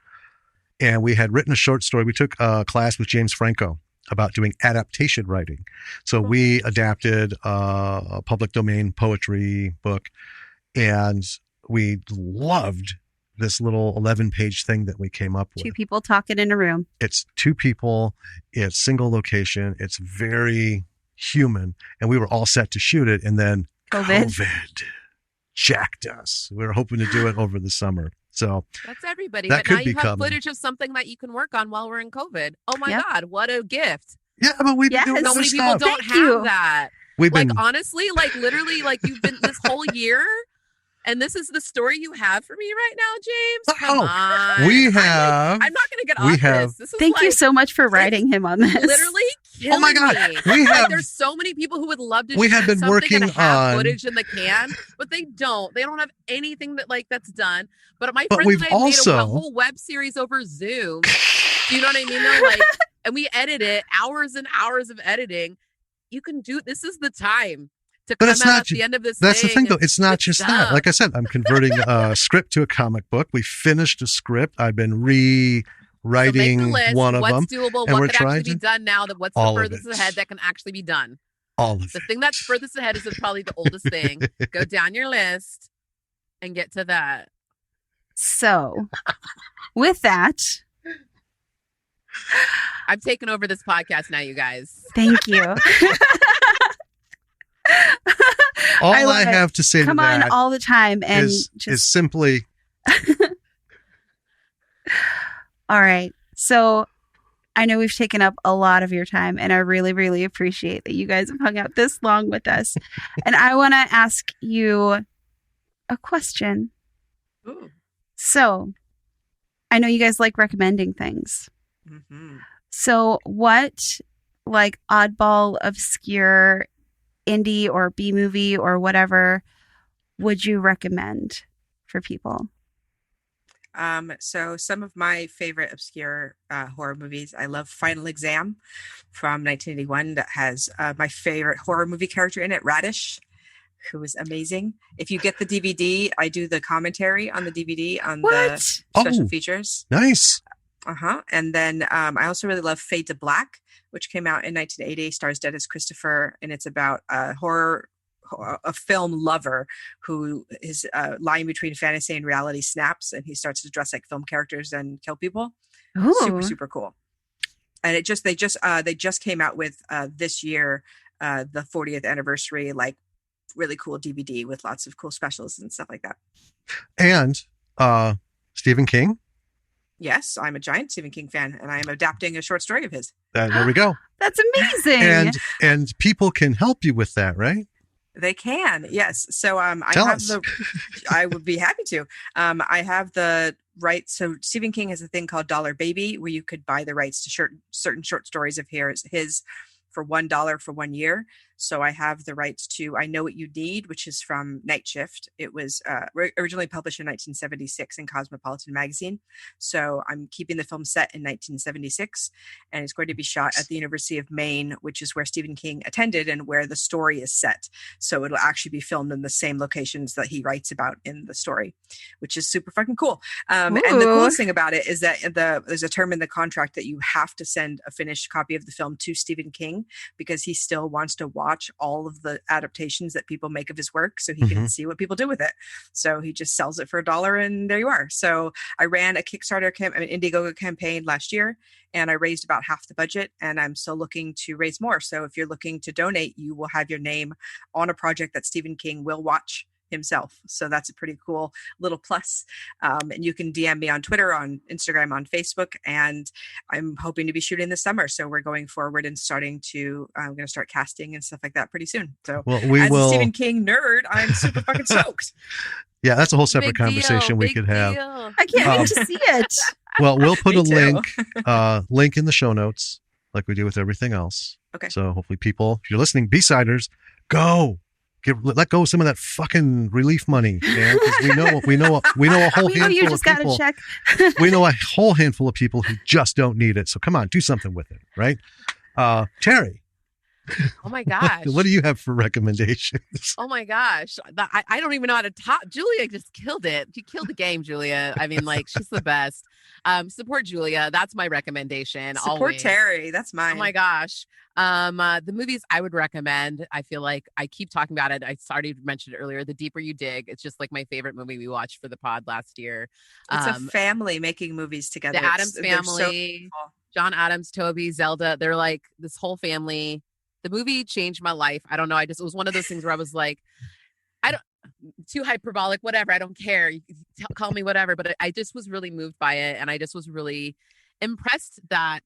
and we had written a short story. We took a class with James Franco about doing adaptation writing. So we adapted a public domain poetry book, and we loved this little 11-page thing that we came up with. Two people talking in a room. It's two people, it's single location, it's very human, and we were all set to shoot it, and then COVID jacked us. We were hoping to do it over the summer. So that's everybody. that But now could be you have coming. footage of something that you can work on while we're in COVID. Oh my Yep. God, what a gift. Yeah, but we've been Yes. doing So other many people stuff. don't Thank have you. that. We've Like been honestly, like literally, like you've been this whole year, and this is the story you have for me right now, James. Come Oh, on. we have. I'm not gonna get we off have- this. This is Thank you like, so much for writing him on this. literally killing Oh my God. me. We Like, have. there's so many people who would love to We have shoot been something working and have on- footage in the can, but they don't. They don't have anything that's done. But my But friends we've and I made also- a whole web series over Zoom. Do you know what I mean? Though, like, and we edit it, hours and hours of editing. You can do. This is the time to But come it's out not at ju- the end of this. That's the thing, though. It's not with just that. stuff. Like I said, I'm converting a script to a comic book. We finished a script. I've been So make rewriting the list. one of what's them. doable? and we're What could trying actually be to- done now? That what's the all of furthest it. ahead that can actually be done? All of The it. thing that's furthest ahead is probably the oldest thing. Go down your list and get to that. So, with that, I've taken over this podcast now, you guys. thank you. All I I, love it. have to say Come to on that all the time and is just simply all right. So I know we've taken up a lot of your time, and I really, really appreciate that you guys have hung out this long with us. And I want to ask you a question. Ooh. So I know you guys like recommending things. Mm-hmm. So what, like, oddball, obscure indie or B movie or whatever would you recommend for people? So some of my favorite obscure horror movies. I love Final Exam from 1981 that has my favorite horror movie character in it, Radish, who is amazing. If you get the DVD, I do the commentary on the DVD on the special Oh. features. nice. And then I also really love Fade to Black, which came out in 1980, stars Dennis Christopher, and it's about a film lover who is line between fantasy and reality snaps, and he starts to dress like film characters and kill people. Ooh. Super cool. And they just came out with this year the 40th anniversary, like really cool DVD with lots of cool specials and stuff like that. And Stephen King. Yes, I'm a giant Stephen King fan, and I am adapting a short story of his. There we go. That's amazing. And people can help you with that, right? They can, yes. So Tell I have us. I would be happy to. I have the rights. So Stephen King has a thing called Dollar Baby, where you could buy the rights to certain short stories of his for $1 for 1 year. So I have the rights to I Know What You Need, which is from Night Shift. It was originally published in 1976 in Cosmopolitan magazine. So I'm keeping the film set in 1976, and it's going to be shot at the University of Maine, which is where Stephen King attended and where the story is set. So it'll actually be filmed in the same locations that he writes about in the story, which is super fucking cool. And the Ooh. coolest thing about it is that there's a term in the contract that you have to send a finished copy of the film to Stephen King, because he still wants to watch all of the adaptations that people make of his work so he can see what people do with it. So he just sells it for $1 and there you are. So I ran a Kickstarter Indiegogo campaign last year, and I raised about half the budget, and I'm still looking to raise more. So if you're looking to donate, you will have your name on a project that Stephen King will watch himself. So that's a pretty cool little plus. And you can DM me on Twitter, on Instagram, on Facebook, and I'm hoping to be shooting this summer. So we're going forward and I'm going to start casting and stuff like that pretty soon. So as a Stephen King nerd, I'm super fucking stoked. Yeah, that's a whole separate conversation we could have. I can't wait to see it. Well, we'll put a link in the show notes like we do with everything else. Okay. So hopefully people, if you're listening, B-siders, go. Let go of some of that fucking relief money, man. Because we know a whole handful of people. Check. We know a whole handful of people who just don't need it. So come on, do something with it, right? Teri. Oh my gosh. What do you have for recommendations? Oh my gosh. I don't even know how to top. Julia just killed it. You killed the game, Julia. I mean, like, she's the best. Support Julia. That's my recommendation. Support always. Teri. That's mine. Oh my gosh. The movies I would recommend, I feel like I keep talking about it. I already mentioned it earlier. The Deeper You Dig. It's just like my favorite movie we watched for the pod last year. It's a family making movies together. The Addams family, John Adams, Toby, Zelda. They're like this whole family. The movie changed my life. I don't know. It was one of those things where I was like, too hyperbolic, whatever. I don't care. You can call me whatever. But I just was really moved by it. And I just was really impressed that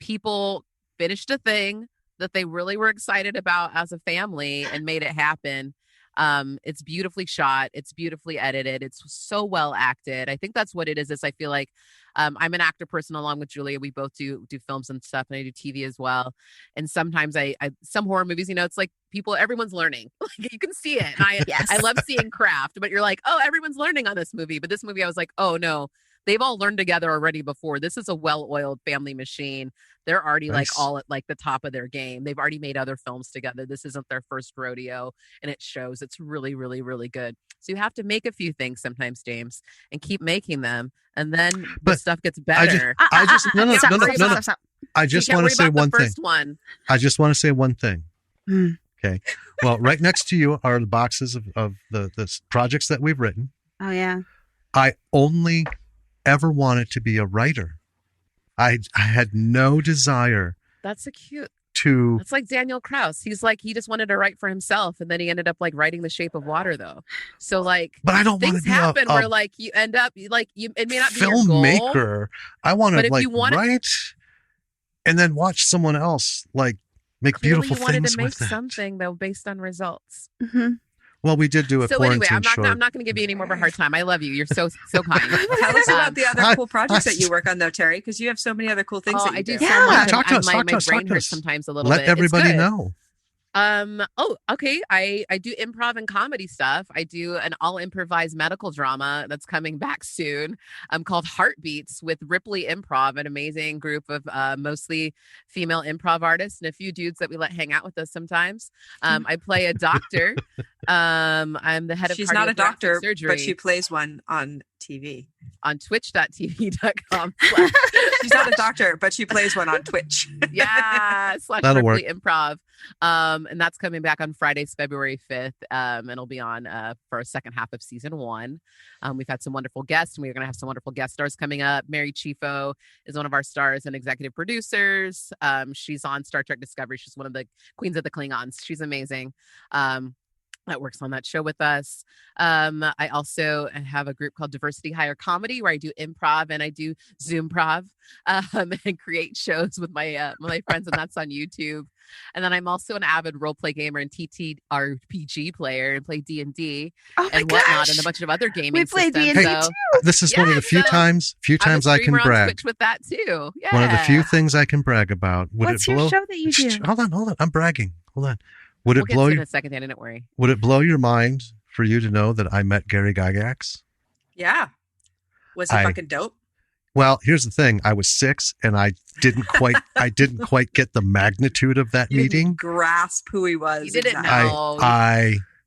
people finished a thing that they really were excited about as a family and made it happen. It's beautifully shot. It's beautifully edited. It's so well acted. I think that's what it is. I feel like I'm an actor person along with Julia. We both do films and stuff, and I do TV as well. And sometimes I some horror movies, it's like everyone's learning. Like, you can see it. And I love seeing craft, but you're like, oh, everyone's learning on this movie. But this movie, I was like, oh no, they've all learned together already before. This is a well-oiled family machine. They're already like all at like the top of their game. They've already made other films together. This isn't their first rodeo, and it shows. It's really, really, really good. So you have to make a few things sometimes, James, and keep making them, and then the stuff gets better. I just want to say one thing. I just want to say one thing. Okay. Well, right next to you are the boxes of the projects that we've written. Oh yeah. I only ever wanted to be a writer. I had no desire. That's so cute. It's like Daniel Krauss. He's like, he just wanted to write for himself, and then he ended up like writing The Shape of Water, though. So like, but I don't want to be happen where like you end up like it may not be filmmaker. Your goal, I want to like write and then watch someone else like make beautiful things with it. You wanted to make something though based on results. Mm-hmm. Well, we did do a quarantine short. I'm not going to give you any more of a hard time. I love you. You're so kind. Tell us about the other cool projects that you work on, though, Teri, because you have so many other cool things that you do. So much. Talk to us. My brain hurts sometimes a little bit. Let everybody know. Okay. I do improv and comedy stuff. I do an all improvised medical drama that's coming back soon. Called Heartbeats with Ripley Improv, an amazing group of mostly female improv artists and a few dudes that we let hang out with us sometimes. I play a doctor. I'm the head of. She's not a doctor, surgery, but she plays one on TV. On twitch.tv.com. She's not a doctor, but she plays one on Twitch. Yeah, / Ripley Improv. And that's coming back on Fridays, February 5th. And it'll be on for a second half of season 1. We've had some wonderful guests, and we're going to have some wonderful guest stars coming up. Mary Chifo is one of our stars and executive producers. She's on Star Trek Discovery. She's one of the queens of the Klingons. She's amazing. That works on that show with us. I also have a group called Diversity Higher Comedy, where I do improv and I do Zoomprov and create shows with my friends, and that's on YouTube. And then I'm also an avid role play gamer and TTRPG player and play D&D and whatnot, and a bunch of other gaming we play systems. D&D so, too. This is one of the few times I can brag. Twitch with that too. Yeah. One of the few things I can brag about. What's your show that you do? Hold on. I'm bragging. Hold on. We'll get to it in a second, Danny, don't worry. Would it blow your mind for you to know that I met Gary Gygax? Yeah. Was he fucking dope? Well, here's the thing. I was 6 and I didn't quite get the magnitude of that meeting. Didn't grasp who he was. You didn't know.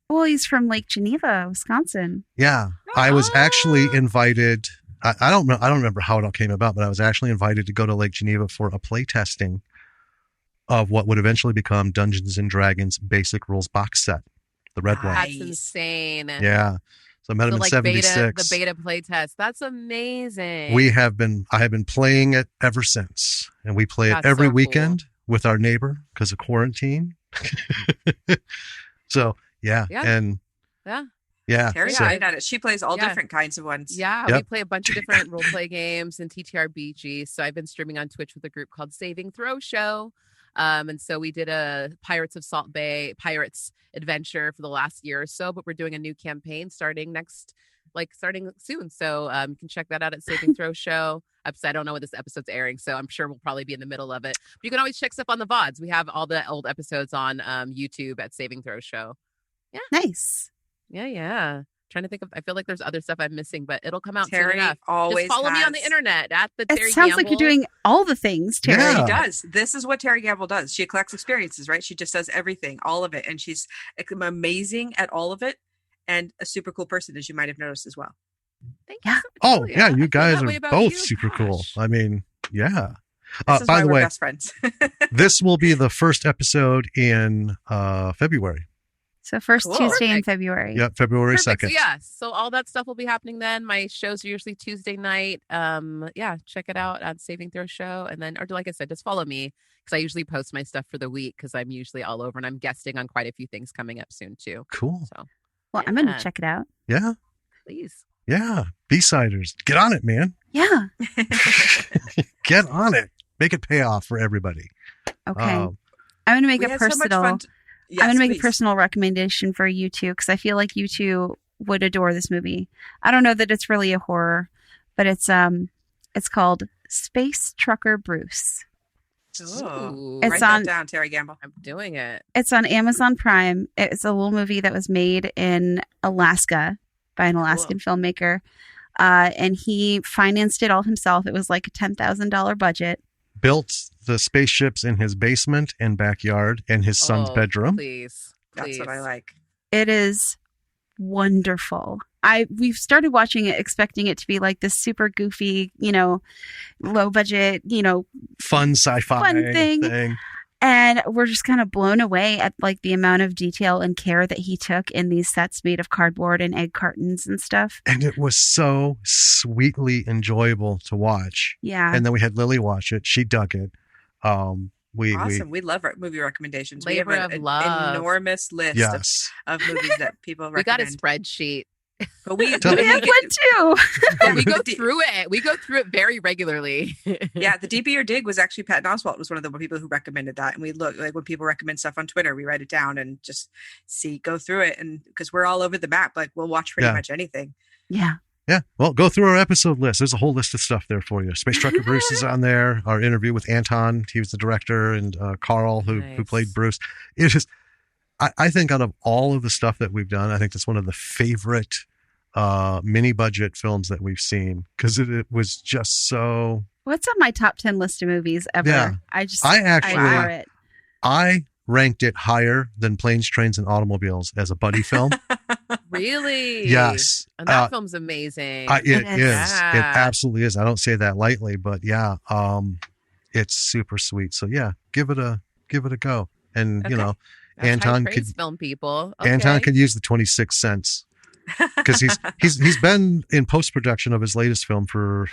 Well, he's from Lake Geneva, Wisconsin. Yeah. I was actually invited. I don't remember how it all came about, but I was actually invited to go to Lake Geneva for a play testing of what would eventually become Dungeons and Dragons Basic Rules box set, the red one. That's insane. Yeah. So I met him in 76. The beta play test. That's amazing. I have been playing it ever since. And we play it every weekend with our neighbor because of quarantine. So, yeah. And Yeah. Terry's so- great at it. She plays all Yeah. different kinds of ones. Yeah, Yep. we play a bunch of different role play games and TTRBG. So I've been streaming on Twitch with a group called Saving Throw Show. And so we did a Pirates of Salt Bay Pirates adventure for the last year or so, but we're doing a new campaign starting soon. So you can check that out at Saving Throw Show. I don't know when this episode's airing, so I'm sure we'll probably be in the middle of it. But you can always check stuff on the VODs. We have all the old episodes on YouTube at Saving Throw Show. Nice. Yeah. Trying to think of, I feel like there's other stuff I'm missing, but it'll come out soon Terry enough. always Just follow me on the has- internet at the It Terry sounds like you're Gamble. doing all the things, Terry. Yeah. She does. This is what Teri Gamble does. She collects experiences, right? She just does everything, all of it. And she's amazing at all of it and a super cool person, as you might have noticed as well. Thank you Yeah. so much, Oh, Julia. yeah. I You feel guys that are way about both you. super cool. Gosh. I mean, yeah. This is By why the we're way, best friends. this will be the first episode in February. So first Cool. Tuesday in Perfect. February. Yep, February Perfect. 2nd. So yeah, so all that stuff will be happening then. My shows are usually Tuesday night. Yeah, check it out on Saving Throw Show, and then, or like I said, just follow me because I usually post my stuff for the week because I'm usually all over, and I'm guesting on quite a few things coming up soon too. Cool. So Well, I'm going Yeah. to check it out. Yeah. please, Yeah. B-siders. Get on it, man. Yeah. Get on it. Make it pay off for everybody. Okay. Um, I'm going to make We a had so much personal. fun. Yes, I'm going to make please. a personal recommendation for you two because I feel like you two would adore this movie. I don't know that it's really a horror, but it's called Space Trucker Bruce. Oh. Ooh, It's Write on- that down, Teri Gamble. I'm doing it. It's on Amazon Prime. It's a little movie that was made in Alaska by an Alaskan filmmaker. And he financed it all himself. It was like a $10,000 budget. built the spaceships in his basement and backyard and his son's Oh, bedroom. Please, That's what I like. It is wonderful. We've started watching it expecting it to be like this super goofy, low budget, Fun sci-fi Fun thing. and we're just kind of blown away at like the amount of detail and care that he took in these sets made of cardboard and egg cartons and stuff. And it was so sweetly enjoyable to watch. Yeah. And then we had Lily watch it. She dug it. Awesome. We love movie recommendations. Labor we have of an love. enormous list yes. of movies that people we got a recommend. spreadsheet. But we, Tell we me. have one too. But we go through it. We go through it very regularly. Yeah, the DB or Dig was actually Patton Oswalt was one of the people who recommended that. And we look like when people recommend stuff on Twitter, we write it down and just go through it. And because we're all over the map, like we'll watch pretty Yeah. much anything. Yeah. Yeah. Well, go through our episode list. There's a whole list of stuff there for you. Space Trucker Bruce is on there. Our interview with Anton, he was the director, and Carl, who played Nice. Bruce. It's just, I think out of all of the stuff that we've done, I think that's one of the favorite mini budget films that we've seen because it was just so. What's on my top 10 list of movies ever? Yeah. I I adore it. I ranked it higher than Planes, Trains, and Automobiles as a buddy film. Really? Yes. And that film's amazing. It It is. is. Yeah. It absolutely is. I don't say that lightly, but yeah, it's super sweet. So yeah, give it a go. And Okay. That's high Anton praise could- film people. Anton Okay. could use the 26 cents because he's been in post production of his latest film for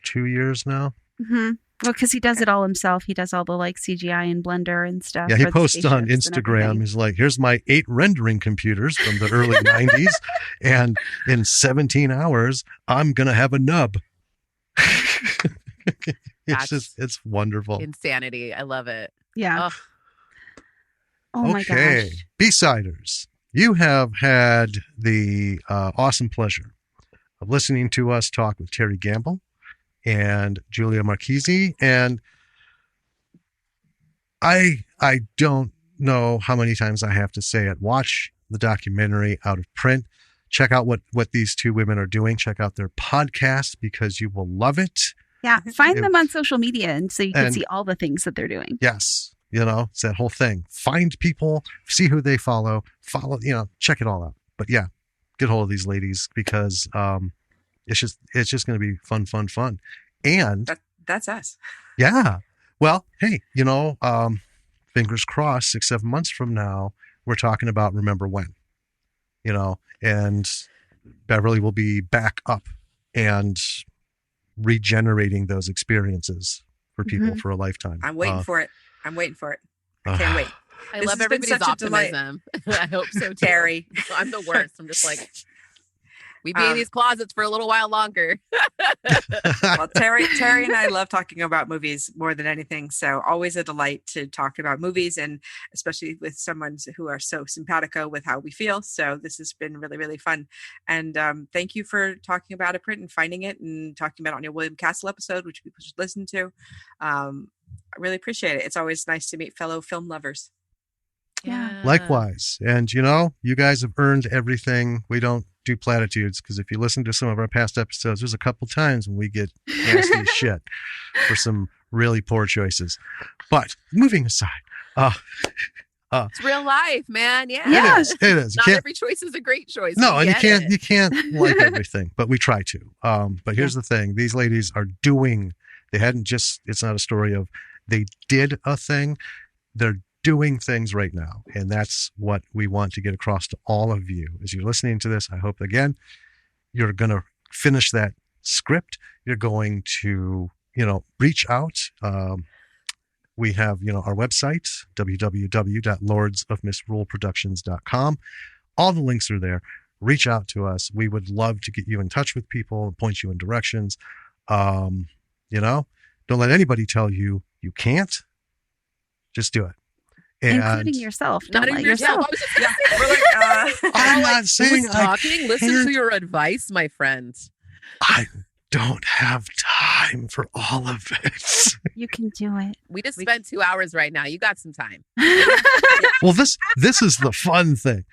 2 years now. Mm-hmm. Well, because he does it all himself. He does all the like CGI and Blender and stuff. Yeah, he for the posts on spaceships and Instagram. everything. He's like, "Here's my 8 rendering computers from the early 90s, and in 17 hours, I'm gonna have a nub." It's wonderful. Insanity. I love it. Yeah. Ugh. Oh my Okay, gosh. B-siders, you have had the awesome pleasure of listening to us talk with Teri Gamble and Julia Marchese, and I don't know how many times I have to say it. Watch the documentary Out of Print. Check out what these two women are doing. Check out their podcast because you will love it. Yeah. Find It- them on social media and so you can And- see all the things that they're doing. Yes. It's that whole thing. Find people, see who they follow, check it all out. But yeah, get hold of these ladies because it's just going to be fun. And That's us. yeah, well, hey, fingers crossed, 6-7 months from now, we're talking about Remember When, and Beverly will be back up and regenerating those experiences for people for a lifetime. I'm waiting for it. I can't wait. I This love has been everybody's such a delight. optimism. I hope so too. Terry. I'm the worst. I'm just like, we be in these closets for a little while longer. Well, Terry and I love talking about movies more than anything. So always a delight to talk about movies, and especially with someone who are so simpatico with how we feel. So this has been really, really fun. And thank you for talking about it, Print, and finding it and talking about it on your William Castle episode, which people should listen to. I really appreciate it. It's always nice to meet fellow film lovers. Yeah. Likewise. And you guys have earned everything. We don't do platitudes, because if you listen to some of our past episodes, there's a couple times when we get nasty as shit for some really poor choices. But moving aside, It's real life, man. Yeah. it is. Not every choice is a great choice. No, We and get you can't like everything, but we try to. But here's the thing. These ladies are doing, it's not a story of they did a thing. They're doing things right now. And that's what we want to get across to all of you. As you're listening to this, I hope, again, you're going to finish that script. You're going to, reach out. We have, our website, www.lordsofmisruleproductions.com. All the links are there. Reach out to us. We would love to get you in touch with people and point you in directions. Don't let anybody tell you you can't. Just do it. Including yourself. Not Don't let even yourself. yourself. I was just gonna Yeah, say we're like, I'm not saying who's I talking. Listen can't. to your advice, my friend. I don't have time for all of it. You can do it. We just spent 2 hours right now. You got some time. Well, this is the fun thing,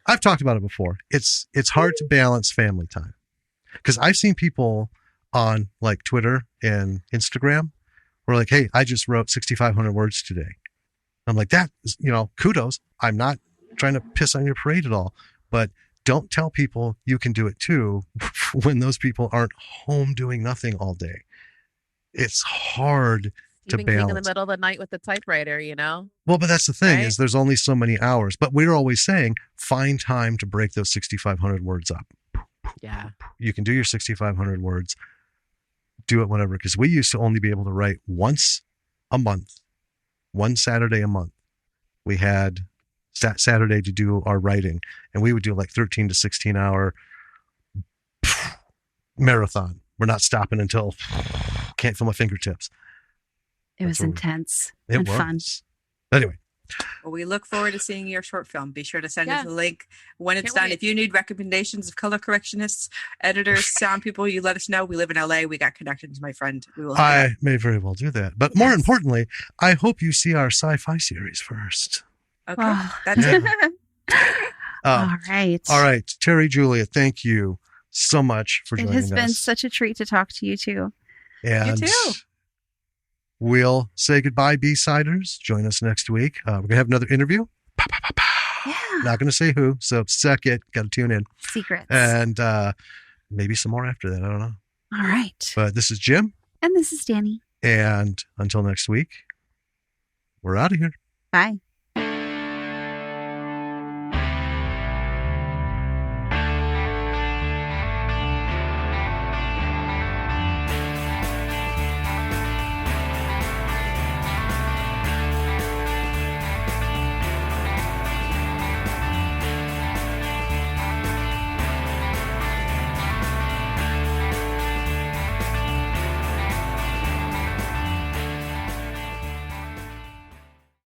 I've talked about it before. It's hard to balance family time, because I've seen people on like Twitter and Instagram who are like, hey, I just wrote 6,500 words today. I'm like, that is, kudos. I'm not trying to piss on your parade at all, but don't tell people you can do it too when those people aren't home doing nothing all day. It's hard to balance. In the middle of the night with the typewriter, Well, but that's the thing, Right? is there's only so many hours. But we're always saying, find time to break those 6,500 words up. Yeah. You can do your 6,500 words. Do it whenever, because we used to only be able to write once a month, one Saturday a month. We had Saturday to do our writing, and we would do like 13 to 16 hour marathon. We're not stopping until can't feel my fingertips. It was That's what intense It and was. fun. Anyway, well, we look forward to seeing your short film. Be sure to send us Yeah. a link when it's Can't done. wait. If you need recommendations of color correctionists, editors, sound people, you let us know. We live in LA. We got connections, my friend. We will. I may very well do that. But more importantly, I hope you see our sci-fi series first. Okay, Oh. that's Yeah. it. All right. All right. Terry, Julia, thank you so much for It joining has us. been such a treat to talk to you too. And You too. we'll say goodbye, B-Siders. Join us next week. We're going to have another interview. Pow, pow, pow, pow. Yeah. Not going to say who, so suck it. Got to tune in. Secrets. And maybe some more after that. I don't know. All right. But this is Jim. And this is Danny. And until next week, we're out of here. Bye.